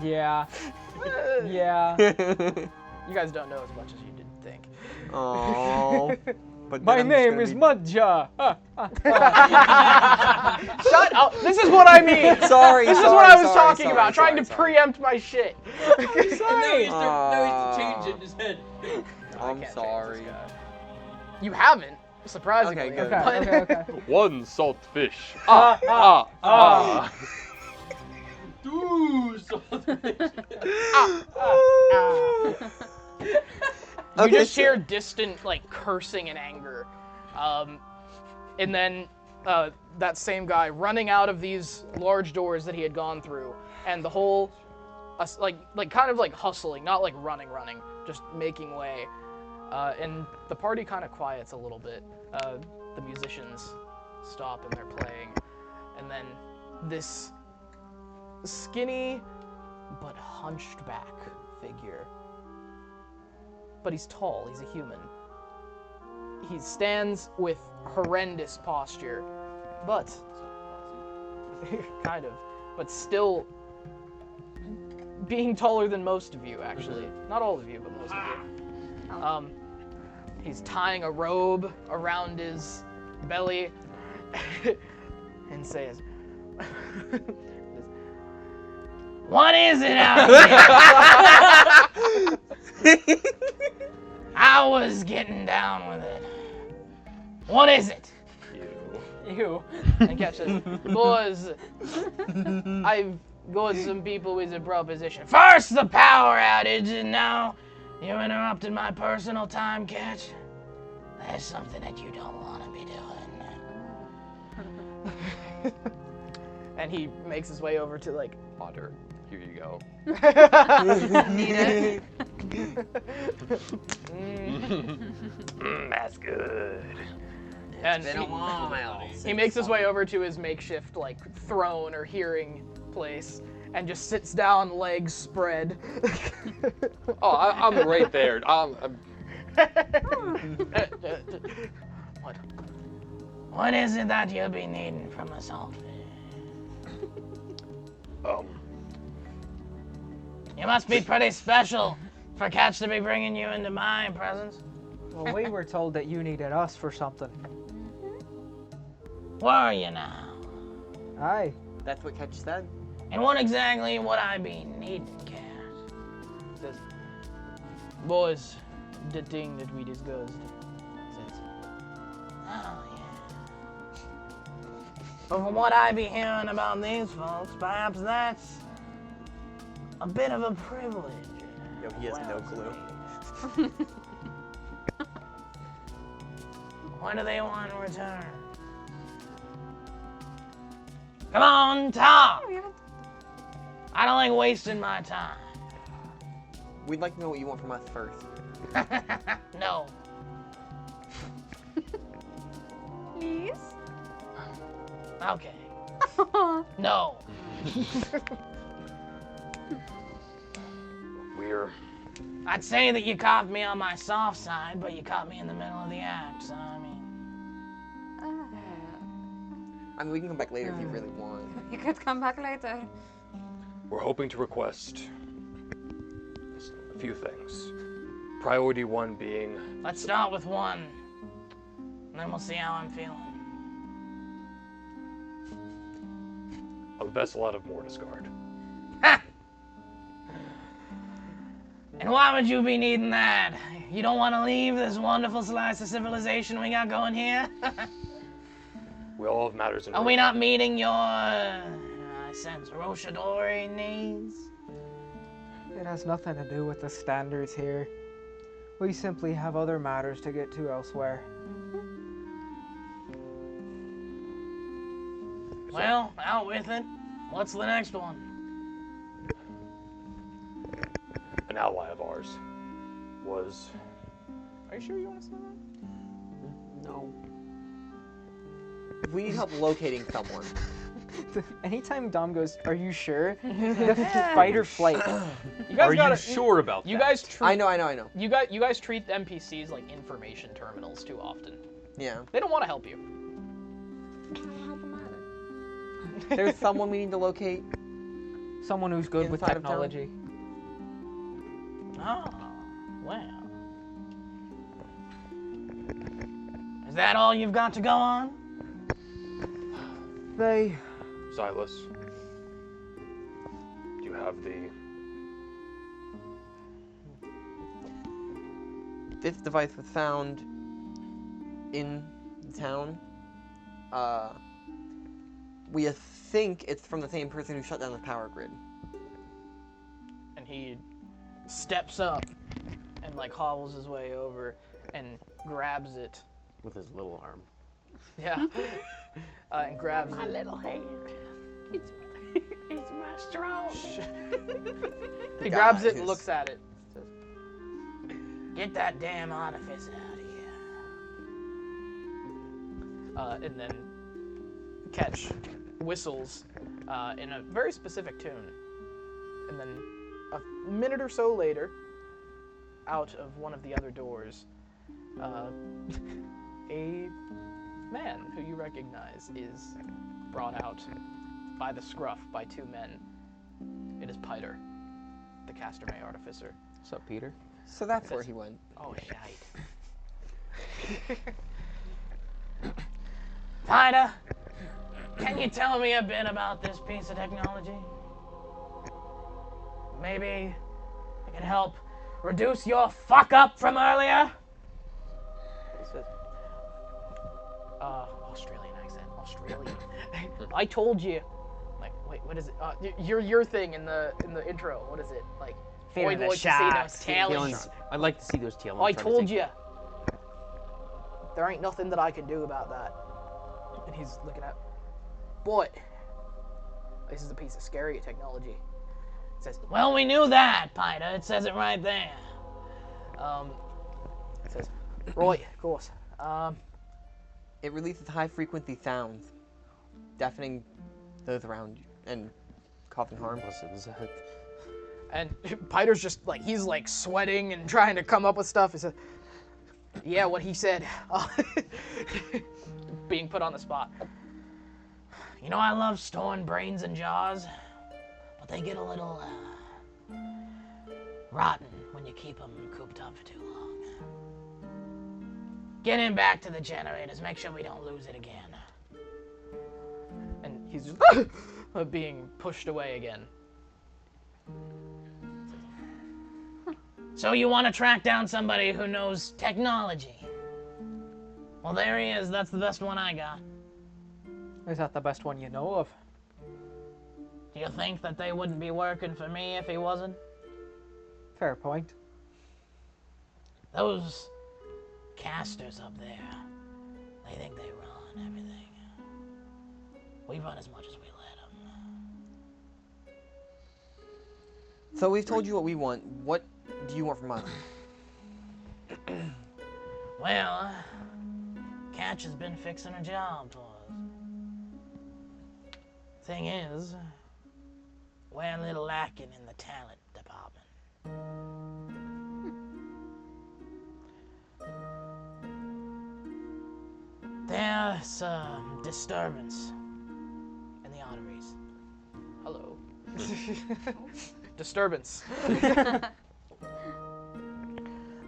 Yeah. Yeah. You guys don't know as much as you did think. Oh. But My name is Mudja. Shut up. This is what I mean. Sorry. This is what I was talking about. Trying to preempt my shit. Sorry. Now he's changed it in his head. I'm sorry. You haven't, surprisingly. Okay, good. Okay. One salt fish. Dude, saltfish. You Okay, just hear distant, like, cursing and anger. And then that same guy running out of these large doors that he had gone through, and the whole, like kind of like hustling, not like running, just making way. And the party kind of quiets a little bit. The musicians stop and they're playing. And then this skinny but hunched back figure. But he's tall, he's a human. He stands with horrendous posture, but kind of, but still being taller than most of you, actually. Not all of you, but most of you. He's tying a robe around his belly and says, "What is it out here? I was getting down with it. What is it?" You. And Catch says, "Boys, I've got some people with a proposition. First the power outage, and now you interrupted my personal time, Catch. That's something that you don't want to be doing." And he makes his way over to, like, Potter, here you go. Need it. That's good. And Been a while. he makes his way over to his makeshift, like, throne or hearing place, and just sits down, legs spread. Oh, I'm right there. What is it that you'll be needing from us all? You must be pretty special for Catch to be bringing you into my presence. Well, we were told that you needed us for something. Were you now? Aye. That's what Catch said. And what exactly would I be needing, Cat? Says, boys, the thing that we discussed. Says, Oh, yeah. But from what I be hearing about these folks, perhaps that's a bit of a privilege. Yo, he has no clue. What do they want in return? Come on, talk! I don't like wasting my time. We'd like to know what you want from us first. No. Please? Okay. No. I'd say that you caught me on my soft side, but you caught me in the middle of the act, so I mean... I mean, we can come back later if you really want. You could come back later. We're hoping to request a few things. Priority 1 being... Let's start with 1, and then we'll see how I'm feeling. A vessel out of Mortisguard. And why would you be needing that? You don't want to leave this wonderful slice of civilization we got going here? We all have matters in Are we not meeting your, I sense, Roshadori needs? It has nothing to do with the standards here. We simply have other matters to get to elsewhere. Well, out with it. What's the next one? An ally of ours was... Are you sure you want to say that? No. If we need help locating someone. Anytime Dom goes, "Are you sure?" The fight or flight. You guys Are gotta, you sure about that? You guys treat, I know. You guys treat NPCs like information terminals too often. Yeah. They don't want to help you. There's someone we need to locate. Someone who's good with Inside of town? technology. Oh, well. Is that all you've got to go on? They... Silas, do you have the... This device was found in the town. We think it's from the same person who shut down the power grid. And he steps up and like hobbles his way over and grabs it. With his little arm. Yeah. And grabs My it. little hand. It's my straw. He grabs it and looks at it. Says, Get that damn artifice out of here. and then Ketch whistles in a very specific tune. And then a minute or so later, out of one of the other doors, a man who you recognize is brought out by the scruff by 2 men. It is Piter, the Castermay artificer. What's up, Peter? So that's where he went. Oh, shite. Piter, can you tell me a bit about this piece of technology? Maybe it can help reduce your fuck up from earlier? He says, Australian accent, Australian. I told you. Like, wait, what is it? Your thing in the intro. What is it? Like, Feeling the I'd like to see those shots, tailings. I'd like to see those tailings. I told you. There ain't nothing that I can do about that. And he's looking at, what? This is a piece of scary technology. It says, Well, we knew that, Piter. It says it right there. it says, right, of course. It releases high frequency sounds, deafening those around you and causing harm. Listen, Zed. And Piter's just like, he's like sweating and trying to come up with stuff. He said, yeah, what he said. Being put on the spot. You know, I love storing brains in jars, but they get a little rotten when you keep them cooped up for too long. Get him back to the generators. Make sure we don't lose it again. And he's just being pushed away again. So you want to track down somebody who knows technology? Well, there he is. That's the best one I got. Is that the best one you know of? Do you think that they wouldn't be working for me if he wasn't? Fair point. Those casters up there, they think they run everything. We run as much as we let them. So we've told you what we want. What do you want from us? Well, Catch has been fixing a job for us. Thing is, we're a little lacking in the talent department. There's a disturbance in the arteries. Hello. Disturbance.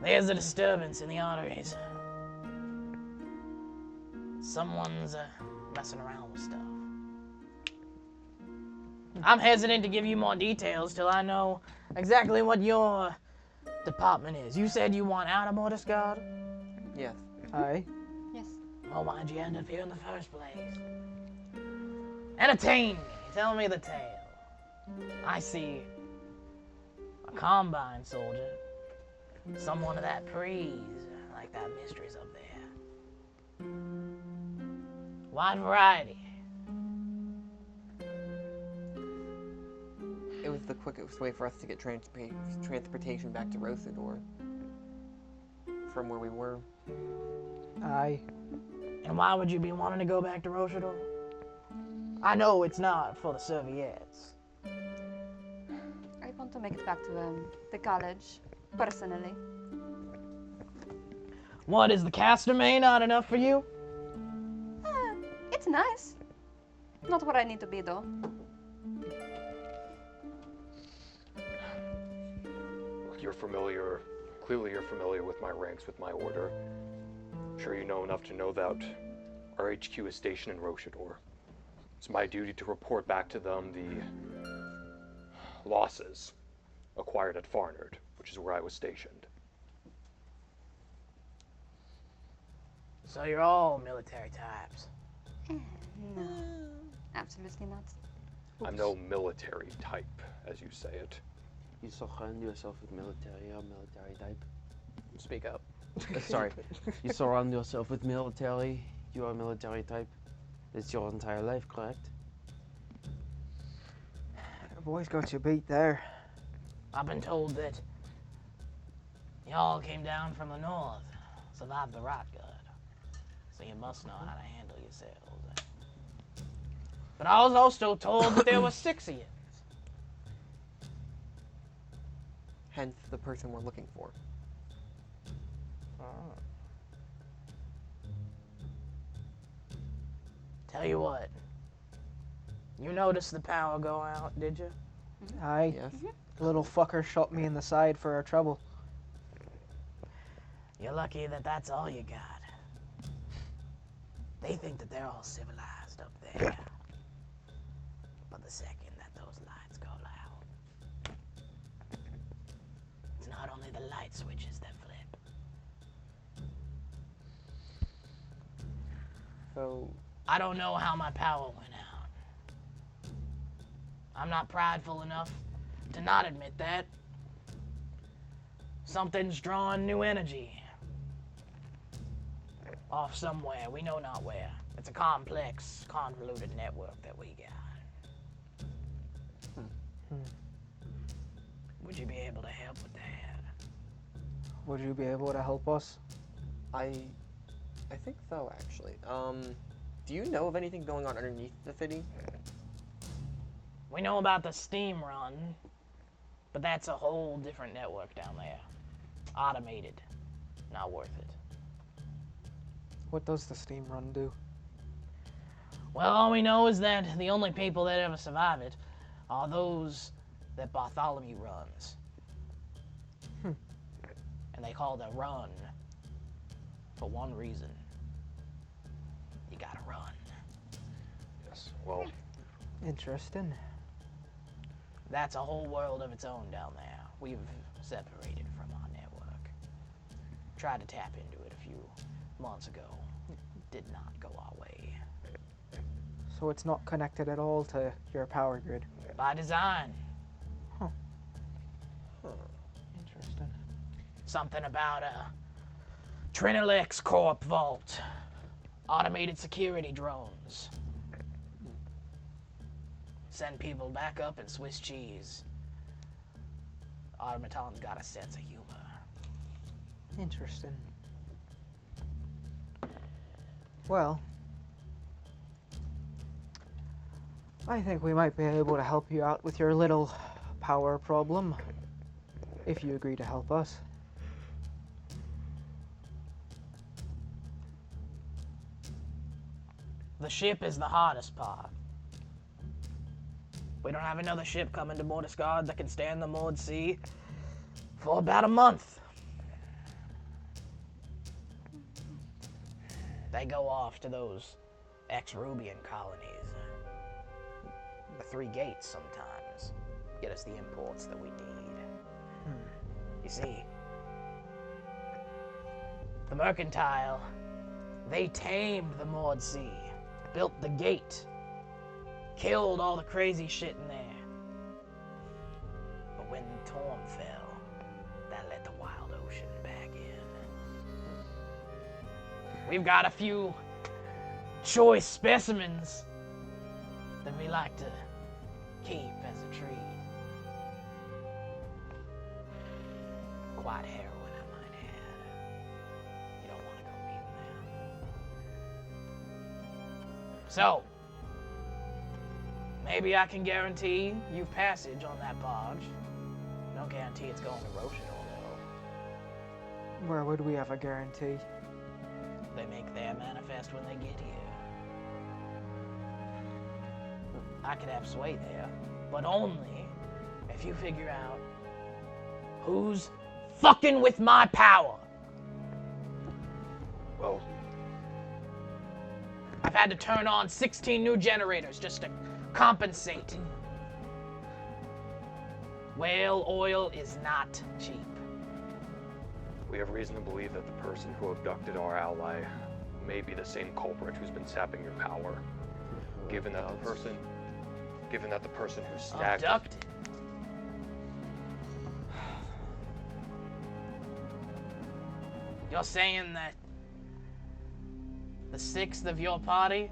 There's a disturbance in the arteries. Someone's messing around with stuff. I'm hesitant to give you more details till I know exactly what your department is. You said you want Animal Discard? Yes. Aye. Yes. Well, why'd you end up here in the first place? Entertain me. Tell me the tale. I see a Combine soldier. Someone of that praise, like that mystery's up there. Wide variety. It was the quickest way for us to get transportation back to Rosador from where we were. Aye. And why would you be wanting to go back to Rosador? I know it's not for the Soviets. I want to make it back to the college, personally. What, is the caster may not enough for you? It's nice. Not what I need to be, though. Clearly you're familiar with my ranks, with my order. I'm sure you know enough to know that our HQ is stationed in Roshador. It's my duty to report back to them the losses acquired at Farnard, which is where I was stationed. So you're all military types. No, absolutely not. I'm no military type, as you say it. You surround yourself with military or military type. Speak up. Sorry. You surround yourself with military, you are military type. It's your entire life, correct? I've always got you beat there. I've been told that y'all came down from the north, survived the rot gut, so you must know how to handle yourselves. But I was also told that there were 6 of you. Hence the person we're looking for. Tell you what, you noticed the power go out, did you? Aye. Yes. The little fucker shot me in the side for our trouble. You're lucky that that's all you got. They think that they're all civilized up there. But the second that those lights go out, it's not only the light switches that flip. So I don't know how my power went out. I'm not prideful enough to not admit that. Something's drawing new energy off somewhere, we know not where. It's a complex, convoluted network that we got. Would you be able to help with that? Would you be able to help us? I think so, actually. Do you know of anything going on underneath the city? We know about the steam run, but that's a whole different network down there. Automated. Not worth it. What does the steam run do? Well, all we know is that the only people that ever survive it are those that Bartholomew runs. And they call the run for one reason. You gotta run. Yes, well... Interesting. That's a whole world of its own down there. We've separated from our network. Tried to tap into it a few months ago. Did not go our way. So it's not connected at all to your power grid? By design. Interesting. Something about a Trinalex Corp vault. Automated security drones. Send people back up in Swiss cheese. Automaton's got a sense of humor. Interesting. Well, I think we might be able to help you out with your little power problem, if you agree to help us. The ship is the hardest part. We don't have another ship coming to Mordiscard that can stand the Mord Sea for about a month. They go off to those ex-Rubian colonies. The 3 gates sometimes get us the imports that we need. You see, the Mercantile, they tamed the Mord Sea, built the gate, killed all the crazy shit in there. But when Torm fell, that let the wild ocean back in. We've got a few choice specimens that we like to keep as a treat. Quite heroin, I might add. You don't want to go meeting them. So, maybe I can guarantee you passage on that barge. No guarantee it's going to Rochador, though. Where would we have a guarantee? They make their manifest when they get here. I could have sway there, but only if you figure out who's fucking with my power. Well, I've had to turn on 16 new generators just to compensate. Whale oil is not cheap. we have reason to believe that the person who abducted our ally may be the same culprit who's been sapping your power. Given that the person who stacked... Abducted? You're saying that the sixth of your party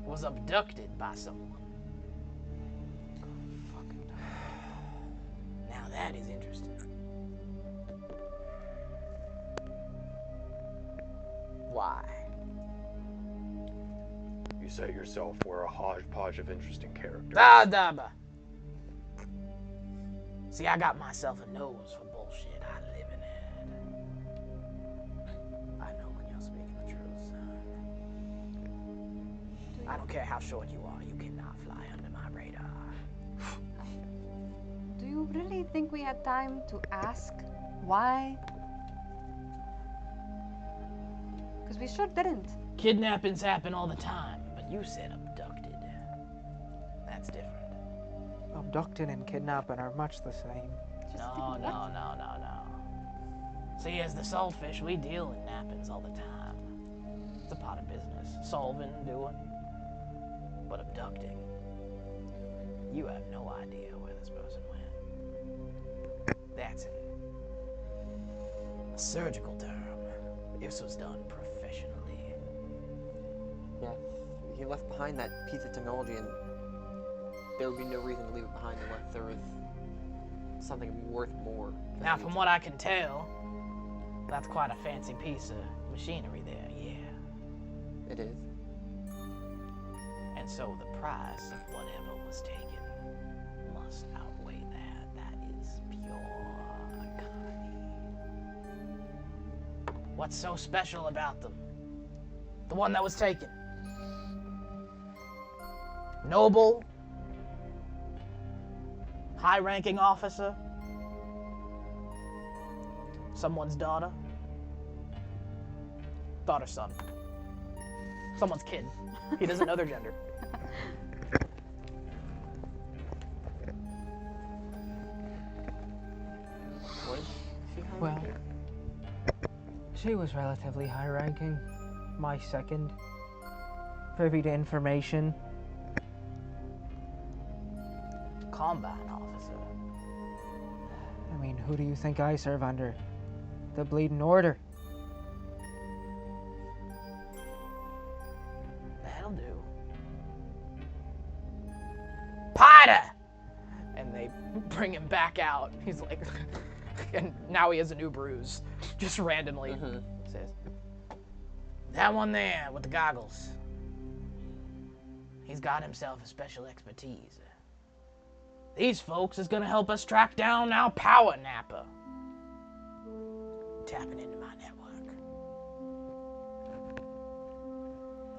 was abducted by someone? Now that is interesting. Why? You say yourself we're a hodgepodge of interesting characters. See, I got myself a nose for bullshit. I live in it. I know when you're speaking the truth, son. I don't care how short you are, you cannot fly under my radar. Do you really think we had time to ask why? Because we sure didn't. Kidnappings happen all the time, but you said abducted. That's different. Abducting and kidnapping are much the same. No. See, as the saltfish, we deal in nappings all the time. It's a part of business. Solving, doing. But abducting, you have no idea where this person went. That's a surgical term. This was done professionally. Yeah, he left behind that piece of technology, and there would be no reason to leave it behind unless there was something worth more. Now, from what I can tell, that's quite a fancy piece of machinery there, yeah. It is. And so the price of whatever was taken must outweigh that. That is pure economy. What's so special about them? The one that was taken. Noble, high-ranking officer, someone's daughter, son, someone's kid. He doesn't know their gender. Well, she was relatively high-ranking. My second. Privy to information. Combine officer. I mean, who do you think I serve under? The Bleeding Order. That'll do. Potter! And they bring him back out. He's like, and now he has a new bruise. Just randomly. Says, that one there with the goggles. He's got himself a special expertise. These folks is gonna help us track down our power napper. Tapping into my network.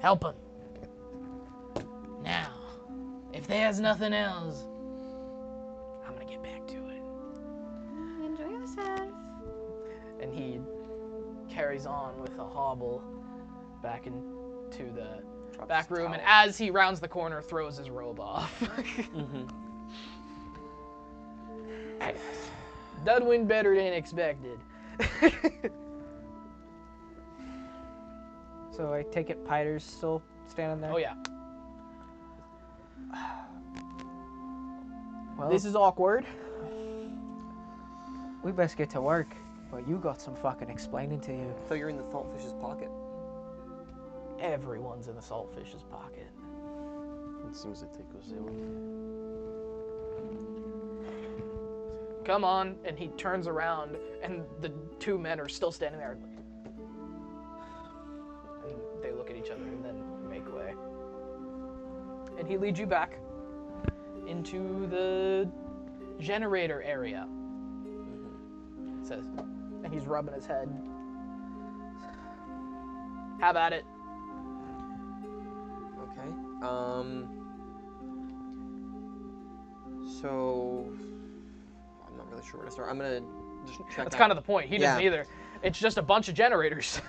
Help him. Now, if there's nothing else, I'm gonna get back to it. Enjoy yourself. And he carries on with a hobble back into the back room, and as he rounds the corner, throws his robe off. Done win better than expected. So I take it Piter's still standing there? Oh yeah. Well, This is awkward. we best get to work, but you got some fucking explaining to you. So you're in the saltfish's pocket. Everyone's in the saltfish's pocket. It seems that they go sailing. Come on, and he turns around, and the two men are still standing there. And they look at each other and then make way. And he leads you back into the generator area. Says, and he's rubbing his head. Have at it. Okay. So I'm not really sure where to start. I'm gonna just check. That's kind of the point. He doesn't either. It's just a bunch of generators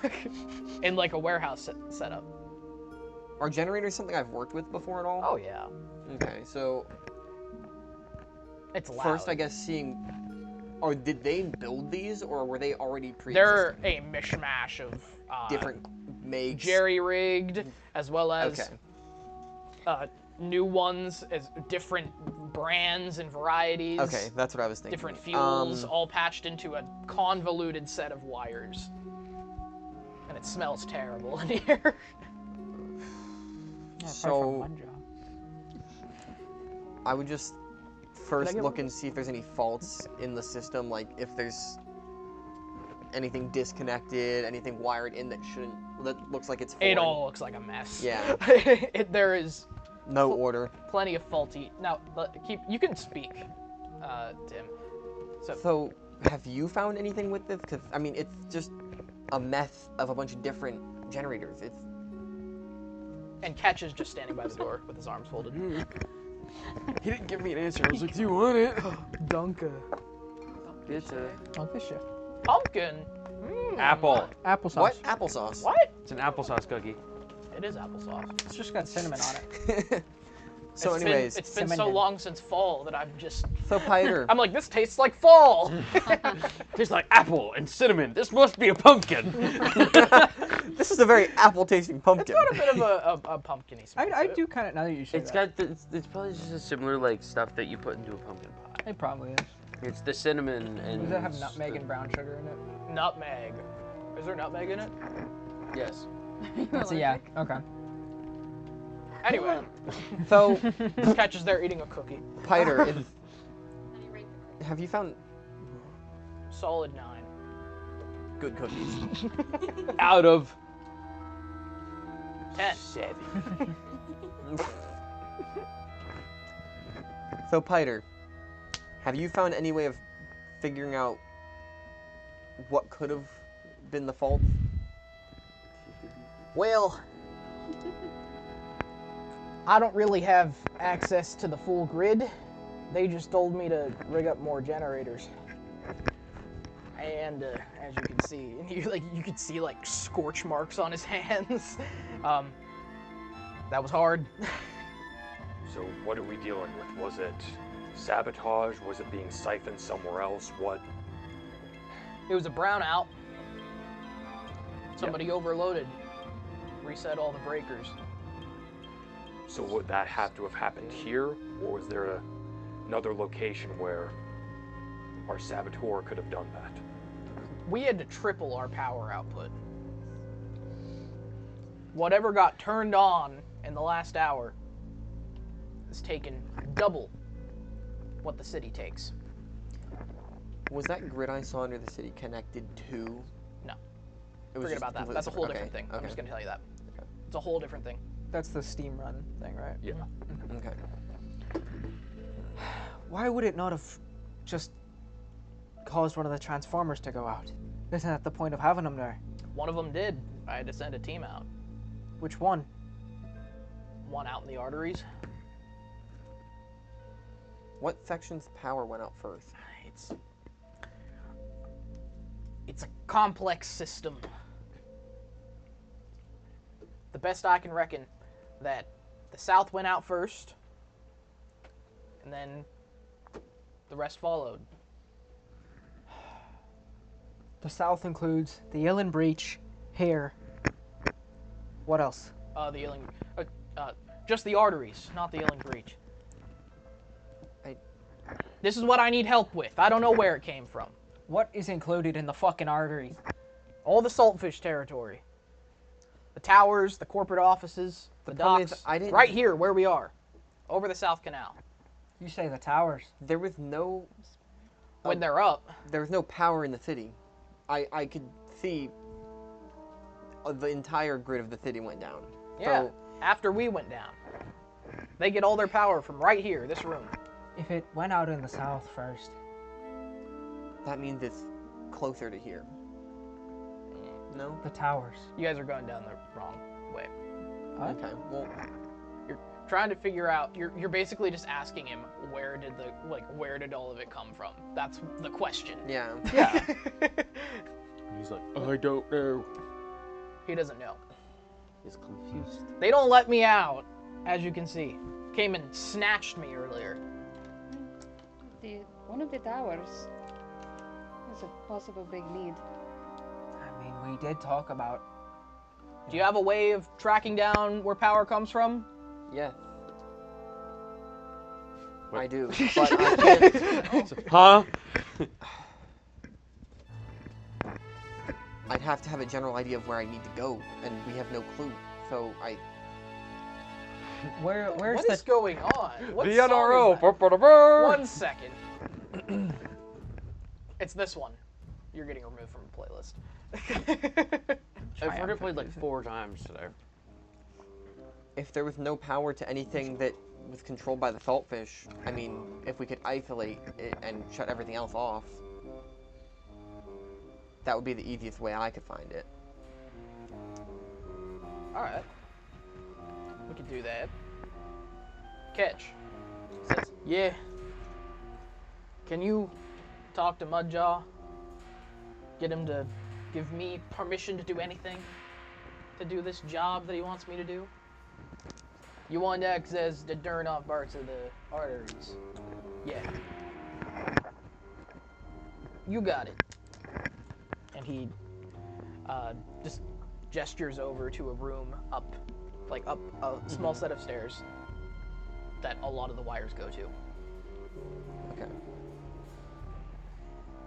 in like a warehouse setup. Are generators something I've worked with before at all? Oh yeah. Okay, so It's loud. first, I guess seeing. Or did they build these, or were they already pre-existing? They're a mishmash of different makes, jerry-rigged, as well as new ones, as different brands and varieties. Okay, that's what I was thinking. Different fuels, all patched into a convoluted set of wires. And it smells terrible in here. So I would just first look and see if there's any faults in the system, like if there's anything disconnected, anything wired in that shouldn't, that looks like it's foreign. It all looks like a mess. Yeah. There is no order. Plenty of faulty. Now, you can speak, Tim. So, have you found anything with this? Because, I mean, it's just a mess of a bunch of different generators. It's... And Ketch is just standing by the door with his arms folded. He didn't give me an answer. I was like, do you want it? Dunker. Bitte. Pumpkin. Apple. Applesauce. What? Applesauce. What? It's an applesauce cookie. It is applesauce. It's just got cinnamon on it. So anyways. It's been so long since fall that I'm just... So Piter. I'm like, this tastes like fall. Tastes like apple and cinnamon. This must be a pumpkin. This is a very apple-tasting pumpkin. It's got a bit of a pumpkin-y smell. I do kind of, now that you say It's that. got, it's probably just a similar, like, stuff that you put into a pumpkin pie. It probably is. It's the cinnamon and... Does it have nutmeg and brown sugar in it? Nutmeg. Is there nutmeg in it? Yes. That's yeah, okay. Anyway. So... Ketch is there eating a cookie. Piter, have you found... Solid 9. Good cookies. Out of 10. 7. So Piter, Have you found any way of figuring out what could have been the fault? Well, I don't really have access to the full grid. They just told me to rig up more generators. And as you can see, you could see like scorch marks on his hands. That was hard. So what are we dealing with? Was it sabotage? Was it being siphoned somewhere else? What? It was a brownout. Somebody overloaded. Reset all the breakers. So would that have to have happened here, or was there another location where our saboteur could have done that? We had to triple our power output. Whatever got turned on in the last hour has taken double what the city takes. Was that grid I saw under the city connected to? No. It was Forget about that. That's a whole different thing. I'm Okay. just going to tell you that. It's a whole different thing. That's the steam run thing, right? Yeah. Okay. Why would it not have just caused one of the transformers to go out? Isn't that the point of having them there? One of them did. I had to send a team out. Which one? One out in the arteries. What section's power went out first? It's a complex system. The best I can reckon that the south went out first, and then the rest followed. The south includes the Illen Breach, here. What else? The Illing, just the arteries, not the Illing Breach. This is what I need help with. I don't know where it came from. What is included in the fucking arteries? All the saltfish territory. The towers, the corporate offices, the docks. Right here, where we are. Over the South Canal. You say the towers. There was no... When they're up. There was no power in the city. I could see the entire grid of the city went down. Yeah, So, after we went down. They get all their power from right here, this room. If it went out in the south first. that means it's closer to here. No? The towers. You guys are going down the wrong way. Okay, well... You're trying to figure out, you're basically just asking him where did all of it come from? That's the question. Yeah. Yeah. He's like, I don't know. He doesn't know. He's confused. They don't let me out, as you can see. Came and snatched me earlier. One of the towers is a possible big need. I mean, we did talk about... Do you have a way of tracking down where power comes from? Yeah. What? I do, but I can't... Huh? I'd have to have a general idea of where I need to go, and we have no clue, so I... Where's What is going on? What The song NRO. is that? Ba-ba-da-ba. 1 second. It's this one. You're getting removed from the playlist. I've heard it played like 4 times today. If there was no power to anything that was controlled by the saltfish, I mean, if we could isolate it and shut everything else off, that would be the easiest way I could find it. Alright. We could do that. Catch. Says, yeah. Can you talk to Mudjaw? Get him to give me permission to do anything? To do this job that he wants me to do? You want to access the turn off parts of the arteries? Yeah. You got it. And he just gestures over to a room up a small set of stairs that a lot of the wires go to. Okay.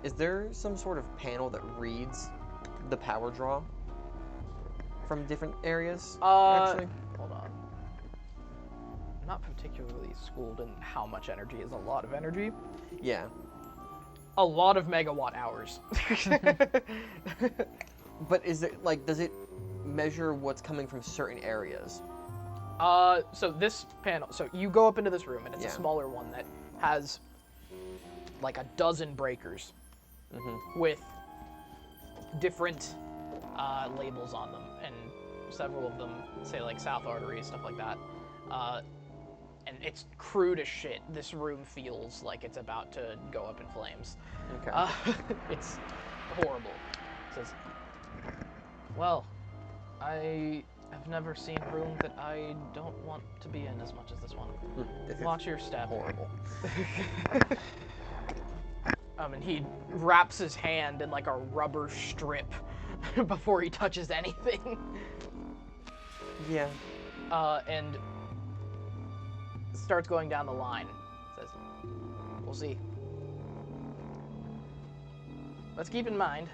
Is there some sort of panel that reads the power draw from different areas, actually? Hold on. I'm not particularly schooled in how much energy is a lot of energy. Yeah. A lot of megawatt hours. But is it, like, does it measure what's coming from certain areas? So this panel, so you go up into this room and it's a Yeah. smaller one that has like a dozen breakers with different labels on them, and several of them say like South Arteries, stuff like that. And it's crude as shit. This room feels like it's about to go up in flames. Okay. It's horrible. It says, well, I have never seen a room that I don't want to be in as much as this one. Watch your step. Horrible. And he wraps his hand in like a rubber strip before he touches anything. Yeah. And starts going down the line. Says, we'll see. Let's keep in mind,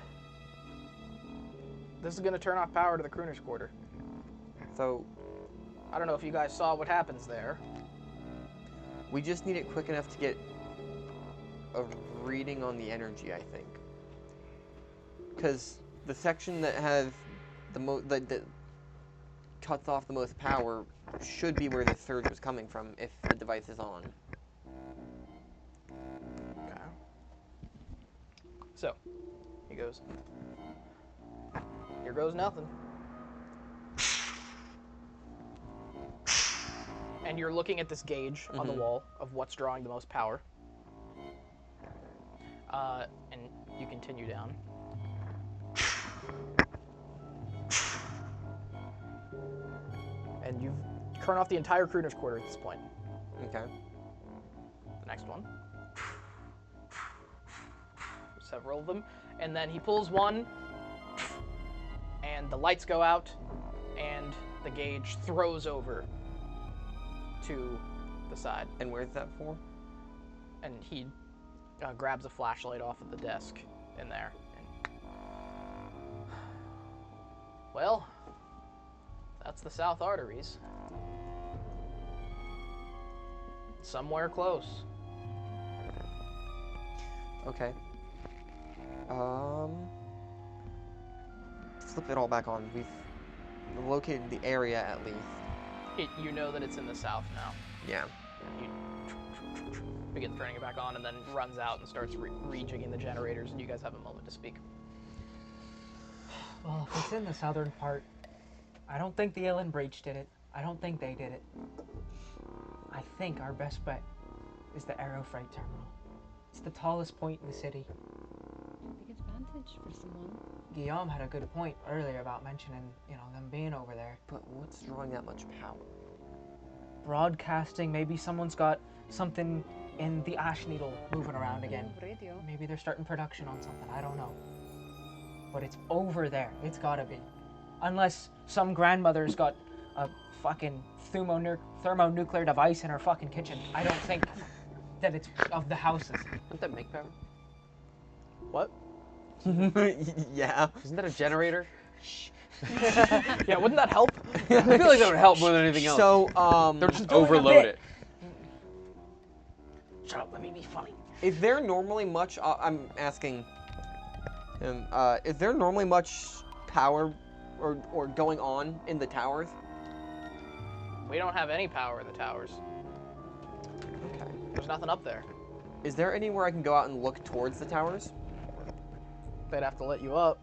this is going to turn off power to the crooner's quarter. So, I don't know if you guys saw what happens there. We just need it quick enough to get a reading on the energy, I think. Because the section that has that cuts off the most power should be where the surge was coming from if the device is on. Okay. So, he goes, here goes nothing. And you're looking at this gauge on the wall of what's drawing the most power. And you continue down. And you've turned off the entire crooner's quarter at this point. Okay. The next one. Several of them. And then he pulls one, and the lights go out, and the gauge throws over to the side. And where's that for? And he grabs a flashlight off of the desk in there. And, well, that's the South Arteries. Somewhere close. Okay. Flip it all back on. We've located the area at least. You know that it's in the south now. Yeah. He begins turning it back on and then runs out and starts rejigging the generators, and you guys have a moment to speak. Well, if it's in the southern part, I don't think the Ellen Breach did it. I don't think they did it. I think our best bet is the Aero Freight Terminal. It's the tallest point in the city. Big advantage for someone. Guillaume had a good point earlier about mentioning, them being over there. But what's drawing that much power? Broadcasting, maybe someone's got something in the ash needle moving around again. Radio. Maybe they're starting production on something, I don't know. But it's over there, it's gotta be. Unless some grandmother's got a fucking thermonuclear device in her fucking kitchen. I don't think that it's of the houses. Doesn't that make power? What? Yeah. Isn't that a generator? Yeah, wouldn't that help? I feel like that would help more than anything else. So, they're just overload it. Shut up, let me be funny. Is there normally much, I'm asking, is there normally much power or going on in the towers? We don't have any power in the towers. Okay. There's nothing up there. Is there anywhere I can go out and look towards the towers? They'd have to let you up.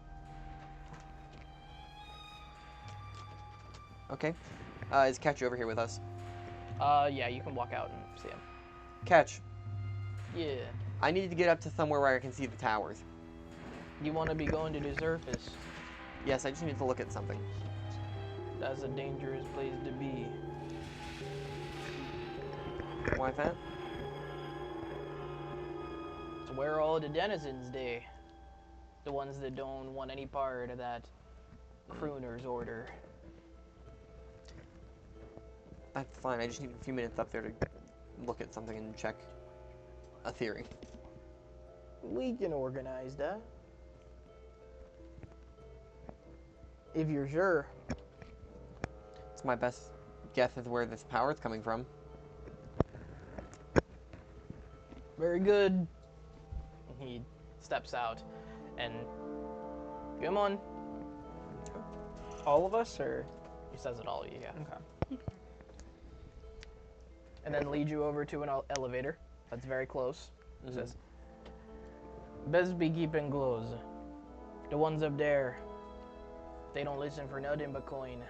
Okay. Is Catch over here with us? Yeah, you can walk out and see him. Catch. Yeah. I need to get up to somewhere where I can see the towers. You want to be going to the surface? Yes, I just need to look at something. That's a dangerous place to be. Why that? It's where all the denizens stay. The ones that don't want any part of that crooner's order. That's fine. I just need a few minutes up there to look at something and check a theory. We can organize that. If you're sure. It's my best guess as where this power is coming from. Very good. He steps out and come on. All of us, or? He says it all, yeah. Okay. And then leads you over to an elevator that's very close. It says, Best be keeping close. The ones up there, they don't listen for nothing but coin.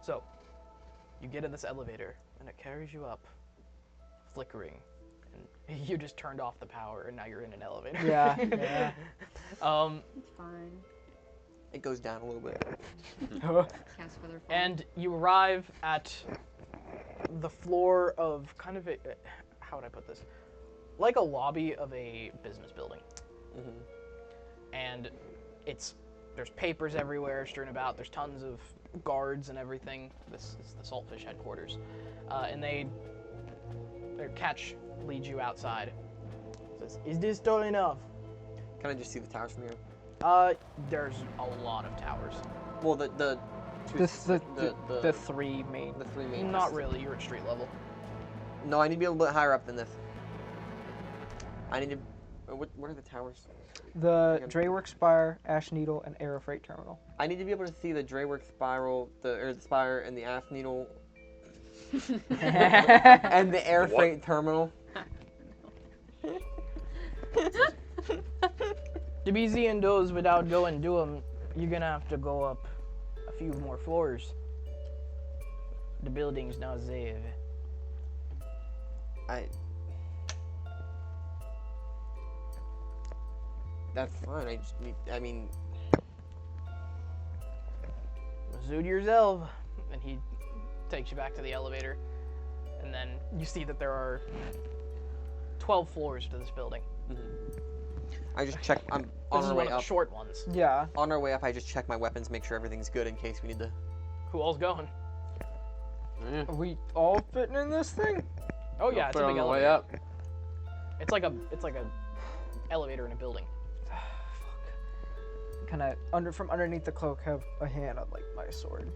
So, you get in this elevator, and it carries you up, flickering, and you just turned off the power, and now you're in an elevator. Yeah. It's fine. It goes down a little bit. Cats for their fun. And you arrive at the floor of kind of a, how would I put this? Like a lobby of a business building. And there's papers everywhere strewn about. There's tons of guards and everything. This is the Saltfish headquarters. And their catch leads you outside. Says, "Is this tall enough?" Can I just see the towers from here? There's a lot of towers. Well, the three main. The three main. Not really. You're at street level. No, I need to be a little bit higher up than this. I need to. What are the towers? The Drayworks Spire, Ash Needle, and Aero Freight Terminal. I need to be able to see the Drayworks spiral, the spire, and the Ash Needle, and the Air Freight Terminal. To be seeing those without going to them, you're gonna have to go up a few more floors. The building's not safe. That's fine. I just need. I mean. Suit yourself. And he takes you back to the elevator. And then you see that there are 12 floors to this building. I just check. I'm This on is our one way of up. the short ones. Yeah. On our way up, I just check my weapons, make sure everything's good in case we need to. Who all's going? Are we all fitting in this thing? Oh yeah, it's a Put it big on the way elevator. up. It's like a elevator in a building. Kind of from underneath the cloak, have a hand on like my sword,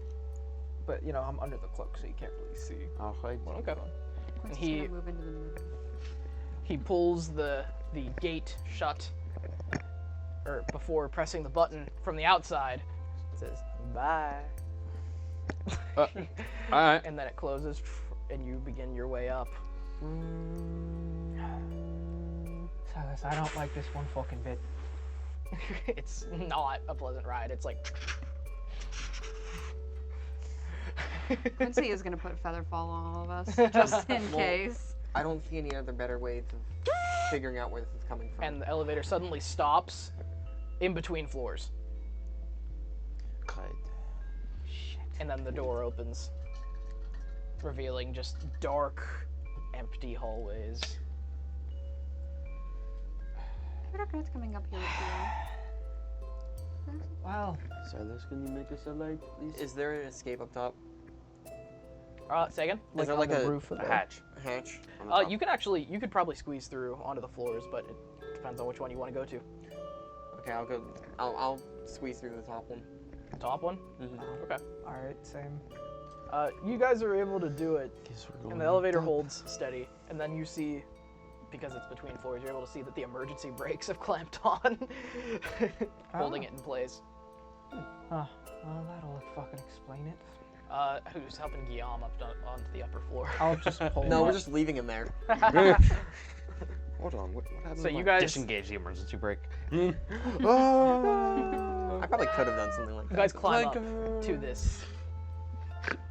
but I'm under the cloak, so you can't really see. I'll hide. Okay. And Just he gonna move into the middle. he pulls the gate shut, or before pressing the button from the outside. It says bye. All right. And then it closes, and you begin your way up. Silas, I don't like this one fucking bit. It's not a pleasant ride. It's like. Quincy is gonna put Featherfall on all of us, just in case. I don't see any other better ways of figuring out where this is coming from. And the elevator suddenly stops in between floors. And then the door opens, revealing just dark, empty hallways. We're not coming up here with you. Wow. Silas, can you make us a light, please? Is there an escape up top? Say again? Is there like a roof of hatch? A hatch? You could probably squeeze through onto the floors, but it depends on which one you want to go to. Okay, I'll go. I'll squeeze through the top one. The top one? Okay. All right, same. You guys are able to do it, and the elevator up. holds steady, and then you see, because it's between floors, you're able to see that the emergency brakes have clamped on, holding it in place. Well, that'll fucking explain it. Who's helping Guillaume up onto the upper floor? I'll just pull. No, we're just leaving him there. Hold on, what happened? So to you my- guys, disengage the emergency brake. I probably could have done something like that. you guys climb up to this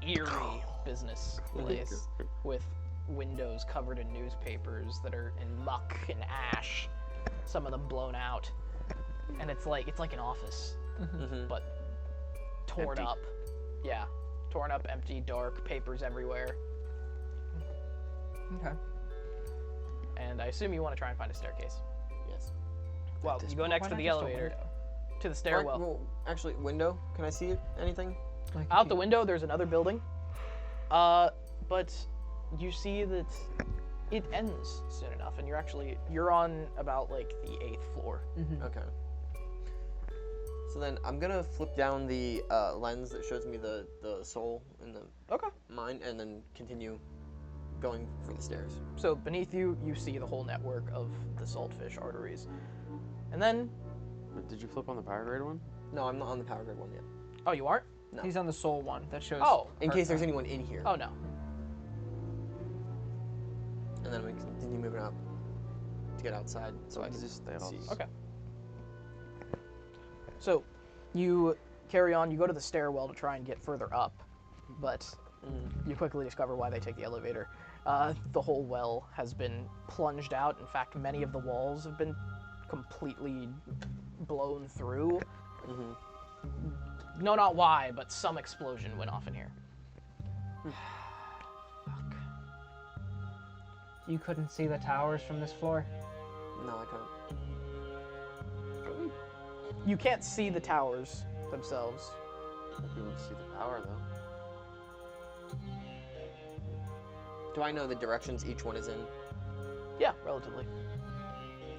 eerie business place with windows covered in newspapers that are in muck and ash, some of them blown out, and it's like an office, but torn Empty. up. Yeah, torn up, empty, dark, papers everywhere. Okay. And I assume you want to try and find a staircase. Yes. Well, you go next to the elevator, to the stairwell. Well, actually, window. Can I see it? Anything? Out the window, there's another building. But you see that it ends soon enough, and you're on about like the 8th floor. Okay. So then I'm gonna flip down the lens that shows me the soul and the mind, and then continue going for the stairs. So beneath you, you see the whole network of the saltfish arteries, and then. But did you flip on the power grade one? No, I'm not on the power grid one yet. Oh, you aren't? No. He's on the soul one that shows. Oh. In case there's anyone in here. Oh no. And and then we continue moving up to get outside. So I can just stay see. Okay. So, you carry on. You go to the stairwell to try and get further up, but you quickly discover why they take the elevator. The whole well has been plunged out. In fact, many of the walls have been completely blown through. No, not why, but some explosion went off in here. Fuck. You couldn't see the towers from this floor? No, I couldn't. You can't see the towers themselves. You can see the power, though. Do I know the directions each one is in? Yeah, relatively.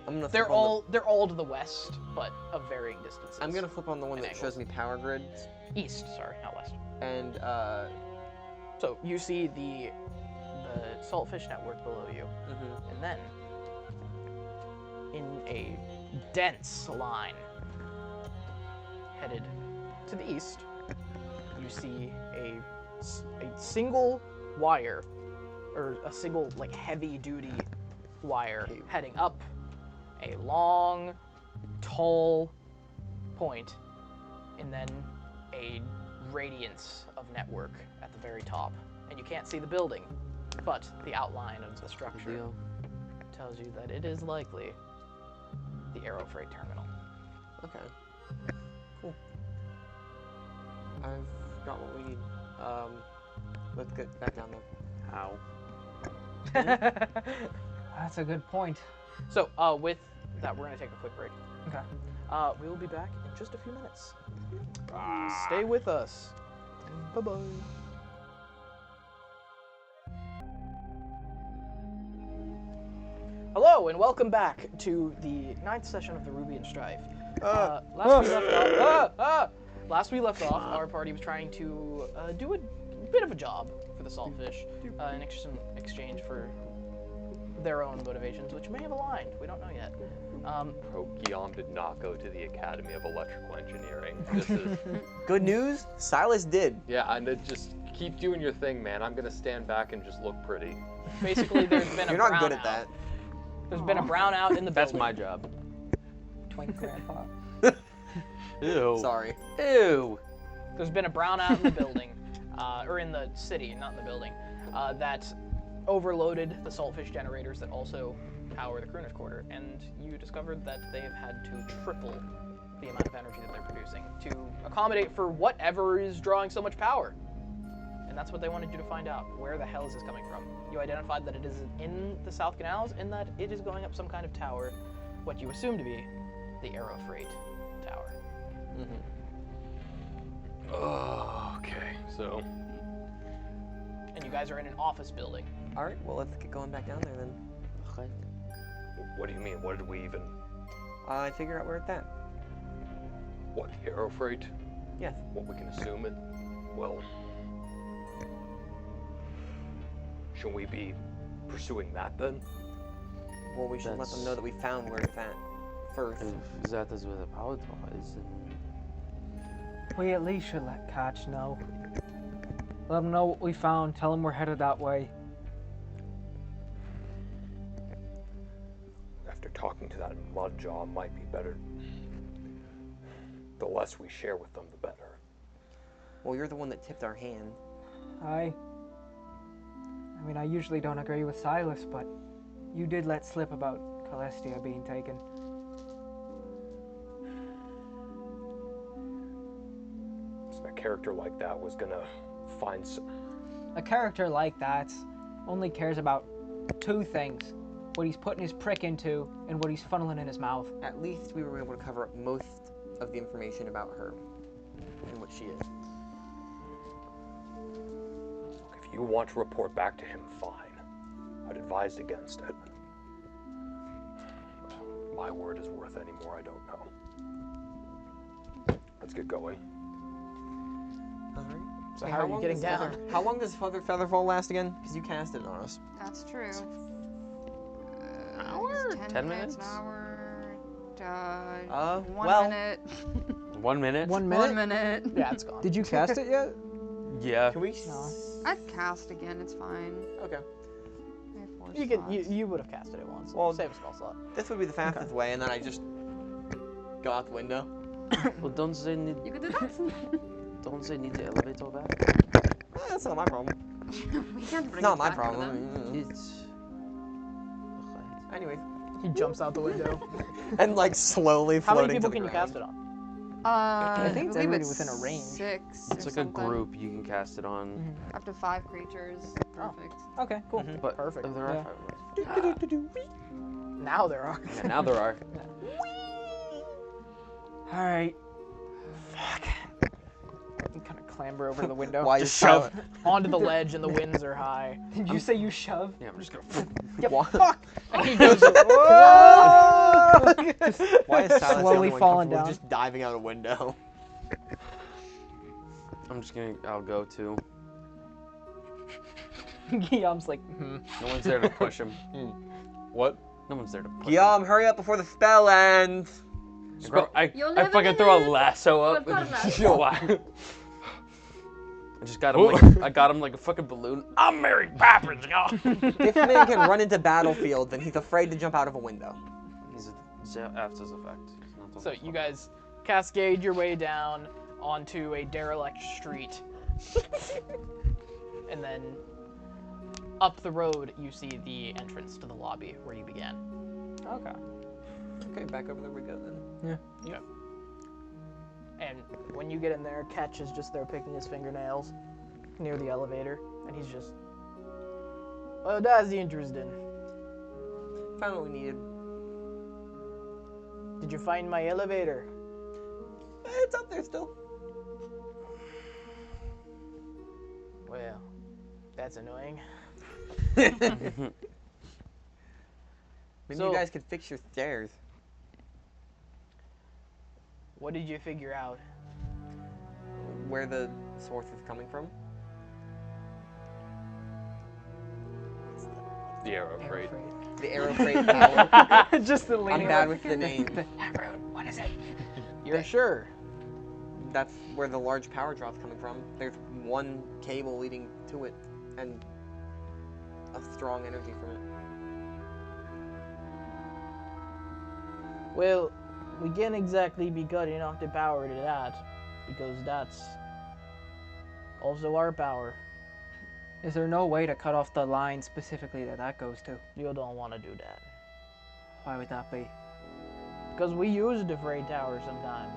I'm gonna. They're all to the west, but of varying distances. I'm gonna flip on the one that shows me power grids. East, sorry, not west. And so you see the saltfish network below you, and then in a dense line headed to the east, you see a single wire, or a single like heavy-duty wire heading up a long, tall point, and then a radiance of network at the very top. And you can't see the building, but the outline of the structure tells you that it is likely the Aero Freight Terminal. Okay. Cool. I've got what we need. Let's get back down there. How? That's a good point. So, with that, we're going to take a quick break. Okay. We will be back in just a few minutes. Stay with us. Bye-bye. Hello, and welcome back to the 9th session of the Rubian Strife. Last we left off, our party was trying to do a bit of a job for the saltfish in exchange for their own motivations, which may have aligned. We don't know yet. Guillaume did not go to the Academy of Electrical Engineering. This is good news. Silas did. Yeah, and just keep doing your thing, man. I'm gonna stand back and just look pretty. Basically, there's been a You're not good at that. There's been a brownout in the building. That's my job. Twink grandpa. Ew. Sorry. Ew. There's been a brownout in the building, or in the city, not in the building, that overloaded the saltfish generators that also power the crooner's quarter, and you discovered that they have had to triple the amount of energy that they're producing to accommodate for whatever is drawing so much power. And that's what they wanted you to find out. Where the hell is this coming from? You identified that it is in the South Canals and that it is going up some kind of tower, what you assume to be the Aero Freight Tower. Oh, okay, so. And you guys are in an office building. All right, well, let's get going back down there then. Okay. What do you mean? What did we even? Figure out where it's at. What, the Aero Freight? Yes. What we can assume it? Well, should we be pursuing that then? Well, we should let them know that we found where it's at first. If that is where the power draw is, then We at least should let Koch know. Let him know what we found. Tell him we're headed that way. After talking to that mudjaw, it might be better. The less we share with them, the better. Well, you're the one that tipped our hand. I mean, I usually don't agree with Silas, but you did let slip about Celestia being taken. So a character like that was gonna find some... A character like that only cares about two things. What he's putting his prick into and what he's funneling in his mouth. At least we were able to cover up most of the information about her and what she is. Look, if you want to report back to him, fine. I'd advise against it. But my word is worth any more, I don't know. Let's get going. All right. So how are you getting down? How long does Featherfall last again? Because you cast it on us. That's true. An hour? 10 minutes? An hour. 1 minute. 1 minute? 1 minute? 1 minute. Yeah, it's gone. Did you cast it yet? Yeah. Can we? No. I'd cast again, it's fine. Okay. I have 4 You could. You would have casted it once. Well, save a spell slot. This would be the fastest way, and then I just go out the window. Well, don't they need? You could do that. Don't they need the elevator back? That's not my problem. We can't bring Not it my back for problem. them. It's. Anyways. He jumps out the window. And like slowly How floating many people to the can you ground. cast it on? I think it's believe everybody within a range. 6 It's or like something. a group you can cast it on. Up to 5 creatures. Perfect. Okay, cool. But Perfect. There are Yeah. 5 right? Now there are. Yeah, now there are. All right. Fuck. You kind of clamber over the window. Why Just is shove Silas- onto the ledge and the winds are high. Did you say you shove? Yeah, I'm just gonna. Yeah, Why- fuck. And he goes, Whoa! Why is Silas slowly the only one falling comfortable down? just diving out a window? I'm just gonna. I'll go too. Guillaume's like, No one's there to push him. What? No one's there to push Guillaume, hurry up before the spell ends. him. I You'll I never fucking get throw a it. lasso up. What kind of Yo, lasso? I just got him like I got him like a fucking balloon. I'm Mary Poppins, y'all. If a man can run into battlefield, then he's afraid to jump out of a window. He's after effect. He's not the so one you guys cascade your way down onto a derelict street. And then up the road, you see the entrance to the lobby where you began. okay. Okay, back over there we go then. Yeah. And when you get in there, Ketch is just there picking his fingernails near the elevator, and he's just, oh, that's interesting. Found what we needed. Did you find my elevator? It's up there still. Well, that's annoying. Maybe So- you guys could fix your stairs. What did you figure out? Where the source is coming from? The arrow freight. The arrow freight power. Just the I'm leaning bad over. with the name. What is it? You're sure? That's where the large power drop's coming from. There's one cable leading to it, and a strong energy from it. Well, we can't exactly be cutting off the power to that, because that's also our power. Is there no way to cut off the line specifically that goes to? You don't want to do that. Why would that be? Because we use the freight tower sometimes.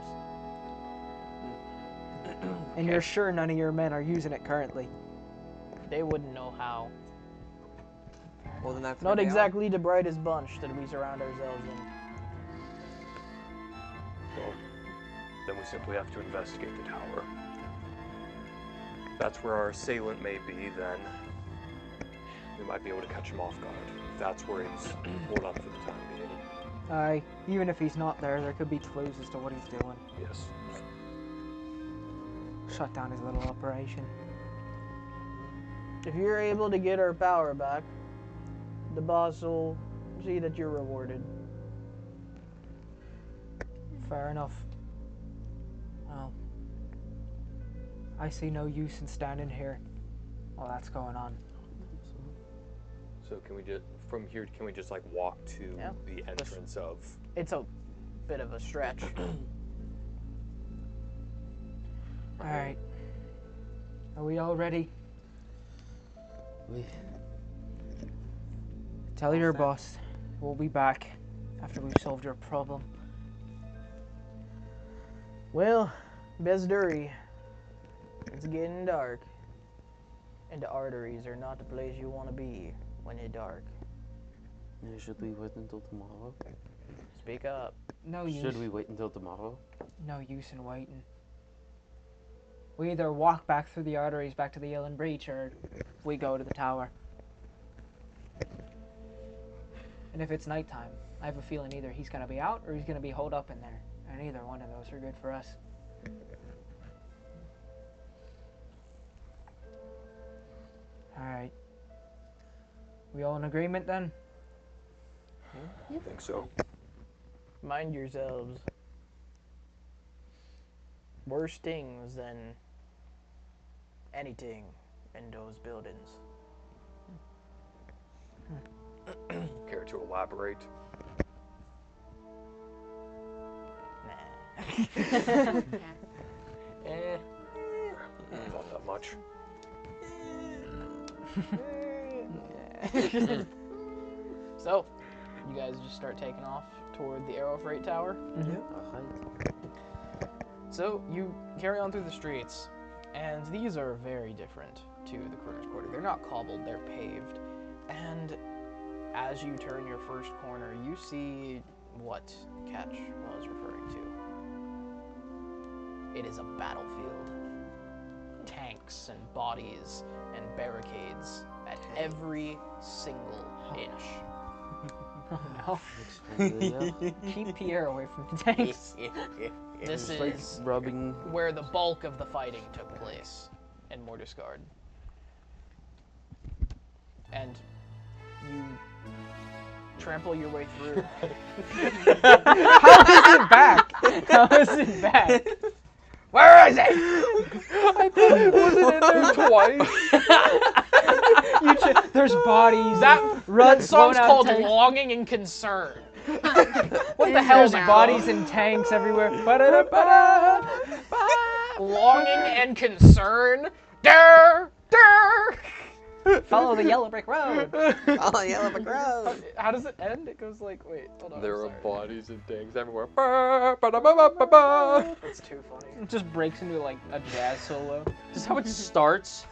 And you're sure none of your men are using it currently? They wouldn't know how. Well, then that's Not where they are. exactly the brightest bunch that we surround ourselves in. Well, then we simply have to investigate the tower. If that's where our assailant may be, then we might be able to catch him off guard. If that's where he's pulled up for the time being. Aye. Even if he's not there, there could be clues as to what he's doing. Yes. Shut down his little operation. If you're able to get our power back, the boss will see that you're rewarded. Fair enough. Well, I see no use in standing here while that's going on. So can we just, from here, can we just like walk to the entrance of? It's a bit of a stretch. Alright. Are we all ready? Tell your boss we'll be back after we've solved your problem. Well, best hurry. It's getting dark. And the arteries are not the place you want to be when it's dark. Yeah, should we wait until tomorrow? Speak up. No use. Should we wait until tomorrow? No use in waiting. We either walk back through the arteries back to the Yellow Breach, or we go to the tower. And if it's nighttime, I have a feeling either he's going to be out or he's going to be holed up in there. And either one of those are good for us. Alright. We all in agreement then? I think so. Mind yourselves. Worse things than anything in those buildings. elaborate? Not that much. So, you guys just start taking off toward the Arrow Freight Tower. So, you carry on through the streets, and these are very different to the Crooner's Quarter. They're not cobbled, they're paved. And as you turn your first corner, you see what Ketch was referring to. It is a battlefield. Tanks and bodies and barricades at every single inch. Oh no. Keep Pierre away from the tanks. This It's is like rubbing. where the bulk of the fighting took place in Mortiscard. And you trample your way through. How is it back? How is it back? Where is it? I thought it wasn't in there twice. There's bodies. That song's blown out called tanks. Longing and Concern. What the hell There's now? bodies and tanks everywhere. Ba-da-da-ba-da. Longing and Concern. Durr, durr. Follow the yellow brick road. Oh, yellow brick road. How does it end? It goes like, wait, hold on. There I'm are sorry. bodies and things everywhere. Ba-da-ba-ba-ba-ba. That's too funny. It just breaks into like a jazz solo. This is how it starts.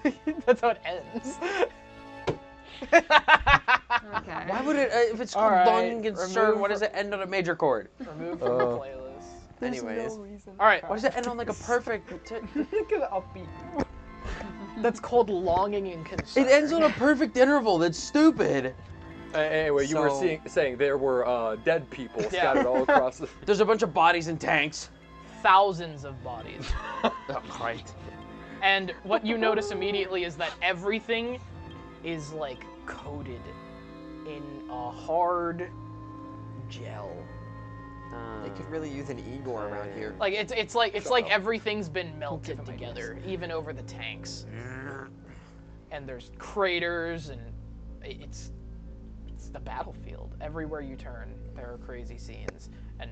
That's how it ends. Okay. Why would it? If it's called Alright, Longing Concern, remove why does it end on a major chord? Remove from the playlist. Anyways. All right. Why does it end on like a perfect? Look at the upbeat. That's called Longing and Concern. It ends on a perfect interval. That's stupid. Anyway, you were saying there were dead people scattered all across the... There's a bunch of bodies and tanks. Thousands of bodies. Oh, right. And what you notice immediately is that everything is like coated in a hard gel. They could really use an Igor around here. Like it's like everything's been melted together, even over the tanks. And there's craters, and it's the battlefield. Everywhere you turn, there are crazy scenes, and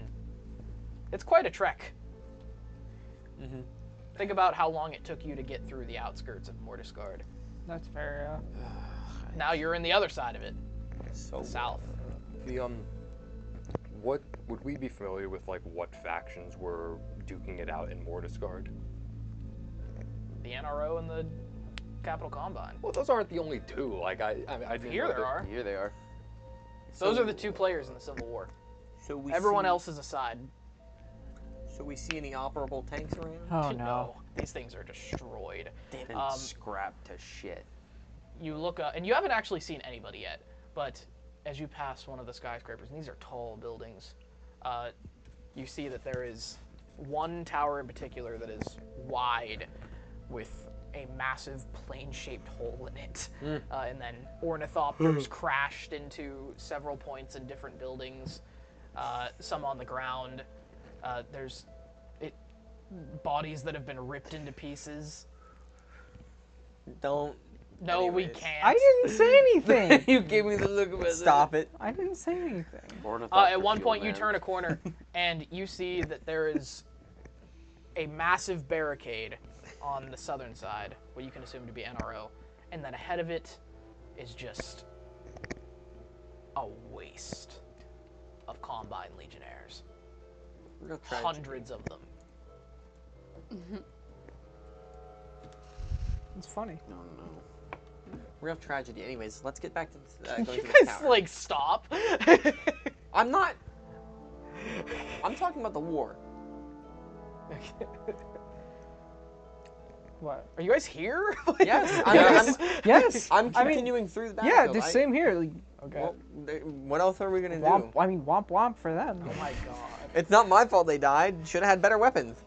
it's quite a trek. Think about how long it took you to get through the outskirts of Mortiscard. That's fair. Now you're in the other side of it, So south. What would we be familiar with? Like what factions were duking it out in Mortiscard? The NRO and the Capital Combine. Well, those aren't the only two. Like I didn't Here know there that- are. Here they are. Those are the two players in the Civil War. So we Everyone see, else is aside. So we see any operable tanks around? Oh no. These things are destroyed. They've been Um, scrapped to shit. You look up, and you haven't actually seen anybody yet, but as you pass one of the skyscrapers, and these are tall buildings, you see that there is one tower in particular that is wide with a massive plane-shaped hole in it. And then ornithopters crashed into several points in different buildings, some on the ground. There's bodies that have been ripped into pieces. Don't. No, we Anyways. can't. I didn't say anything. You gave me the look of it. Stop it. I didn't say anything. At one point, you turn a corner, and you see that there is a massive barricade on the southern side, what you can assume to be NRO, and then ahead of it is just a waste of Combine Legionnaires. Real tragedy. Hundreds of them. It's funny. No. Real tragedy. Anyways, let's get back to going You to the guys, tower. like, stop. I'm not. I'm talking about the war. What? Are you guys here? Yes. Yes. I'm I mean, continuing through the Yeah, battlefield. the same here. Like, Okay. Well, what else are we gonna womp, do? I mean, womp womp for them. Oh my god. It's not my fault they died. Should have had better weapons.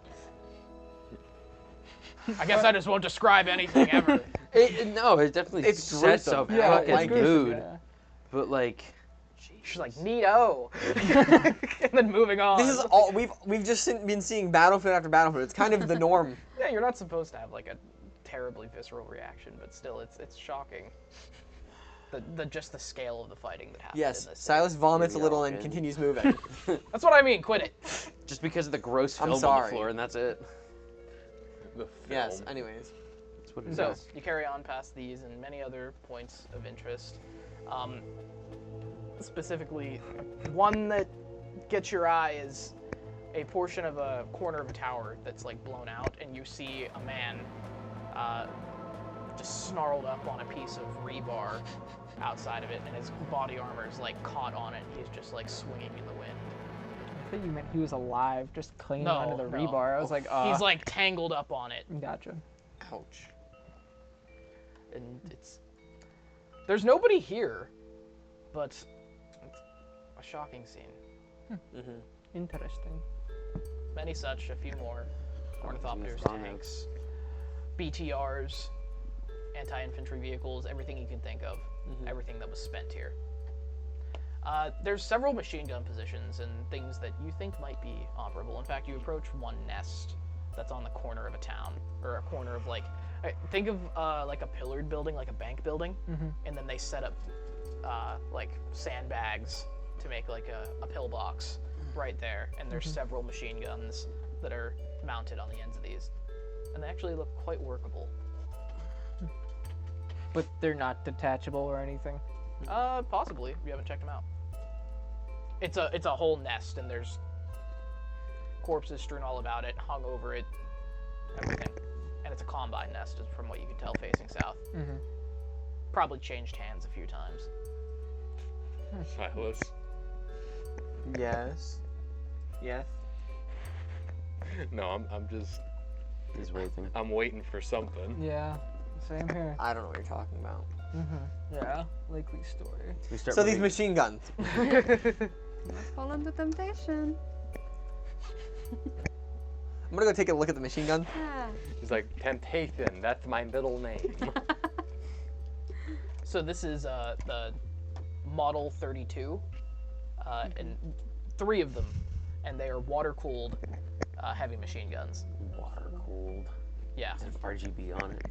I guess I just won't describe anything ever. No, it definitely It's sets gruesome. a Yeah, fucking it's gruesome, mood. yeah. But like, She's like, neato. And then moving on. This is all we've just been seeing battlefield after battlefield. It's kind of the norm. Yeah, you're not supposed to have like a terribly visceral reaction, but still, it's shocking. just the scale of the fighting that happened Yes, in this. Silas vomits a Here we little are and again. continues moving. That's what I mean. Quit it. Just because of the gross I'm film on sorry. the floor, and that's it. The Yes, film. anyways. That's what it So is. you carry on past these and many other points of interest. Specifically, one that gets your eye is a portion of a corner of a tower that's like blown out, and you see a man just snarled up on a piece of rebar outside of it, and his body armor is like caught on it. He's just like swinging in the wind. I thought you meant he was alive, just clinging No, onto the no. rebar. I was like, He's like tangled up on it. Gotcha. Ouch. And there's nobody here, but it's a shocking scene. Interesting. Many such, a few more. Ornithopters, Ornithopters. tanks, BTRs, anti-infantry vehicles, everything you can think of. Everything that was spent here. There's several machine gun positions and things that you think might be operable. In fact, you approach one nest that's on the corner of a town, or a corner of like, think of like a pillared building, like a bank building, and then they set up like sandbags to make like a pillbox right there, and there's several machine guns that are mounted on the ends of these, and they actually look quite workable. But they're not detachable or anything. Possibly. You haven't checked them out. It's a whole nest, and there's corpses strewn all about it, hung over it, everything. And it's a combine nest, from what you can tell, facing south. Probably changed hands a few times. Silas. Yes. Yes. No, I'm just. He's waiting. I'm waiting for something. Yeah, same here. I don't know what you're talking about. Yeah, likely story. So these machine guns. Fall into temptation. I'm gonna go take a look at the machine gun. Yeah. He's like, Temptation, that's my middle name. So this is the Model 32, and 3 of them, and they are water-cooled heavy machine guns. Water cooled. Yeah. Does it have RGB on it?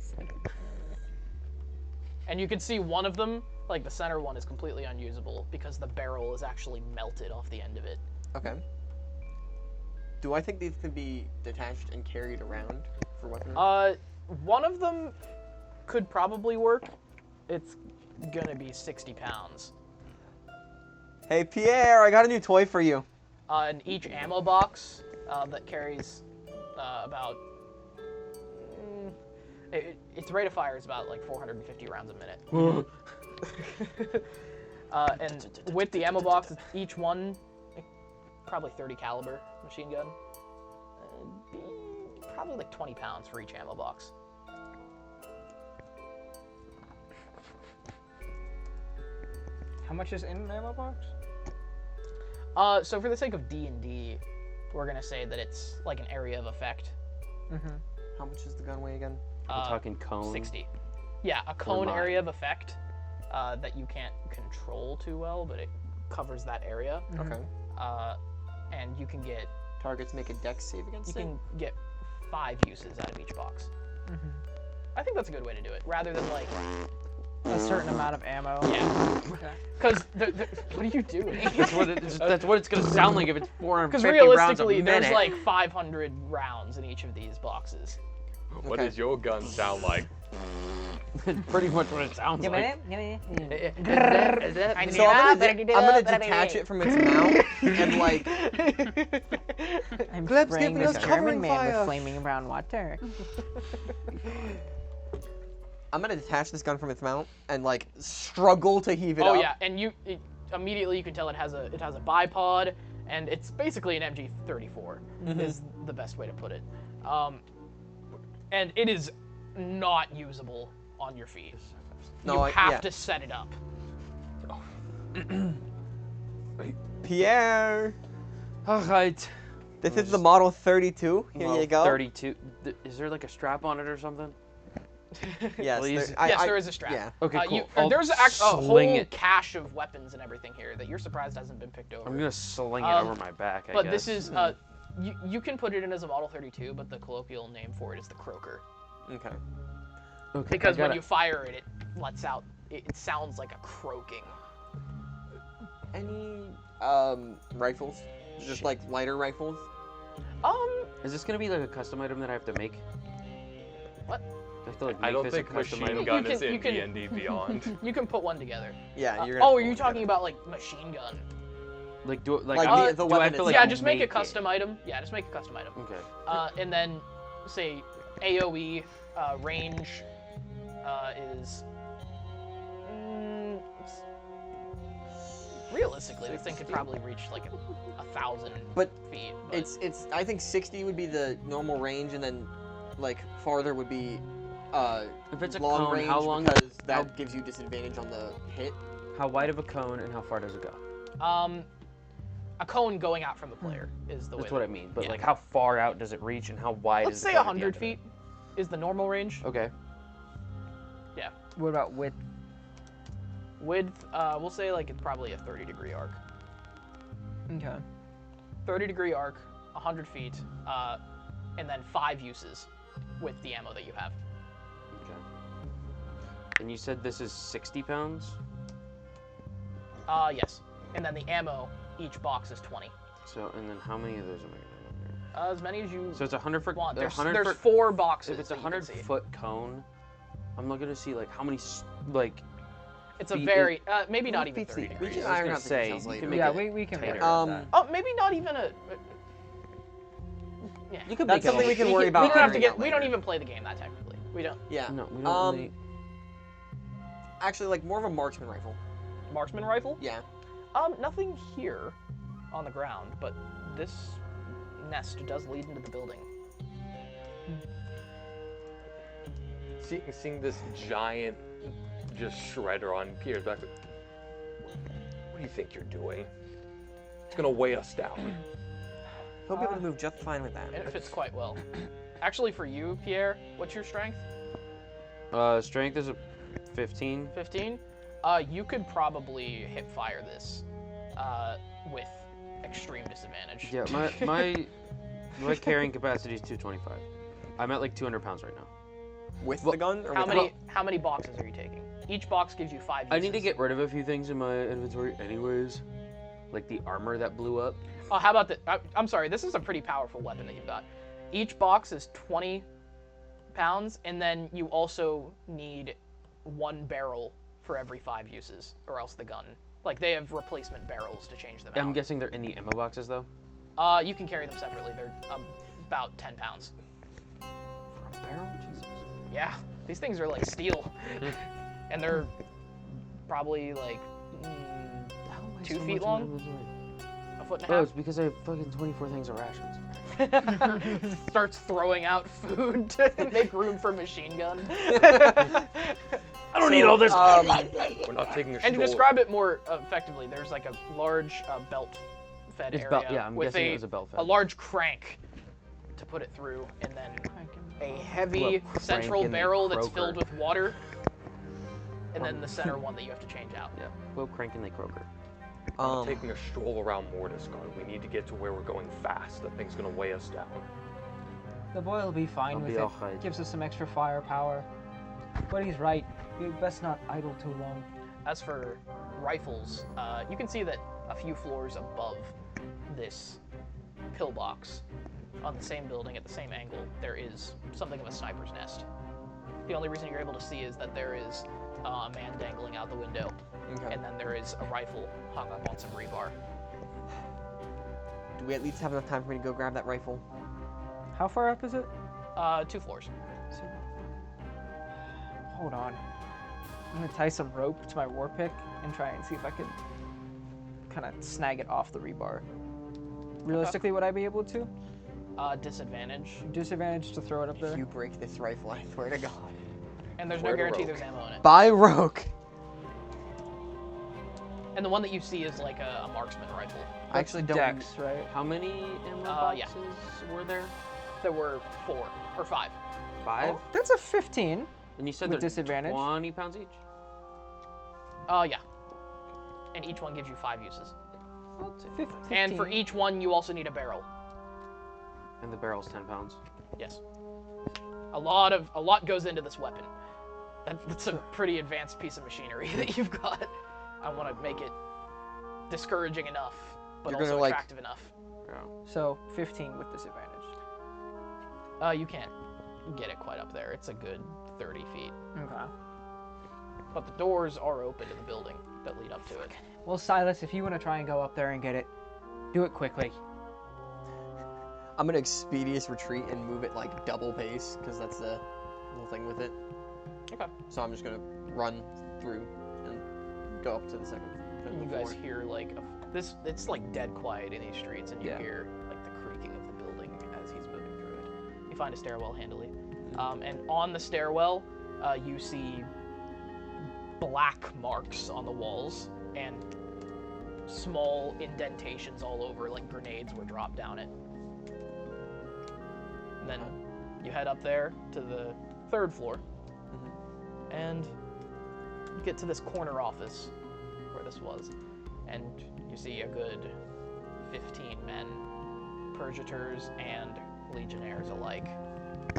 And you can see one of them, like the center one, is completely unusable because the barrel is actually melted off the end of it. Okay. Do I think these could be detached and carried around for weaponry? One of them could probably work. It's gonna be 60 pounds. Hey Pierre, I got a new toy for you. And each ammo box that carries about its rate of fire is about like 450 rounds a minute. And with the ammo box, each one probably 30 caliber machine gun. Probably like 20 pounds for each ammo box. How much is in an ammo box? So for the sake of D&D, we're gonna say that it's like an area of effect. How much does the gun weigh again? We're talking cone. 60. Yeah, a cone mine. area of effect that you can't control too well, but it covers that area. Okay. And you can get Targets make a dex save against you it? can get 5 uses out of each box. I think that's a good way to do it, rather than like A certain amount of ammo. Yeah. Because what are you doing? That's what it's gonna sound like if it's 450 Because rounds a realistically, minute. there's like 500 rounds in each of these boxes. What does your gun sound like? Pretty much what it sounds like. So I'm gonna detach it from its mouth and like. I'm Gleb's spraying giving this us German covering man fire. with flaming brown water. I'm gonna detach this gun from its mount and like struggle to heave it up. Oh yeah, and immediately you can tell it has a bipod, and it's basically an MG34 is the best way to put it. And it is not usable on your feet. No, you have yeah. to set it up. Pierre. All right. This is the Model 32. Here Model you go. 32. Is there like a strap on it or something? Yes, Please? There is a strap. Yeah. Okay, cool. There's a whole sling it. cache of weapons and everything here that you're surprised hasn't been picked over. I'm gonna sling it over my back, I But guess. this is, you can put it in as a Model 32, but the colloquial name for it is the Croaker. Okay. Okay, Because when you fire it, it lets out it sounds like a croaking. Any rifles? Just like lighter rifles? Is this gonna be like a custom item that I have to make? What? I have to like I make don't this think a custom machine item? gun is in D&D Beyond. You can put one together. Yeah, you're. Oh, are you talking about like machine gun? Like do Like the do I have weapon to like yeah, just make a it? custom item. Yeah, just make a custom item. Okay. And then say AOE range is realistically this thing could probably reach like 1,000 feet. But It's I think 60 would be the normal range, and then like farther would be if it's a long cone, range how long? because that gives you disadvantage on the hit. How wide of a cone and how far does it go? a cone going out from the player is the way. That's what I mean. But yeah. like, how far out does it reach, and how wide Let's is say the cone at the 100 end of it? feet is the normal range. Okay. Yeah. What about width? Width, we'll say like it's probably a 30-degree arc. Okay. 30-degree arc, 100 feet, and then 5 uses with the ammo that you have. Okay. And you said this is 60 pounds? Yes. And then the ammo, each box is 20. So, and then how many of those am I gonna have? As many as you So it's 100 foot. want. There's 100 4 boxes. If it's a that you can see. 100-foot cone, I'm looking to see like how many like. It's a feet very, it- maybe not even feet's 30 the- degrees. we can I was iron gonna out the say, details you later. can make Yeah, it we can tighter. work on that. Oh, maybe not even a. Yeah. You could That's make it something a- we can worry about. We don't have to ironing get. out We don't later. even play the game that technically. We don't. Yeah. No, we don't really. Actually, like more of a marksman rifle. Marksman rifle? Yeah. Nothing here on the ground, but this nest does lead into the building. Seeing this giant just shredder on Pierre's back. What do you think you're doing? It's gonna weigh us down. He'll be able to move just fine with that. And it fits quite well. Actually, for you, Pierre, what's your strength? Strength is a 15. 15. You could probably hip fire this with extreme disadvantage. Yeah, my carrying capacity is 225. I'm at like 200 pounds right now. With the gun? Or How with many boxes are you taking? Each box gives you 5 uses. I need to get rid of a few things in my inventory anyways. Like the armor that blew up. Oh, how about the? I'm sorry. This is a pretty powerful weapon that you've got. Each box is 20 pounds, and then you also need 1 barrel for every 5 uses, or else the gun. Like they have replacement barrels to change them I'm out. guessing they're in the ammo boxes though. You can carry them separately. They're about 10 pounds. For a barrel? Jesus. Yeah, these things are like steel, and they're probably like 2 feet long, a foot and a Oh, half. it's because I have fucking 24 things of rations. Starts throwing out food to make room for machine gun. I don't need all this. We're not taking a And to stroll. describe it more effectively, there's like a large belt-fed It's area belt- yeah, I'm with guessing it was a belt-fed. a large crank to put it through, and then a heavy Crank central and barrel that's croaker. filled with water, and then the center one that you have to change out. Yeah, we'll crank and they croaker. We're not taking a stroll around Mortisguard. We need to get to where we're going fast. That thing's gonna weigh us down. The boy will be fine I'll with be it. alright. Gives us some extra firepower. But he's right. We best not idle too long. As for rifles, you can see that a few floors above this pillbox, on the same building at the same angle, there is something of a sniper's nest. The only reason you're able to see is that there is a man dangling out the window, and then there is a rifle hung up on some rebar. Do we at least have enough time for me to go grab that rifle? How far up is it? 2 floors. Hold on. I'm gonna tie some rope to my war pick and try and see if I could kind of snag it off the rebar. Realistically, would I be able to? Disadvantage. Disadvantage to throw it up If there? you break this rifle, I swear to God. And there's Where no to guarantee rogue? there's ammo in it. Buy Rogue! And the one that you see is like a marksman rifle. I actually don't. Dex, right? How many ammo Yeah. boxes were there? There were 4 or 5. 5? That's a 15. And you said With they're disadvantage? 20 pounds each? Yeah. And each one gives you 5 uses. 15. And for each one, you also need a barrel. And the barrel's 10 pounds. Yes. A lot goes into this weapon. That's a pretty advanced piece of machinery that you've got. I want to make it discouraging enough, but You're also gonna, attractive enough. So 15 with disadvantage. You can't get it quite up there. It's a good 30 feet. Okay. But the doors are open to the building that lead up to it. Well, Silas, if you want to try and go up there and get it, do it quickly. I'm gonna expeditious retreat and move it like double pace because that's the little thing with it. Okay. So I'm just gonna run through and go up to the second. You guys hear like this. It's like dead quiet in these streets, and you hear like the creaking of the building as he's moving through it. You find a stairwell handily, and on the stairwell, you see black marks on the walls and small indentations all over, like grenades were dropped down it. And then you head up there to the 3rd floor, and you get to this corner office where this was, and you see a good 15 men, Purgators and Legionnaires alike,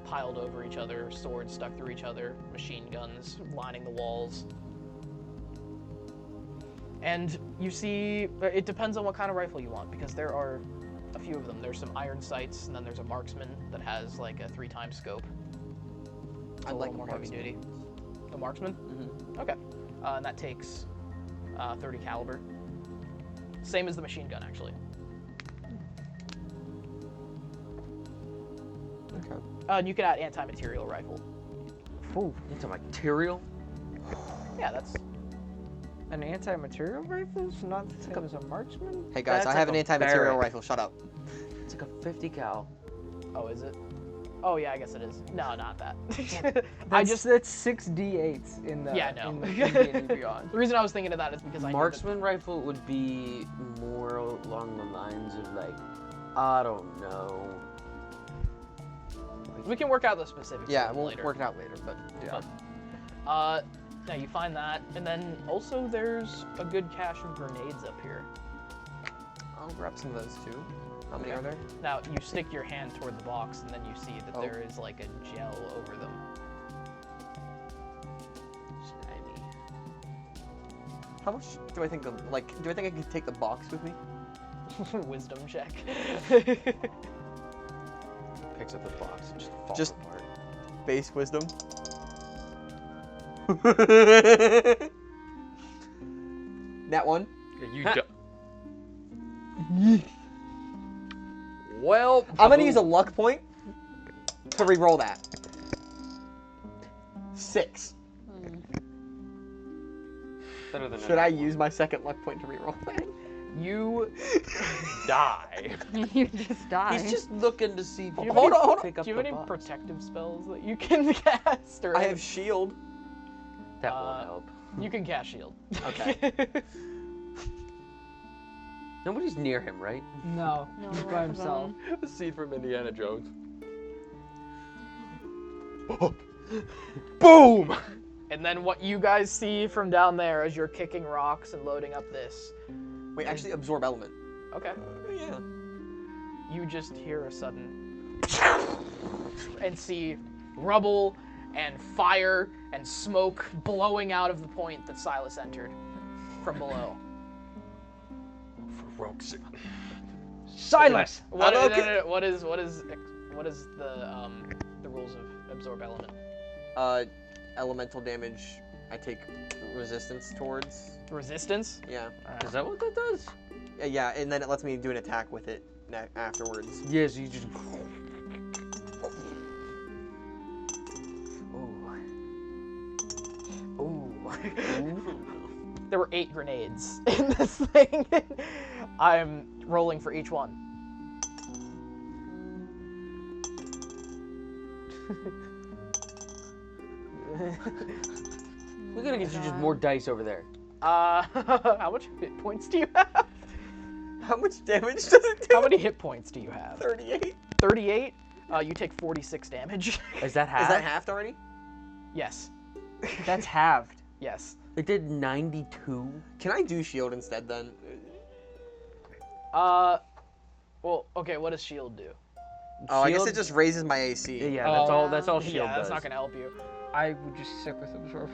piled over each other, swords stuck through each other, machine guns lining the walls. And you see, it depends on what kind of rifle you want, because there are a few of them. There's some iron sights, and then there's a marksman that has like a 3x scope. It's I'd a like little more a heavy duty. The marksman? Mm-hmm. Okay. And that takes 30 caliber. Same as the machine gun, actually. Okay. And you can add anti-material rifle. Ooh, anti-material? Yeah, that's... An anti-material rifle is not the same as a marksman? Hey guys, I have an anti-material rifle. Shut up. It's like a 50 cal. Oh, is it? Oh yeah, I guess it is. No, not that. That's 6 D8s in the in D&D Beyond. The reason I was thinking of that is because Marksman rifle would be more along the lines of like, I don't know. We can work out the specifics. Yeah, we'll later. work it out later, but yeah. Now you find that, and then also there's a good cache of grenades up here. I'll grab some of those too. How many are there? Now you stick your hand toward the box, and then you see that there is like a gel over them. Shiny. How much do I think do I think I could take the box with me? Wisdom check. Picks up the box and just falls apart. Base wisdom. That one. You Well, I'm gonna use a luck point to re-roll that. 6. Better than Should I use my second luck point to re-roll that? You die. You just die. He's just looking to see if you Hold on. pick up Do you the have any box. protective spells that you can cast? Or I have shield. That will help. You can cast shield. Okay. Nobody's near him, right? No, he's by himself. The scene from Indiana Jones. Boom! And then what you guys see from down there as you're kicking rocks and loading up this. Wait, actually absorb element. Okay. Yeah. You just hear a sudden and see rubble and fire and smoke blowing out of the point that Silas entered from below. Silas! What is the rules of absorb element? Elemental damage. I take resistance towards. Resistance? Yeah. Is that what that does? Yeah, and then it lets me do an attack with it afterwards. Yeah, so you just. Ooh. There were 8 grenades in this thing. I'm rolling for each one. We're gonna get you just more dice over there. How much hit points do you have? How much damage does it do? How many hit points do you have? 38. 38? You take 46 damage. Is that half? Is that halved already? Yes. That's halved. Yes. It did 92. Can I do shield instead then? Well, okay, what does shield do? Oh, I guess it just raises my AC. Yeah, that's all shield yeah, does. that's not gonna help you. I would just stick with absorb.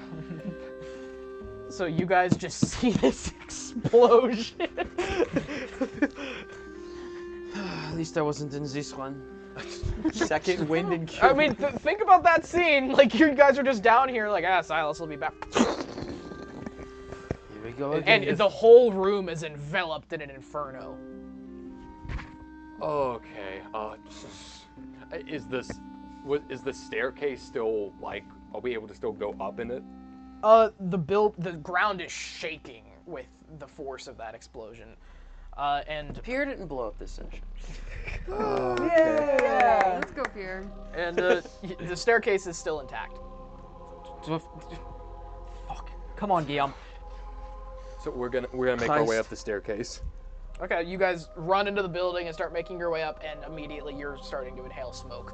So you guys just see this explosion. At least I wasn't in this one. Second wind and I mean, think about that scene. Like, you guys are just down here, like, Silas will be back. Here we go again. And the whole room is enveloped in an inferno. Okay. Is the staircase still like? Are we able to still go up in it? The ground is shaking with the force of that explosion. And Pierre didn't blow up this session. Yeah, let's go Pierre. And the staircase is still intact. Fuck. Come on, Guillaume. So we're gonna make our way up the staircase. Okay, you guys run into the building and start making your way up, and immediately you're starting to inhale smoke.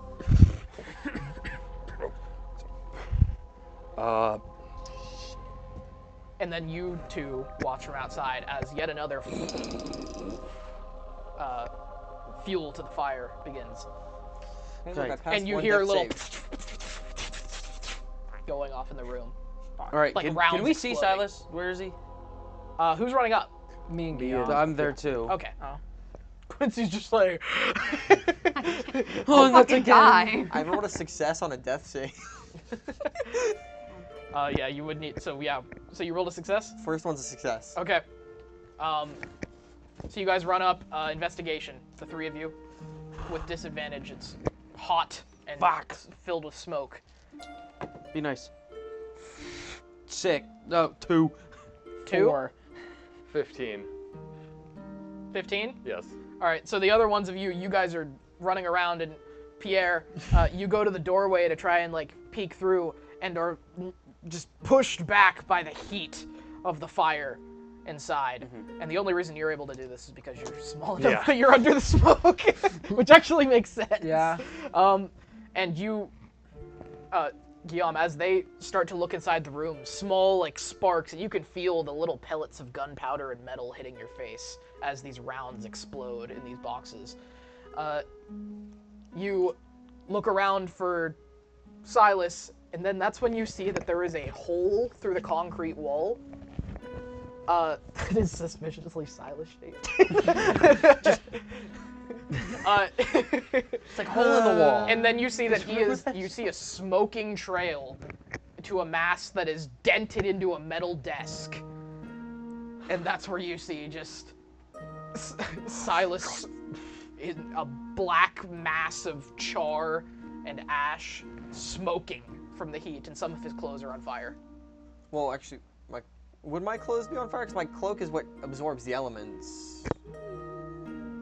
And then you two watch from outside as yet another fuel to the fire begins. And you hear a little going off in the room. All right, like can we see exploding. Silas? Where is he? Who's running up? Me and Guillaume. I'm there too. Okay. Quincy's just like... Oh, that's again. Die. I rolled a success on a death save. Yeah, you would need... So, yeah. So you rolled a success? First one's a success. Okay. So you guys run up. Investigation. The three of you. With disadvantage. It's hot and filled with smoke. Be nice. Sick. No, 2. 2? 4. 15. 15? Yes. All right, so the other ones of you guys are running around, and Pierre, you go to the doorway to try and, like, peek through, and are just pushed back by the heat of the fire inside. And the only reason you're able to do this is because you're small enough that you're under the smoke, which actually makes sense. Yeah. And you, Guillaume, as they start to look inside the room, small, like, sparks, and you can feel the little pellets of gunpowder and metal hitting your face as these rounds explode in these boxes. You look around for Silas, and then that's when you see that there is a hole through the concrete wall. It is suspiciously Silas shaped. It's like a hole in the wall. And then you see that you see a smoking trail to a mass that is dented into a metal desk. And that's where you see just Silas in a black mass of char and ash smoking from the heat, and some of his clothes are on fire. Well, actually, would my clothes be on fire? Because my cloak is what absorbs the elements.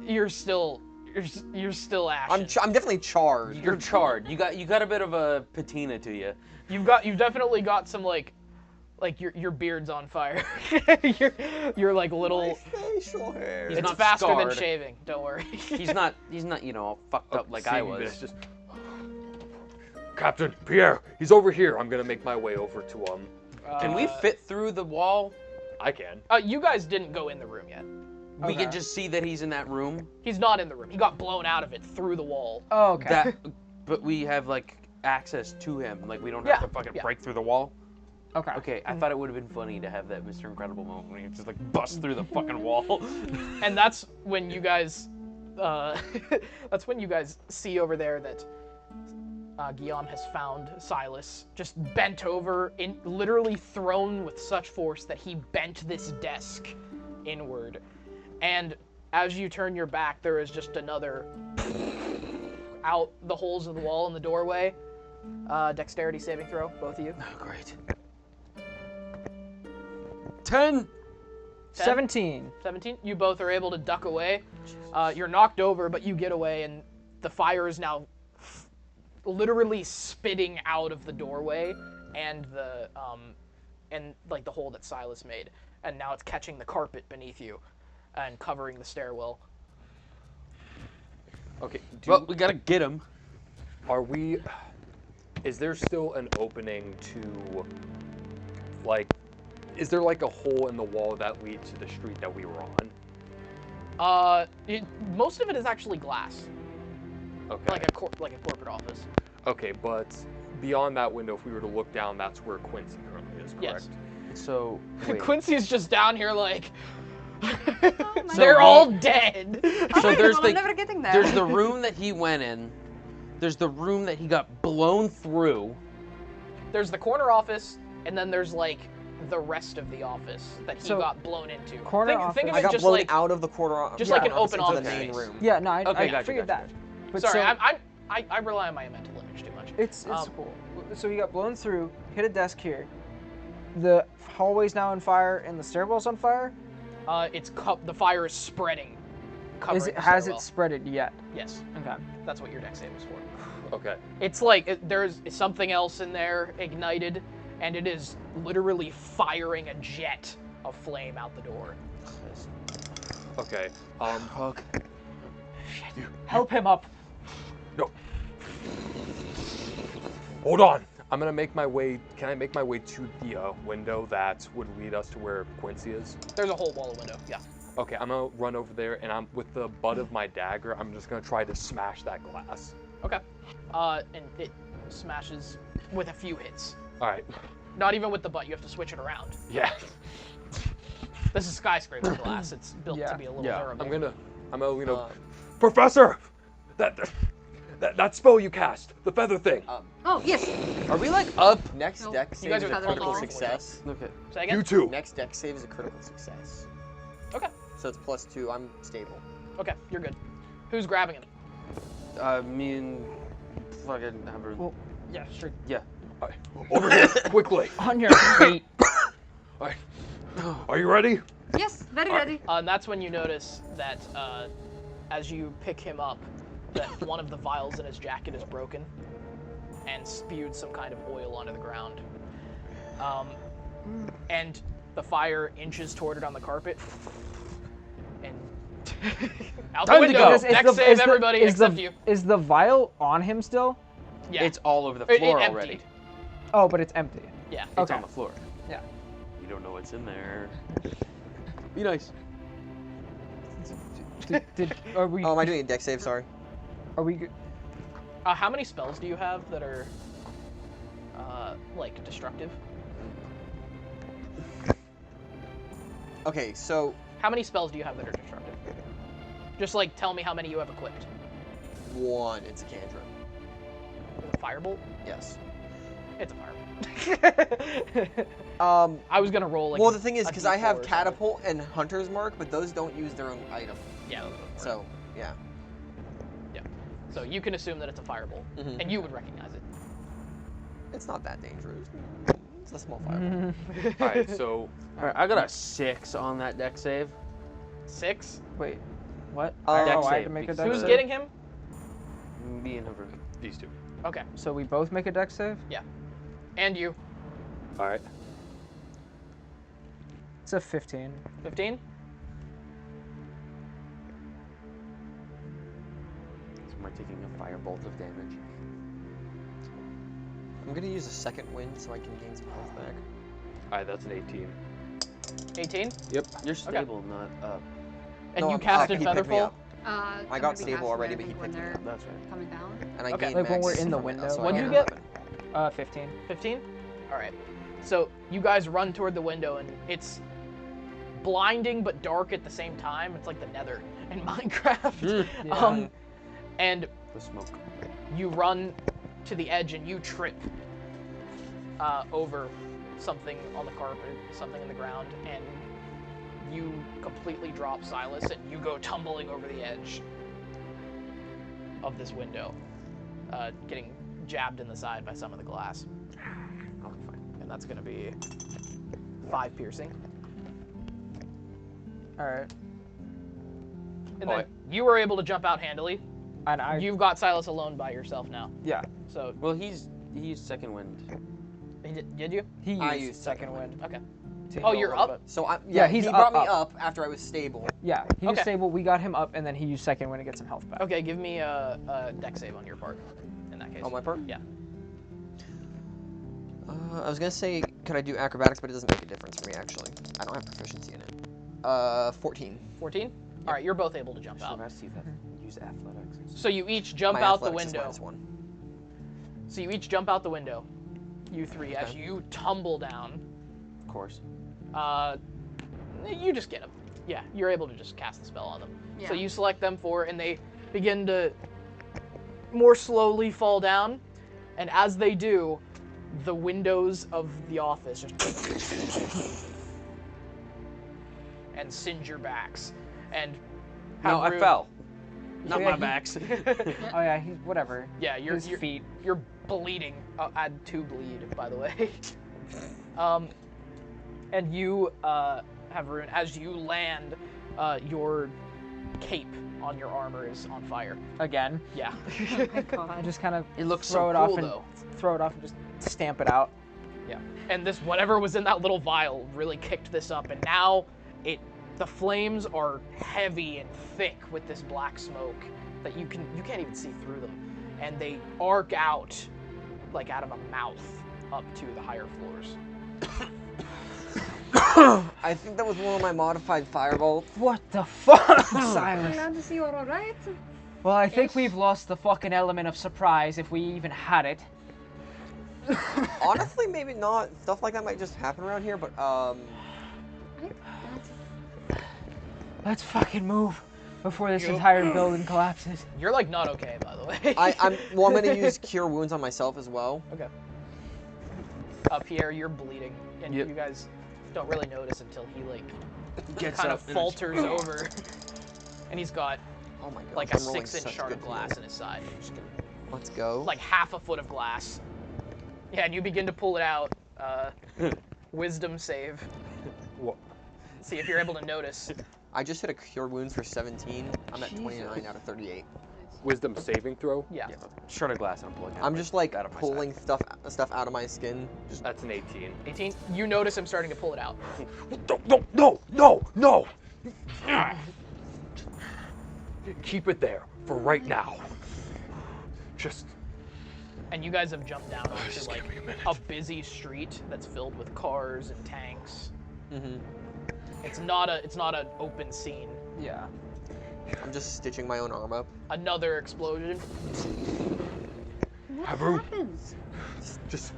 You're still ashen. I'm definitely charred. You're charred. You got a bit of a patina to you. You've definitely got some like your beard's on fire. you're like little. My facial hair. It's not faster scarred. than shaving. Don't worry. He's not all fucked up like I was. Just... Captain Pierre, he's over here. I'm gonna make my way over to him. Can we fit through the wall? I can. You guys didn't go in the room yet. We can just see that he's in that room. He's not in the room. He got blown out of it through the wall. Oh, okay. But we have like access to him. Like we don't have to fucking break through the wall. Okay. Okay. I thought it would have been funny to have that Mr. Incredible moment when he just like busts through the fucking wall. And that's when you guys, see over there that Guillaume has found Silas just bent over, literally thrown with such force that he bent this desk inward. And as you turn your back, there is just another out the holes of the wall in the doorway. Dexterity saving throw, both of you. Oh, great. 10. 17. 17. You both are able to duck away. You're knocked over, but you get away, and the fire is now literally spitting out of the doorway and the the hole that Silas made, and now it's catching the carpet beneath you and covering the stairwell. Okay. Well, we gotta get him. Is there still an opening to, like, is there like a hole in the wall that leads to the street that we were on? Most of it is actually glass. Okay. Like a corporate office. Okay, but beyond that window, if we were to look down, that's where Quincy currently is, correct? Yes. So wait. Quincy's just down here like. Oh They're all dead. So there's I'm never getting there. there's the room that he went in. There's the room that he got blown through. There's the corner office, and then there's like the rest of the office that he So, got blown into. corner Think of I it got just blown like out of the corner. just like an open into office the main space. room. Yeah, no, I Gotcha, figured that. But Sorry, so, I rely on my mental image too much. It's cool. So he got blown through, hit a desk here. The hallway's now on fire, and the stairwell's on fire. The fire is spreading. Has it spreaded yet? Yes. Okay. That's what your deck save was for. Okay. It's like there's something else in there ignited, and it is literally firing a jet of flame out the door. Okay. Hook. Help him up. No. Hold on. I'm gonna make my way. Can I make my way to the window that would lead us to where Quincy is? There's a whole wall of window. Yeah. Okay, I'm gonna run over there, and I'm with the butt of my dagger. I'm just gonna try to smash that glass. Okay. And it smashes with a few hits. All right. Not even with the butt. You have to switch it around. Yeah. This is skyscraper glass. It's built to be a little durable. I'm gonna lean over. Professor, that spell you cast, the feather thing. Oh, yes. Are we like up? Next Nope. deck You save guys is are a the critical color. success. Okay. Say again? You too. Next deck save is a critical success. Okay. So it's +2. I'm stable. Okay, you're good. Who's grabbing him? Me and fucking Hubbard. Well, yeah, sure. Yeah. All right. Over here, quickly. On your feet. All right. Are you ready? Yes, very ready. And that's when you notice that as you pick him up, that one of the vials in his jacket is broken and spewed some kind of oil onto the ground. And the fire inches toward it on the carpet. And out the Time to window. go. Next save, everybody except you. Is the vial on him still? Yeah. It's all over the It floor emptied. already. Oh, but it's empty. Yeah. It's on the floor. Yeah. You don't know what's in there. Be nice. Are we? Oh, am I doing a deck save? Sorry. Are we? How many spells do you have that are like destructive? Okay, so How many spells do you have that are destructive? Just like tell me how many you have equipped. 1. It's a cantrip. Firebolt? Yes. It's a firebolt. I was gonna roll like. Well, the thing is, a because I D4 have or something. catapult and hunter's mark, but those don't use their own item. Yeah. So, yeah. Yeah. So you can assume that it's a firebolt, Mhm. and you would recognize it. It's not that dangerous. It's a small fireball. All right. So. All right, I got a 6 on that deck save. 6? Wait. What? Deck I had to save, make a because- deck Who's save? getting him? Me and Hubbard. These two. Okay. So we both make a deck save? Yeah. And you. All right. It's a 15. 15? So am I taking a firebolt of damage? I'm gonna use a second wind so I can gain some health back. All right. That's an 18. 18? Yep. You're stable, not up. And No, you I'm casted up. He picked me Featherfall? up. I got stable already, but he when picked me they're up. That's right. coming down. And I Okay. gained Like when max we're in the from it, window. so I What'd got you an get? 11. 15? 15? Alright. So you guys run toward the window, and it's blinding but dark at the same time. It's like the Nether in Minecraft. Yeah. And The smoke. you run to the edge, and you trip over something on the carpet, something in the ground, and you completely drop Silas, and you go tumbling over the edge of this window, getting jabbed in the side by some of the glass. Oh, fine. And that's going to be 5 piercing. All right. And then you were able to jump out handily. And You've got Silas alone by yourself now. Yeah. So Well, he used second wind. did you? He I used used second wind. Okay. to Oh, heal you're a little up? bit. So Yeah, he's he up, brought me up. up after I was stable. Yeah, he was Okay. stable. We got him up, and then he used second wind to get some health back. Okay, give me a deck save on your part in that case. On my part? Yeah. I was gonna say, could I do acrobatics, but it doesn't make a difference for me actually. I don't have proficiency in it. 14. 14? All right, you're both able to jump out. Use athletics. So you each jump My out the athletics is window. -1. So you each jump out the window. You three, as you tumble down. Of course. You just get them. Yeah, you're able to just cast the spell on them. Yeah. So you select them and they begin to more slowly fall down. And as they do, the windows of the office just and singe your backs. And No, I fell. Not my backs. Oh yeah, he's whatever. Yeah, your feet. You're bleeding. Add 2 bleed, by the way. And you have ruined as you land. Your cape on your armor is on fire Again. Yeah. Oh my god. Just kind of It looks throw so it off cool, and though. throw it off and just stamp it out. Yeah. And this whatever was in that little vial really kicked this up, and now the flames are heavy and thick with this black smoke that you can't even see through them, and they arc out like out of a mouth up to the higher floors. I think that was one of my modified firebolts. What the fuck, Silas? Glad to see you're alright. Well, I think we've lost the fucking element of surprise if we even had it. Honestly, maybe not. Stuff like that might just happen around here, but Let's fucking move before this entire building collapses. You're like not okay, by the way. I'm gonna use Cure Wounds on myself as well. Okay. Pierre, you're bleeding, and you guys don't really notice until he like Gets kind up of and falters over, and he's got oh my God, like a I'm rolling 6-inch such shard good of glass heal. in his side. Let's go. Like half a foot of glass. Yeah, and you begin to pull it out. Wisdom save. What? See if you're able to notice. I just hit a Cure Wounds for 17. I'm at 29 out of 38. Wisdom saving throw? Yeah. Shard of glass, I'm pulling out. I'm just like out of my pulling stuff out of my skin. That's an 18. 18. You notice him starting to pull it out. No! Keep it there for right now. Just. And you guys have jumped down onto like a busy street that's filled with cars and tanks. Mm-hmm. It's not an open scene. Yeah. I'm just stitching my own arm up. Another explosion. What Haru. happens? Just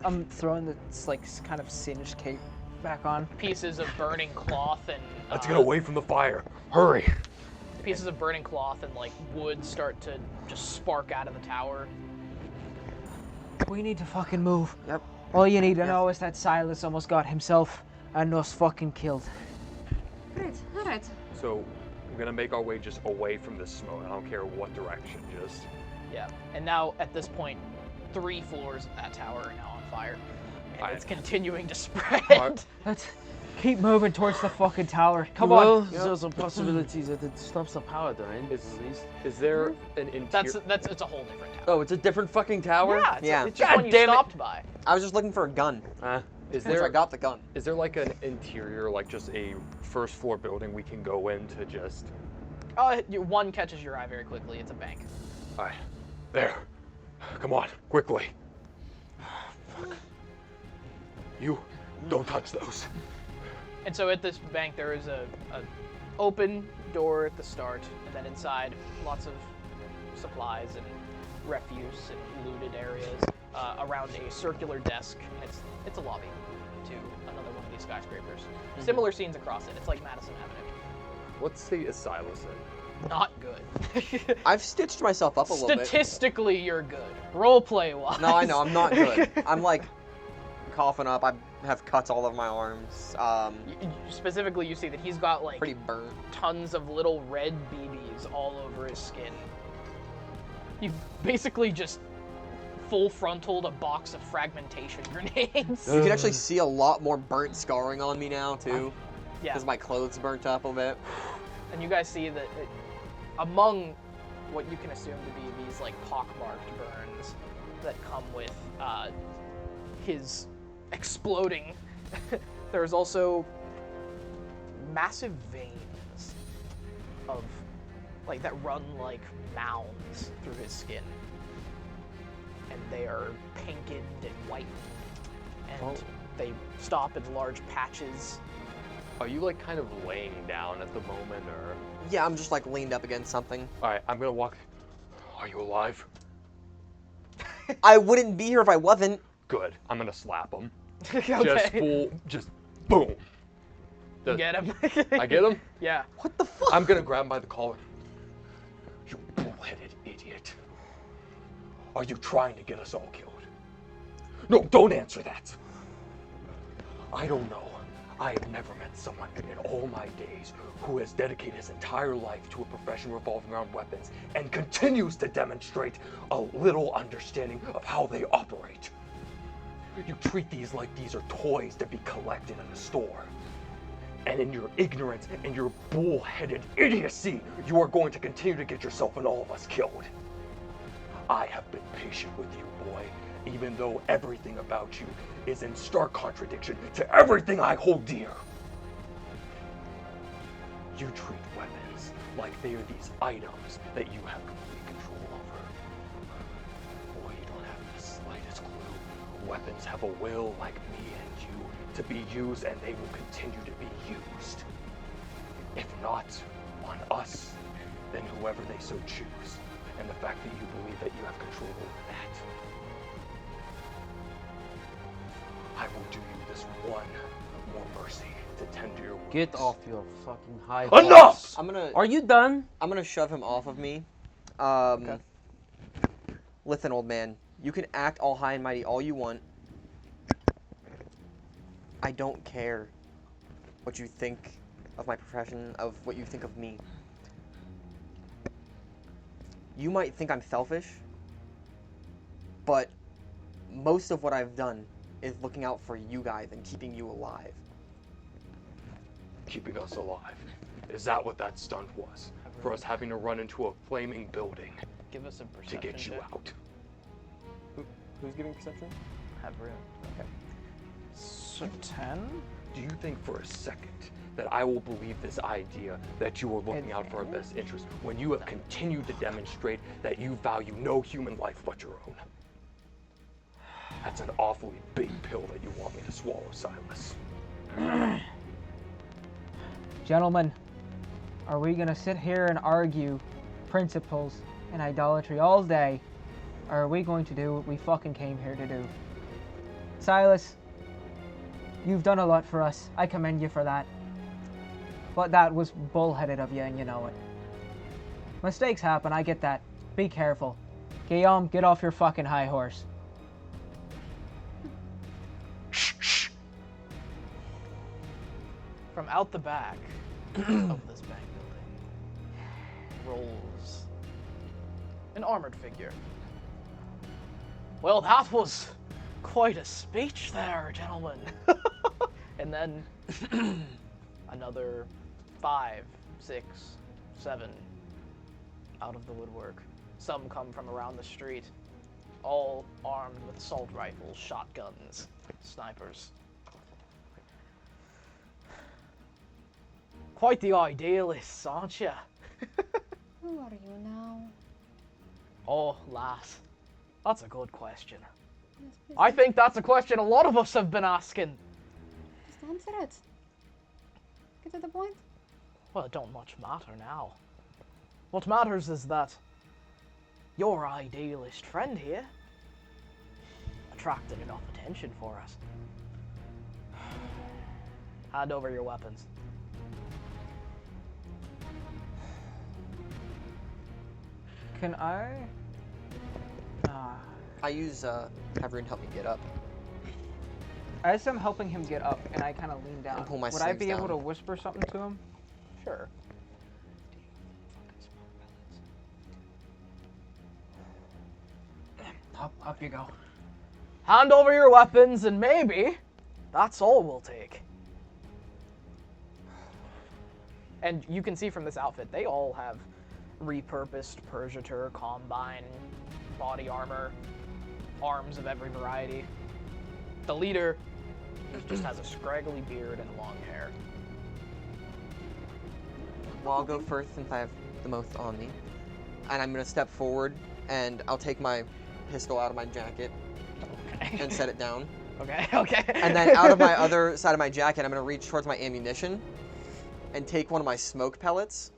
I'm throwing the like kind of singed cape back on. Pieces of burning cloth and Let's get away from the fire. Hurry. pieces of burning cloth and like wood start to just spark out of the tower. We need to fucking move. Yep. All you need to know is that Silas almost got himself and us fucking killed. Great, alright. So we're gonna make our way just away from this smoke. I don't care what direction, just. Yeah. And now at this point, 3 floors of that tower are now on fire. And it's continuing to spread. Let's keep moving towards the fucking tower. Come well, on. there's some possibilities that it stops the power drain. Is there an interior? It's a whole different tower. Oh, it's a different fucking tower? Yeah, it's just one you stopped by. I was just looking for a gun. Is Which there? I got the gun. Is there like an interior, like just a first floor building we can go in to just? One catches your eye very quickly. It's a bank. All right, there. Come on, quickly. Fuck. You don't touch those. And so at this bank, there is a open door at the start, and then inside, lots of supplies and refuse and looted areas around a circular desk, and it's a lobby to another one of these skyscrapers. Similar scenes across it. It's like Madison Avenue. What state is Silas in? Not good. I've stitched myself up a little bit. Statistically, you're good. Roleplay wise. No, I know, I'm not good. I'm like coughing up. I have cuts all over my arms. Specifically, you see that he's got like pretty burnt. Tons of little red BBs all over his skin. You've basically just full frontaled a box of fragmentation grenades. You can actually see a lot more burnt scarring on me now too. Yeah. Because my clothes burnt up a bit. And you guys see that among what you can assume to be these like pockmarked burns that come with his exploding, there's also massive veins of like that run like mounds through his skin, and they are painted and whitened, and they stop in large patches. Are you like kind of laying down at the moment, or? Yeah, I'm just like leaned up against something. All right, I'm gonna walk. Are you alive? I wouldn't be here if I wasn't. Good. I'm gonna slap him. Okay. Just boom. You get him. I get him? Yeah. What the fuck? I'm gonna grab him by the collar. You bullheaded idiot. Are you trying to get us all killed? No, don't answer that. I don't know. I have never met someone in all my days who has dedicated his entire life to a profession revolving around weapons and continues to demonstrate a little understanding of how they operate. You treat these like these are toys to be collected in a store. And in your ignorance and your bull-headed idiocy, you are going to continue to get yourself and all of us killed. I have been patient with you, boy, even though everything about you is in stark contradiction to everything I hold dear. You treat weapons like they are these items that you have complete control over. Boy, you don't have the slightest clue. Weapons have a will like me and you to be used, and they will continue to be used. If not on us, then whoever they so choose. And the fact that you believe that you have control over that. I will do you this one more mercy to tend to your wounds. Get off your fucking high Enough! horse. Are you done? I'm gonna shove him off of me. Listen, old man. You can act all high and mighty all you want. I don't care what you think of my profession, of what you think of me. You might think I'm selfish, but most of what I've done is looking out for you guys and keeping you alive. Keeping us alive. Is that what that stunt was? For us having to run into a flaming building. Give us a to perception get you check. out. Who's giving perception? Have room. Okay. So 10? Do you think for a second that I will believe this idea that you are looking out for our best interest when you have continued to demonstrate that you value no human life but your own? That's an awfully big pill that you want me to swallow, Silas. Gentlemen, are we gonna sit here and argue principles and idolatry all day, or are we going to do what we fucking came here to do? Silas, you've done a lot for us. I commend you for that. But that was bullheaded of you, and you know it. Mistakes happen, I get that. Be careful. Guillaume, get off your fucking high horse. From out the back of this bank building rolls an armored figure. Well, that was quite a speech there, gentlemen. And then another 5, 6, 7 out of the woodwork. Some come from around the street, all armed with assault rifles, shotguns, snipers. Quite the idealists, aren't you? Who are you now? Oh, lass, that's a good question. I think that's a question a lot of us have been asking. Just answer it. Get to the point. Well, it don't much matter now. What matters is that your idealist friend here attracted enough attention for us. Hand over your weapons. Can I? I use Everyone help me get up. As I'm helping him get up and I kind of lean down, And pull my would I sleeves be able down. to whisper something to him? Sure. Up you go. Hand over your weapons and maybe that's all we'll take. And you can see from this outfit, they all have repurposed Persiator, Combine, body armor, arms of every variety. The leader just has a scraggly beard and long hair. Well, I'll go first since I have the most on me. And I'm going to step forward and I'll take my pistol out of my jacket and set it down. Okay. And then out of my other side of my jacket, I'm going to reach towards my ammunition and take one of my smoke pellets.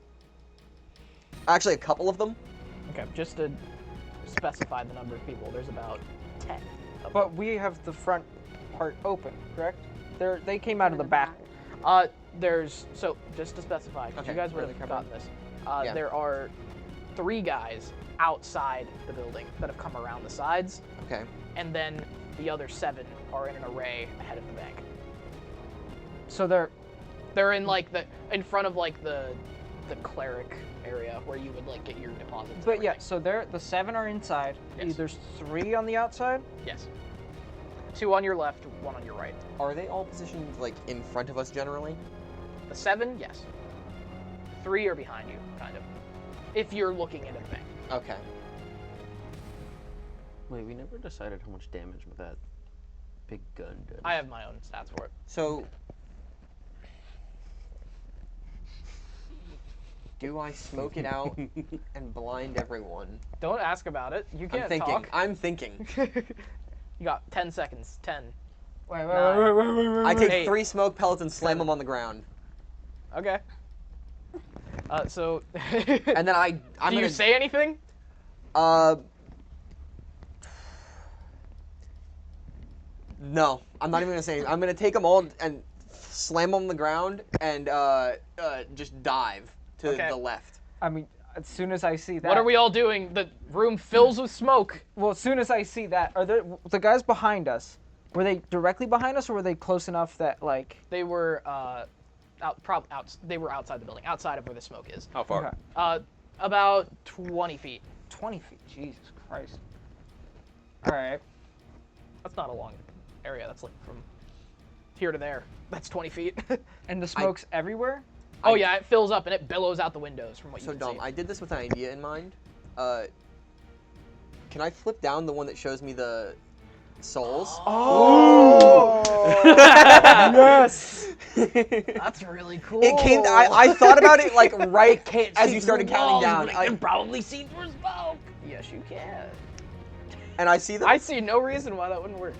Actually, a couple of them. Okay, just to specified the number of people. There's about 10. But we have the front part open, correct? They came out of the back. So just to specify, because Okay, you guys would where have are they gotten this, Yeah. there are 3 guys outside the building that have come around the sides. Okay. And then the other 7 are in an array ahead of the bank. So they're in like in front of like the cleric area where you would like get your deposits. But yeah, so the 7 are inside. Yes. There's 3 on the outside. Yes. 2 on your left, 1 on your right. Are they all positioned like in front of us generally? The 7, yes. 3 are behind you, kind of. If you're looking into the bank. Okay. Wait, we never decided how much damage that big gun did. I have my own stats for it. So, do I smoke it out and blind everyone? Don't ask about it. You can't I'm thinking. talk. I'm thinking. You got 10 seconds. 10. Wait. I take 8. 3 smoke pellets and slam them on the ground. Okay. So. And then I'm Do gonna you say anything? No, I'm not even gonna say anything. I'm gonna take them all and slam them on the ground and just dive to Okay. the left. I mean, as soon as I see that. What are we all doing? The room fills with smoke. Well, as soon as I see that, are the guys behind us? Were they directly behind us, or were they close enough that like? They were they were outside the building, outside of where the smoke is. How far? Okay. About 20 feet. 20 feet. Jesus Christ. All right. That's not a long area. That's like from here to there. That's 20 feet. And the smoke's everywhere? Oh yeah, it fills up and it billows out the windows from what you So can Dom, see. I did this with an idea in mind. Can I flip down the one that shows me the souls? Oh! Yes! That's really cool. It came. I thought about it like right as you started counting down. I can probably see through smoke. Yes, you can. And I see them. I see no reason why that wouldn't work.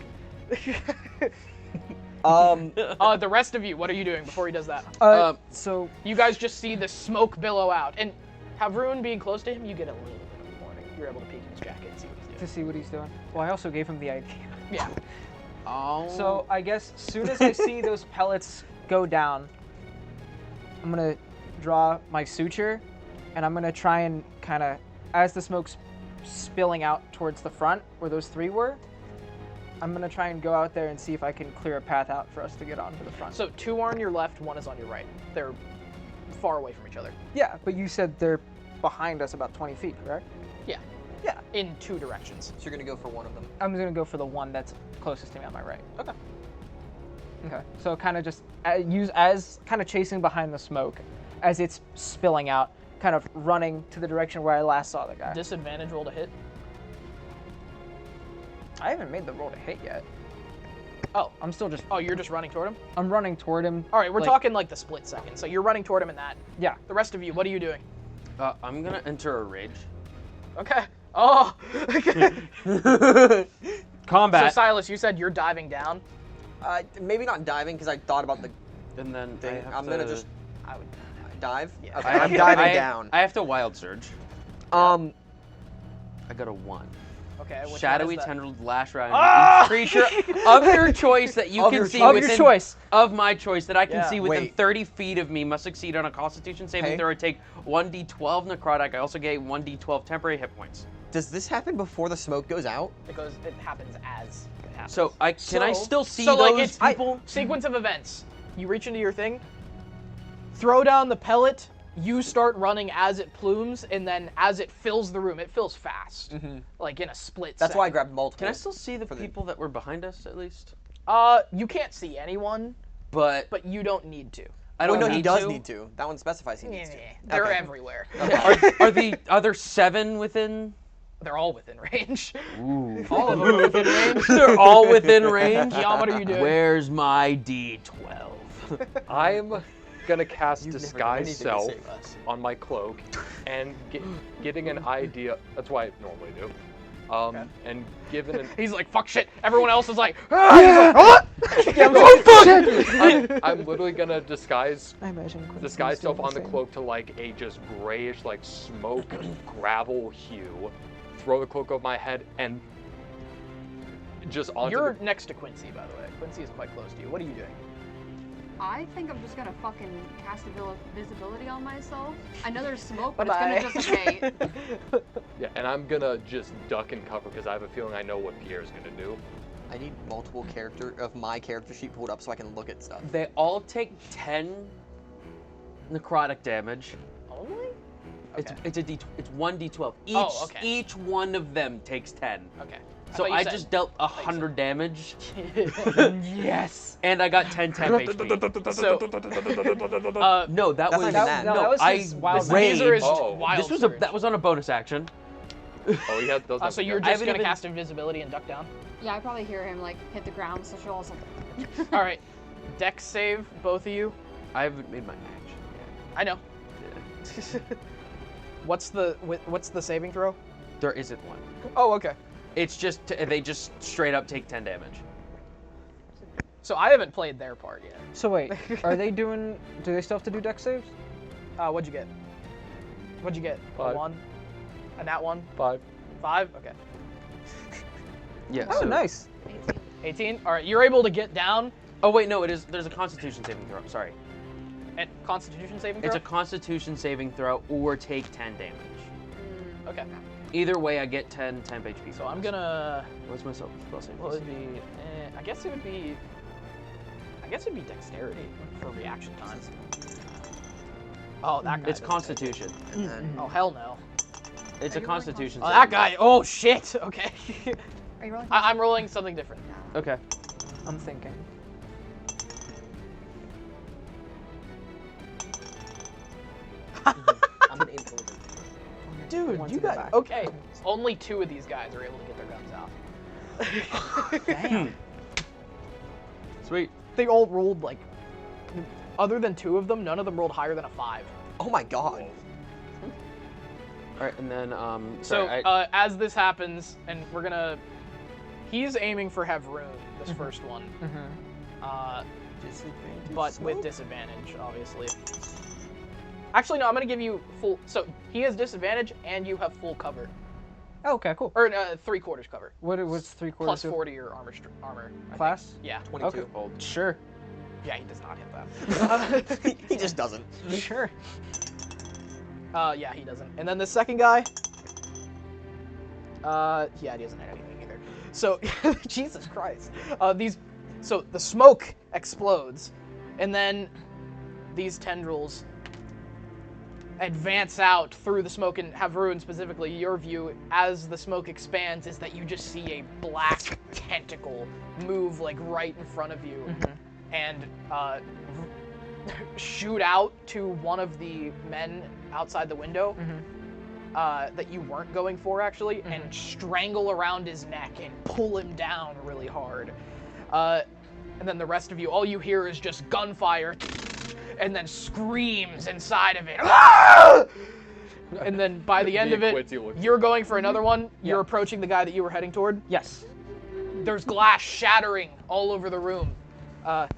The rest of you, what are you doing before he does that? So you guys just see the smoke billow out, and Havroon being close to him, you get a little bit of warning. You're able to peek in his jacket and see what he's doing. To see what he's doing. Well, I also gave him the idea. Yeah. Oh. So I guess as soon as I see those pellets go down, I'm gonna draw my suture, and I'm gonna try and kind of, as the smoke's spilling out towards the front where those 3 were, I'm gonna try and go out there and see if I can clear a path out for us to get onto the front. So 2 are on your left, 1 is on your right. They're far away from each other. Yeah, but you said they're behind us about 20 feet, correct? Yeah. Yeah. In 2 directions. So you're gonna go for one of them. I'm gonna go for the one that's closest to me on my right. Okay. Okay. So kind of just use as kind of chasing behind the smoke as it's spilling out, kind of running to the direction where I last saw the guy. Disadvantage roll to hit. I haven't made the roll to hit yet. Oh. I'm still just. Oh, you're just running toward him? I'm running toward him. All right, we're talking like the split second. So you're running toward him in that. Yeah. The rest of you, what are you doing? I'm gonna enter a rage. Okay. Oh. Combat. So Silas, you said you're diving down. Maybe not diving because I thought about the And then I thing. have I'm to, gonna just. I would dive. Yeah. Okay, I'm diving down. I have to wild surge. I got a 1. Okay. Which Shadowy one is that? tendrils lash around Ah! each creature of your choice that you Of can your see choice. within Of your choice. of my choice that I can Yeah. see within Wait. 30 feet of me must succeed on a Constitution saving Okay. throw. I take 1d12 necrotic. I also get 1d12 temporary hit points. Does this happen before the smoke goes out? Because it happens as it happens. So can I still see so those like it's people? Sequence of events. You reach into your thing, throw down the pellet. You start running as it plumes, and then as it fills the room, it fills fast, like in a split. That's why I second. grabbed multiple. Can I still see the people that were behind us at least? You can't see anyone, But you don't need to. I don't no, he need does to. need to. That one specifies he needs to. They're Okay. everywhere. Are the other 7 within? They're all within range. Ooh. All of them are within range. They're all within range. Guillaume, what are you doing? Where's my D12? I'm gonna cast You've never done disguise anything to self save us. on my cloak and getting an idea. That's what I normally do. And given an He's like, fuck shit. Everyone else is like, I'm literally gonna disguise I imagine. self on the cloak to like a just grayish, like smoke gravel hue, throw the cloak over my head and just onto You're next to Quincy, by the way. Quincy is quite close to you. What are you doing? I think I'm just gonna fucking cast invisibility on myself. I know there's smoke, but Bye-bye. it's gonna dissipate. Yeah, and I'm gonna just duck and cover because I have a feeling I know what Pierre's gonna do. I need multiple of my character sheet pulled up so I can look at stuff. They all take 10 necrotic damage. Only? It's it's 1d12. Each one of them takes 10. Okay. So I just dealt 100 damage. Yes. And I got 10 temp HP. So, no, that was that was his wild rage. These are his wild This was surge. that was on a bonus action. Oh, yeah, those. So you're just gonna cast invisibility and duck down? Yeah, I probably hear him like hit the ground, so she'll also. All right, Dex save, both of you. I haven't made my action yet. I know. What's the saving throw? There isn't one. Oh, okay. It's just they just straight up take 10 damage. So I haven't played their part yet. So wait, are they doing? Do they still have to do dex saves? What'd you get? What'd you get? 5. A 1? A nat 1? 5. 5? Okay. Yeah. Oh, nice. 18? All right, you're able to get down. Oh wait, no, it is. There's a Constitution saving throw. Sorry. And Constitution saving throw? It's a Constitution saving throw or take 10 damage. Okay. Either way, I get 10 temp HP. So I'm gonna. What's my spell save? What would be? I guess it would be. I guess it'd be dexterity for reaction times. Oh, that guy. It's Constitution. Oh hell no. It's a Constitution. Oh, that guy. Oh shit. Okay. Are you rolling? I'm rolling something different. Okay. I'm thinking. I'm an influencer. Dude, you got okay. Only 2 of these guys are able to get their guns out. Damn. Sweet. They all rolled like. Other than 2 of them, none of them rolled higher than a 5. Oh my god. All right, and then So sorry, as this happens, and we're gonna. He's aiming for Havroon, this first one. Disadvantage. But with disadvantage, obviously. Actually, no, I'm gonna give you full. So he has disadvantage, and you have full cover. Oh, okay, cool. Or 3/4 cover. What's 3/4? Plus 4 to your armor. I Class? think. Yeah. 22. Okay. Sure. Yeah, he does not hit that. He just doesn't. Sure. Yeah, he doesn't. And then the second guy. Yeah, he doesn't hit anything either. So, Jesus Christ. So the smoke explodes, and then these tendrils advance out through the smoke, and Havroon specifically, your view as the smoke expands is that you just see a black tentacle move like right in front of you, and shoot out to one of the men outside the window that you weren't going for actually, and strangle around his neck and pull him down really hard. And then the rest of you, all you hear is just gunfire and then screams inside of it. Ah! And then by the end of it, you're going for another one. You're approaching the guy that you were heading toward. Yes. There's glass shattering all over the room to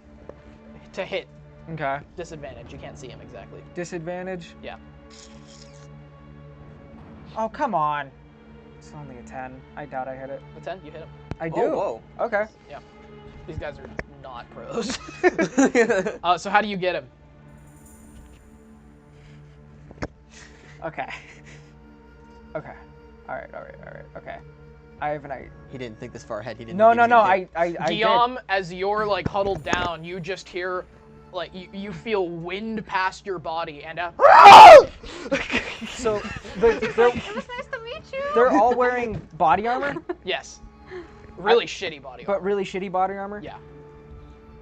hit. Okay. Disadvantage. You can't see him exactly. Disadvantage? Yeah. Oh, come on. It's only a 10. I doubt I hit it. A 10? You hit him. I do? Oh, whoa. Okay. Yeah. These guys are not pros. So how do you get him? Okay. Okay. All right. Okay. I have an idea. He didn't think this far ahead. He didn't. No. think he was gonna hit. I Guillaume, as you're like huddled down, you just hear, like, you feel wind past your body and So It was nice to meet you. they're all wearing body armor, Yes. Really shitty body armor. but really shitty body armor. Yeah.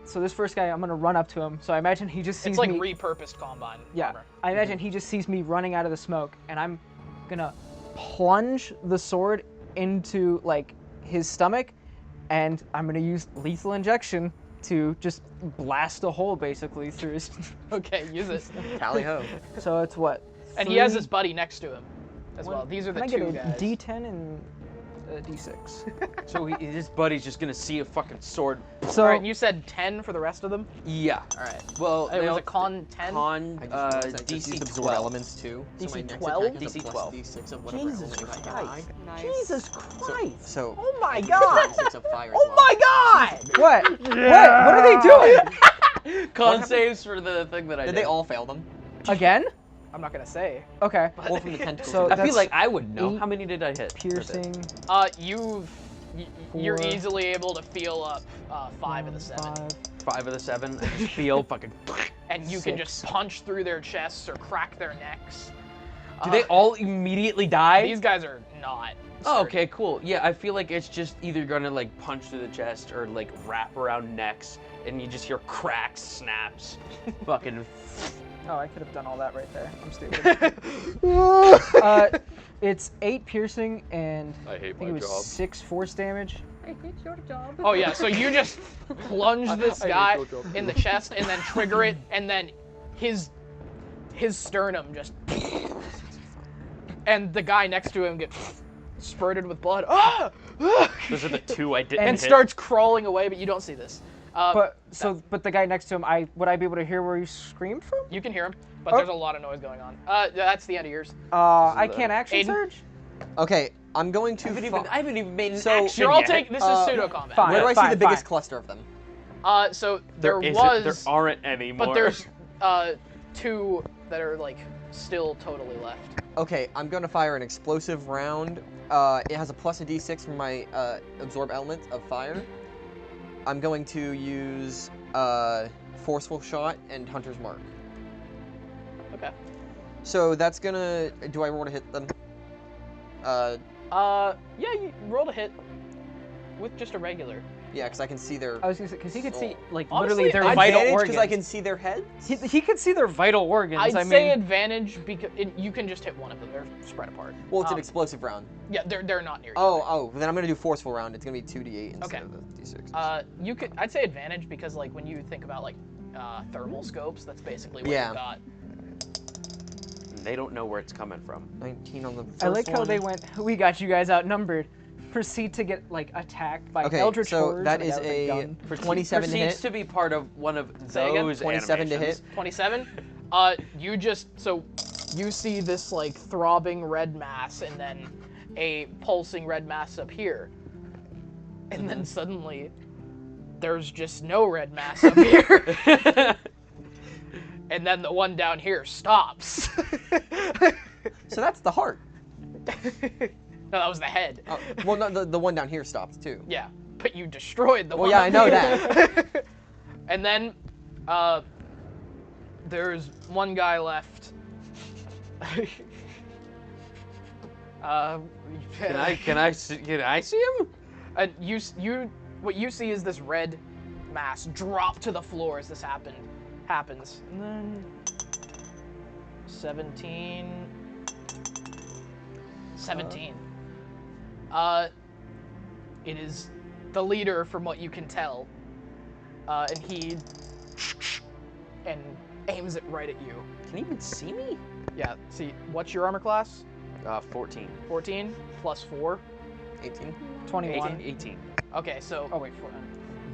So this first guy, I'm gonna run up to him. So I imagine he just sees It's like me. repurposed Combine armor. I imagine he just sees me running out of the smoke, and I'm gonna plunge the sword into like his stomach, and I'm gonna use lethal injection to just blast a hole basically through his. Okay, use it. Tally ho. So it's what? And he has 3? his buddy next to him as well. These are the Can I two get a guys. D10 and a d6. So his buddy's just gonna see a fucking sword. So All right, you said 10 for the rest of them. Yeah. All right. Well, It was a con 10. Con I just realized I just DC used absorb 12. elements too. So my DC next 12? attack is a DC plus 12. D6 of whatever Jesus element I Christ. have. Nice. Jesus Christ. So Oh my I get God. D6 of fire as Oh well. my God. what? What are they doing? Con saves for the thing that I did. Did they all fail them? Again? I'm not gonna say. Okay. Well, from the tentacles. So I that's feel like I would know. 8 How many did I hit? piercing. You're 4, easily able to feel up 5 of the 7. 5 of the 7. I just feel fucking. And you can just punch through their chests or crack their necks. Do they all immediately die? These guys are not. Oh, okay, cool. Yeah, I feel like it's just either gonna like punch through the chest or like wrap around necks, and you just hear cracks, snaps, fucking. Oh, I could have done all that right there. I'm stupid. It's 8 piercing and I hate think my it was job. 6 force damage. I hate your job. Oh yeah, so you just plunge this I hate guy your job. in the chest and then trigger it, and then his sternum just, and the guy next to him gets spurted with blood. Ah! Those are the 2 I didn't And hit. starts crawling away, but you don't see this. But the guy next to him, would I be able to hear where he screamed from? You can hear him, but there's a lot of noise going on. That's the end of yours. I can't action Aiden? surge. Okay, I'm going to. I haven't even made an So- action You're all yet. taking. This is pseudo combat. Fine. Where do I see the fine. biggest cluster of them? So there There was, aren't any more. but there's 2 that are like still totally left. Okay, I'm going to fire an explosive round. It has a plus a d6 from my absorb element of fire. I'm going to use forceful shot and hunter's mark. Okay. So that's gonna. Do I roll to hit them? Yeah, you rolled a hit with just a regular. Yeah, because I can see their. I was gonna say because he could see like Honestly, literally their I'd vital advantage organs. because I can see their heads. He could see their vital organs. I'd I say mean, advantage because you can just hit one of them. They're spread apart. Well, it's an explosive round. Yeah, they're not near you. Oh, then I'm gonna do forceful round. It's gonna be 2d8 instead Okay. of the d6. You could. I'd say advantage because like when you think about like thermal scopes, that's basically what Yeah. you got. They don't know where it's coming from. 19 on the first I like how one. they went. We got you guys outnumbered. Proceed to get like attacked by Okay, eldritch so horrors. that and is guy with a gun. 27 to Proceeds hit. to be part of one of Say again? those 27 to animations. hit. 27. You just you see this like throbbing red mass and then a pulsing red mass up here, and then suddenly there's just no red mass up here, and then the one down here stops. So that's the heart. No, that was the head. Well, no, the one down here stops too. Yeah, but you destroyed the one. Well, yeah, up I know here. that. And then there's one guy left. Can I see him? And what you see is this red mass drop to the floor as this happens. And then 17. It is the leader from what you can tell. And he aims it right at you. Can he even see me? Yeah, see, what's your armor class? 14. 14 plus 4. 18. 21. 18. Okay, so Oh wait, 4.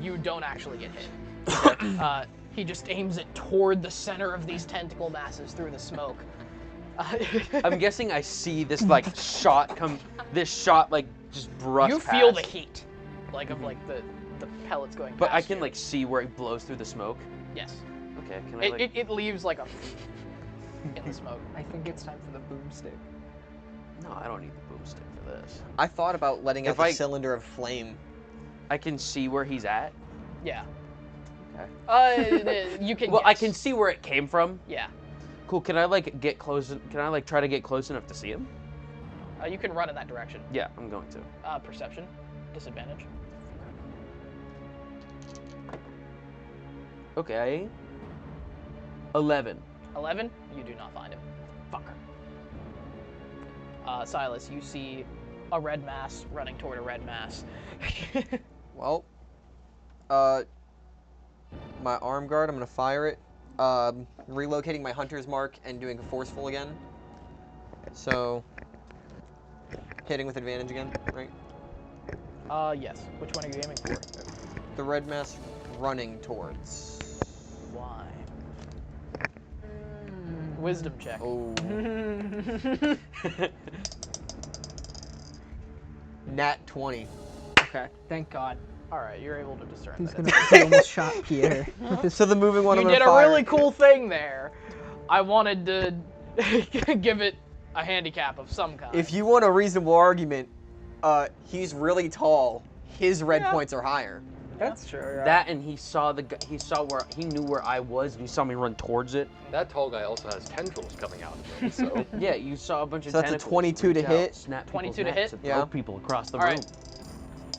you don't actually get hit. He just aims it toward the center of these tentacle masses through the smoke. I'm guessing I see this like shot come. This shot like just brush. You feel the past. heat, like of like the pellets going. But I past can you. like see where it blows through the smoke. Yes. Okay. Can I like? It leaves like a in the smoke. I think it's time for the boomstick. No, I don't need the boomstick for this. I thought about letting out If the I- cylinder of flame. I can see where he's at. Yeah. Okay. You can. Well, I guess. can see where it came from. Yeah. Cool. Can I like get close? Can I like try to get close enough to see him? You can run in that direction. Yeah, I'm going to. Perception, disadvantage. Okay. 11. 11. You do not find him. Fucker. Silas, you see a red mass running toward a red mass. Well, my arm guard, I'm gonna fire it. Relocating my hunter's mark and doing a forceful again. So, hitting with advantage again, right? Yes. Which one are you aiming for? The red mass running towards. Why? Wisdom check. Oh. Nat 20. Okay, thank God. All right, you're able to discern He's that. gonna he almost shot Pierre. So the moving one. You I'm did gonna a fire. really cool thing there. I wanted to give it a handicap of some kind. If you want a reasonable argument, he's really tall. His red points are higher. That's true. Yeah. That and he saw he knew where I was and he saw me run towards it. That tall guy also has tendrils coming out of him, so. Yeah, you saw a bunch of So that's a tentacles 22 to reach out, hit? snap 22 people's to necks hit? and Yeah. throw people across the All room.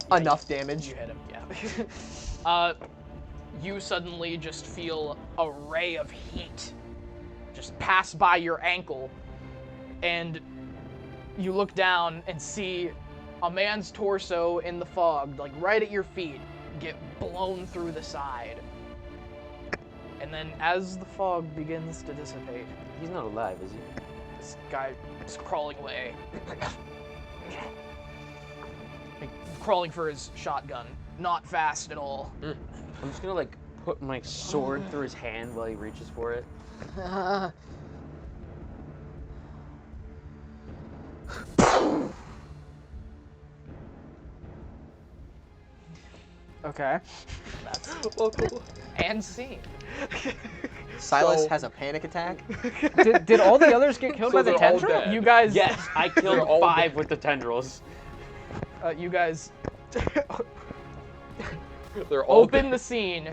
right. Enough damage. You hit him, yeah. You suddenly just feel a ray of heat just pass by your ankle, and you look down and see a man's torso in the fog, like right at your feet, get blown through the side. And then as the fog begins to dissipate, He's not alive, is he? this guy is crawling away. Like, crawling for his shotgun. Not fast at all. I'm just gonna like put my sword through his hand while he reaches for it. Okay. That's and scene. Silas So- has a panic attack. Did all the others get killed So by the they're all tendril? dead. You guys, Yes, I They're killed all 5 with the tendrils. you guys They're all open the scene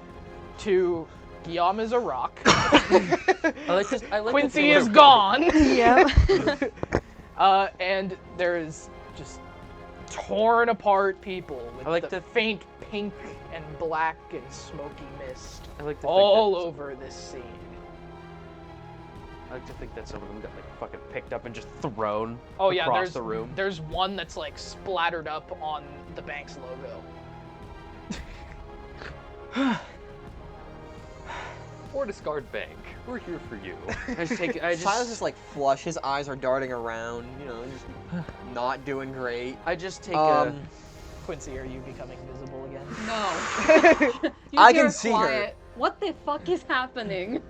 to Guillaume is a rock. Quincy is gone. Yep. And there's just torn apart people with I like the to- faint pink and black and smoky mist I like to all think over this scene. I like to think that some of them got like fucking picked up and just thrown Oh yeah, across there's the room. there's one that's like splattered up on the bank's logo. Or discard bank. We're here for you. Silas is like flush. His eyes are darting around. You know, just not doing great. I just take Quincy, are you becoming visible again? No. You I hear can see her. quiet. What the fuck is happening?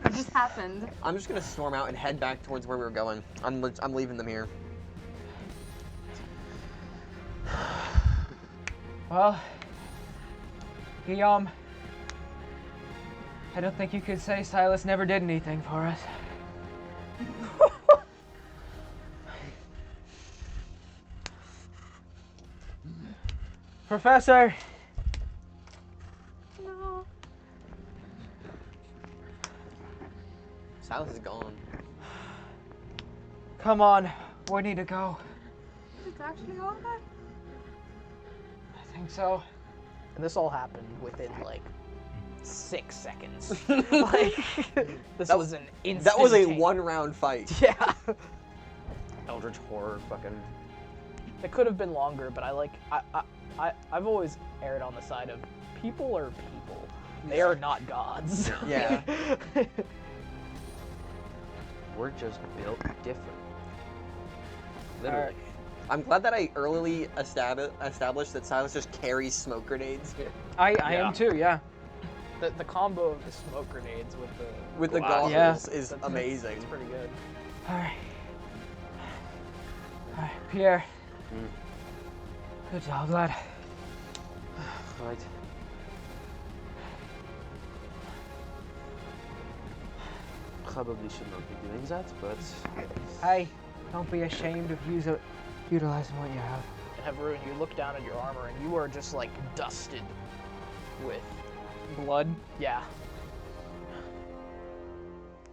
What just happened? I'm just gonna storm out and head back towards where we were going. I'm leaving them here. Well, Guillaume, I don't think you could say Silas never did anything for us. Professor! No. Silas is gone. Come on, we need to go. It's actually all that. I think so. And this all happened within like 6 seconds. Like this was an instant. That was a 1-round fight. Yeah. Eldritch horror fucking. It could have been longer, but I've always erred on the side of people are people. They are not gods. Yeah. We're just built different. Alright. I'm glad that I early established that Silas just carries smoke grenades. I am too, yeah. The combo of the smoke grenades with the goggles Yeah. is amazing. It's pretty good. Alright. Alright, Pierre. Good job, lad. Right. Probably should not be doing that, but Hey, don't be ashamed of utilizing what you have. And Haroon, you look down at your armor and you are just like dusted with blood. Yeah.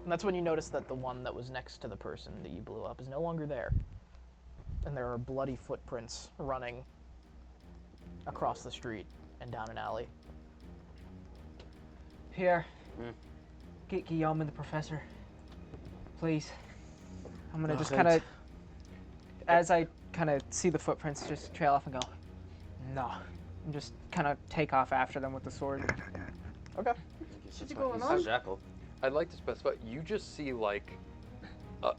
And that's when you notice that the one that was next to the person that you blew up is no longer there. And there are bloody footprints running across the street and down an alley. Pierre, get Guillaume and the professor. Please. I'm gonna just kind of, as I kind of see the footprints just trail off and go, no. And just kind of take off after them with the sword. Okay. What's going on? I'd like to specify, you just see like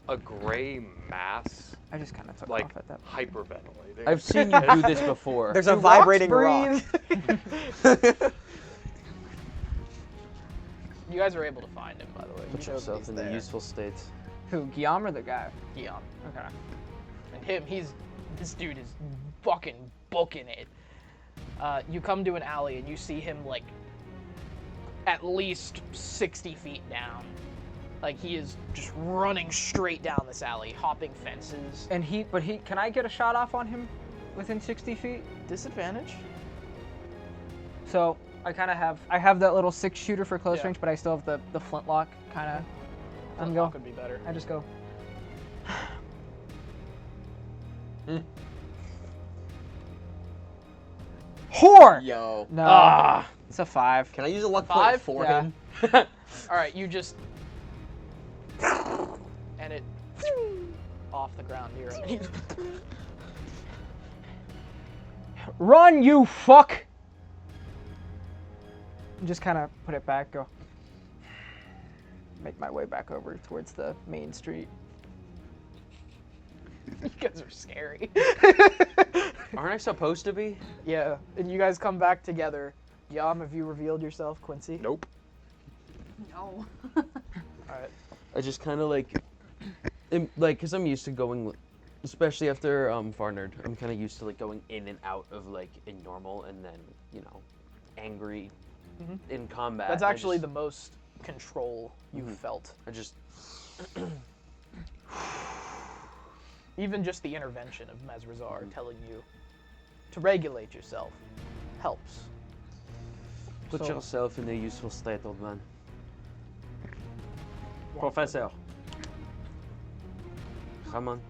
a gray mass. I just kind of took like off at that. hyperventilating. I've seen you do this before. There's a vibrating rock. You guys are able to find him, by the way. Put You know yourself he's in there. a useful state. Who, Guillaume or the guy? Guillaume. Okay. And this dude is fucking booking it. You come to an alley and you see him like at least 60 feet down. Like he is just running straight down this alley, hopping fences. And can I get a shot off on him within 60 feet? Disadvantage? So I have that little 6-shooter for close Yeah. range, but I still have the flintlock kind of. Flintlock would be better. I just go. Whore! Yo. No. It's a 5. Can I use a luck 5? point for Yeah. him? All right, you just and it off the ground near him. Run, you fuck! Just kind of put it back, go. Make my way back over towards the main street. You guys are scary. Aren't I supposed to be? Yeah, and you guys come back together. Yam, have you revealed yourself, Quincy? Nope. No. Alright. I just kind of like, because I'm used to going, especially after Farnard, I'm kind of used to like going in and out of like in normal and then, you know, angry in combat. That's actually the most control you've felt. I just Even just the intervention of Mesrazar telling you to regulate yourself helps. Put So- yourself in a useful state, old man. Professor. Come on.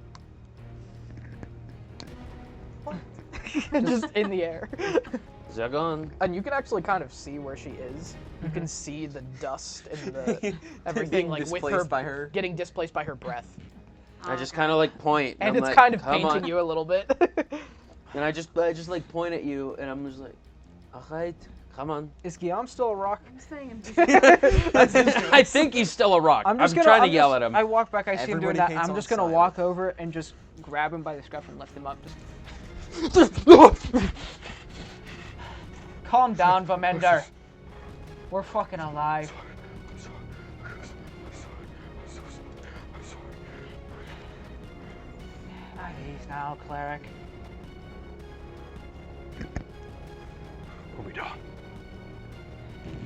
Just in the air. They're gone. And you can actually kind of see where she is. You can see the dust and the everything Being like with her, displaced by her. getting displaced by her breath. I just kind of like point. And I'm it's like, kind of "Come painting on." you a little bit. And I just like point at you, and I'm just like, all right, come on. Is Guillaume still a rock? I'm staying in I think he's still a rock. I'm trying to yell at him. I walk back, I see him doing Everybody that. hates I'm on just gonna Silas. walk over and just grab him by the scruff and lift him up. Just calm down, Vamender. We're fucking alive. At ease now, cleric. What we done?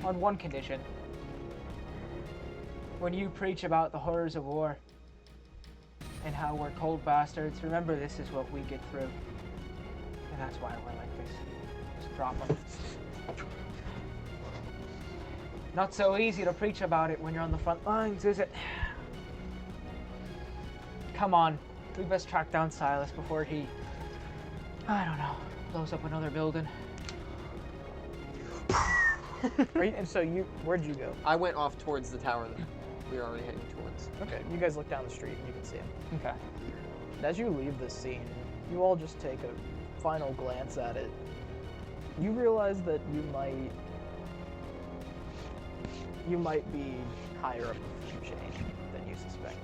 On one condition. When you preach about the horrors of war and how we're cold bastards, remember this is what we get through. And that's why we're like this. Just drop them. Not so easy to preach about it when you're on the front lines, is it? Come on. We best track down Silas before he, I don't know, blows up another building. And so where'd you go? I went off towards the tower that we were already heading towards. Okay, you guys look down the street and you can see him. Okay. And as you leave this scene, you all just take a final glance at it. You realize that you might be higher up the food chain than you suspected.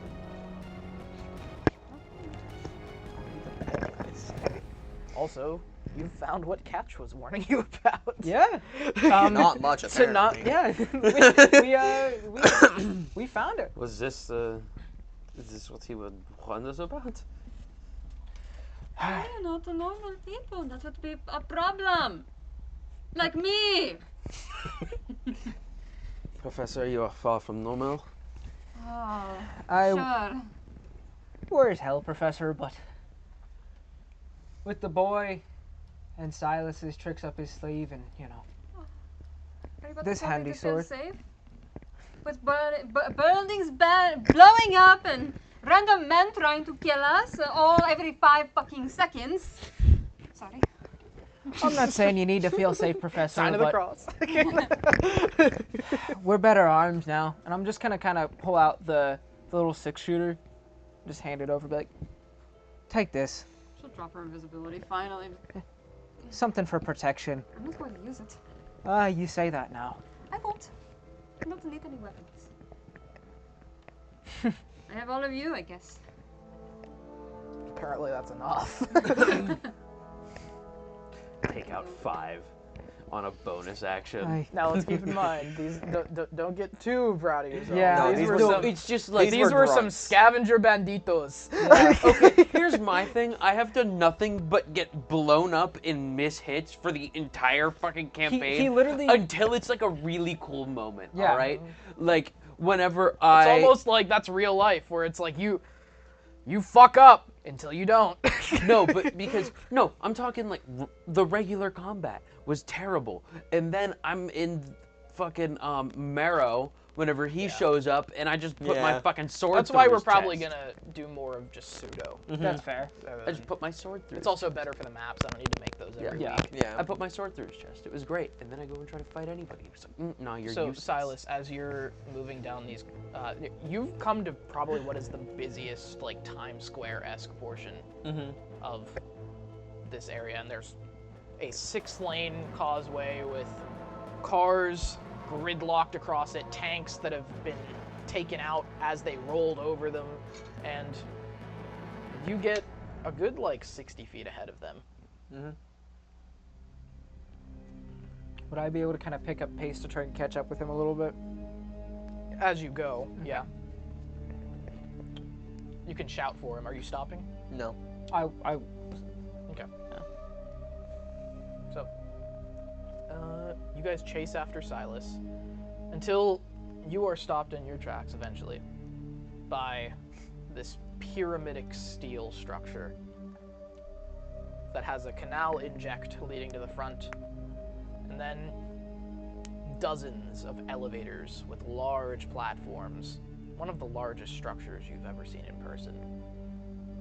Also, you found what Catch was warning you about. Yeah. Not much, To not, apparently. yeah. We found it. Was this is this what he would warn us about? You're not a normal people. That would be a problem. Like me. Professor, you are far from normal. Oh, I- sure. Where's hell, Professor? But with the boy and Silas's tricks up his sleeve, and you know, Everybody this starting handy to feel sword. safe? With buildings blowing up and random men trying to kill us every 5 fucking seconds. Sorry. I'm not saying you need to feel safe, Professor. Sign of the but cross. we're better armed now, and I'm just gonna kind of pull out the little 6-shooter, just hand it over, be like, take this, She'll drop her invisibility finally. something for protection. I'm not going to use it. You say that now. I won't. I don't need any weapons. I have all of you, I guess. Apparently that's enough. Take out 5 on a bonus action. Now let's keep in mind, these don't get too proud of yourself. Yeah. These were some, it's just like these were some scavenger banditos. Okay, here's my thing. I have done nothing but get blown up and miss hits for the entire fucking campaign. He literally until it's like a really cool moment. Yeah. All right, like whenever It's I. almost like that's real life, where it's like you fuck up until you don't. No, but because no, I'm talking like the regular combat was terrible, and then I'm in fucking Marrow whenever he shows up, and I just put my fucking sword. That's through why we're his probably chest. gonna do more of just pseudo. That's fair. I just put my sword through. It's also better for the maps. I don't need to make those every week. Yeah. I put my sword through his chest. It was great, and then I go and try to fight anybody. It's like, no, you're So useless. Silas, as you're moving down these, you've come to probably what is the busiest, like Times Square-esque portion of this area, and there's a 6-lane causeway with cars gridlocked across it, tanks that have been taken out as they rolled over them, and you get a good like 60 feet ahead of them. Would I be able to kind of pick up pace to try and catch up with him a little bit? As you go, yeah. You can shout for him. Are you stopping? No. I Okay. So, you guys chase after Silas until you are stopped in your tracks eventually by this pyramidic steel structure that has a canal inject leading to the front, and then dozens of elevators with large platforms, one of the largest structures you've ever seen in person.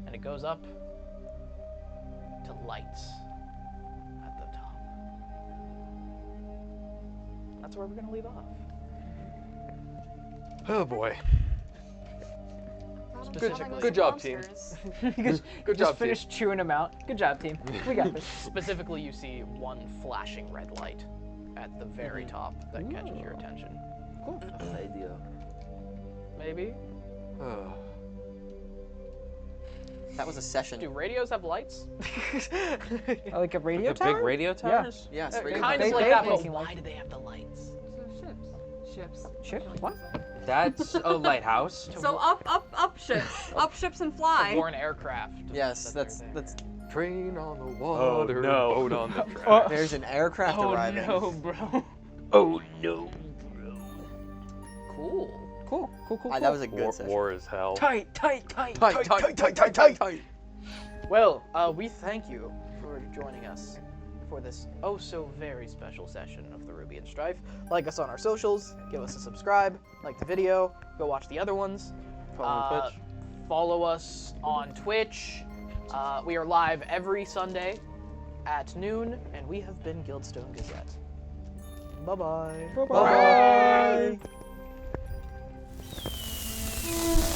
And it goes up to lights at the top. That's where we're gonna leave off. Oh boy. Specifically, Good job, team. Good just job, finished chewing him out. Good job, team. We got this. Specifically, you see one flashing red light at the very top that catches your attention. Cool. idea. Maybe? That was a session. Do radios have lights? Like a radio The tower? big radio towers? Yes. Kind of like that, but why do they have the lights? Ships. Ships? What? That's a lighthouse. So up ships. Up ships and fly. Warn aircraft. Yes, that's Train on the water, no. boat on the track. There's an aircraft arriving. Oh no, bro. Oh no. Cool. Cool. That was a good session. War is hell. Tight. Well, we thank you for joining us for this oh so very special session of the Rubian Strife. Like us on our socials, give us a subscribe, like the video, go watch the other ones. Follow us on Twitch. We are live every Sunday at noon, and we have been Gildstone Gazette. Bye-bye. Bye-bye. Bye.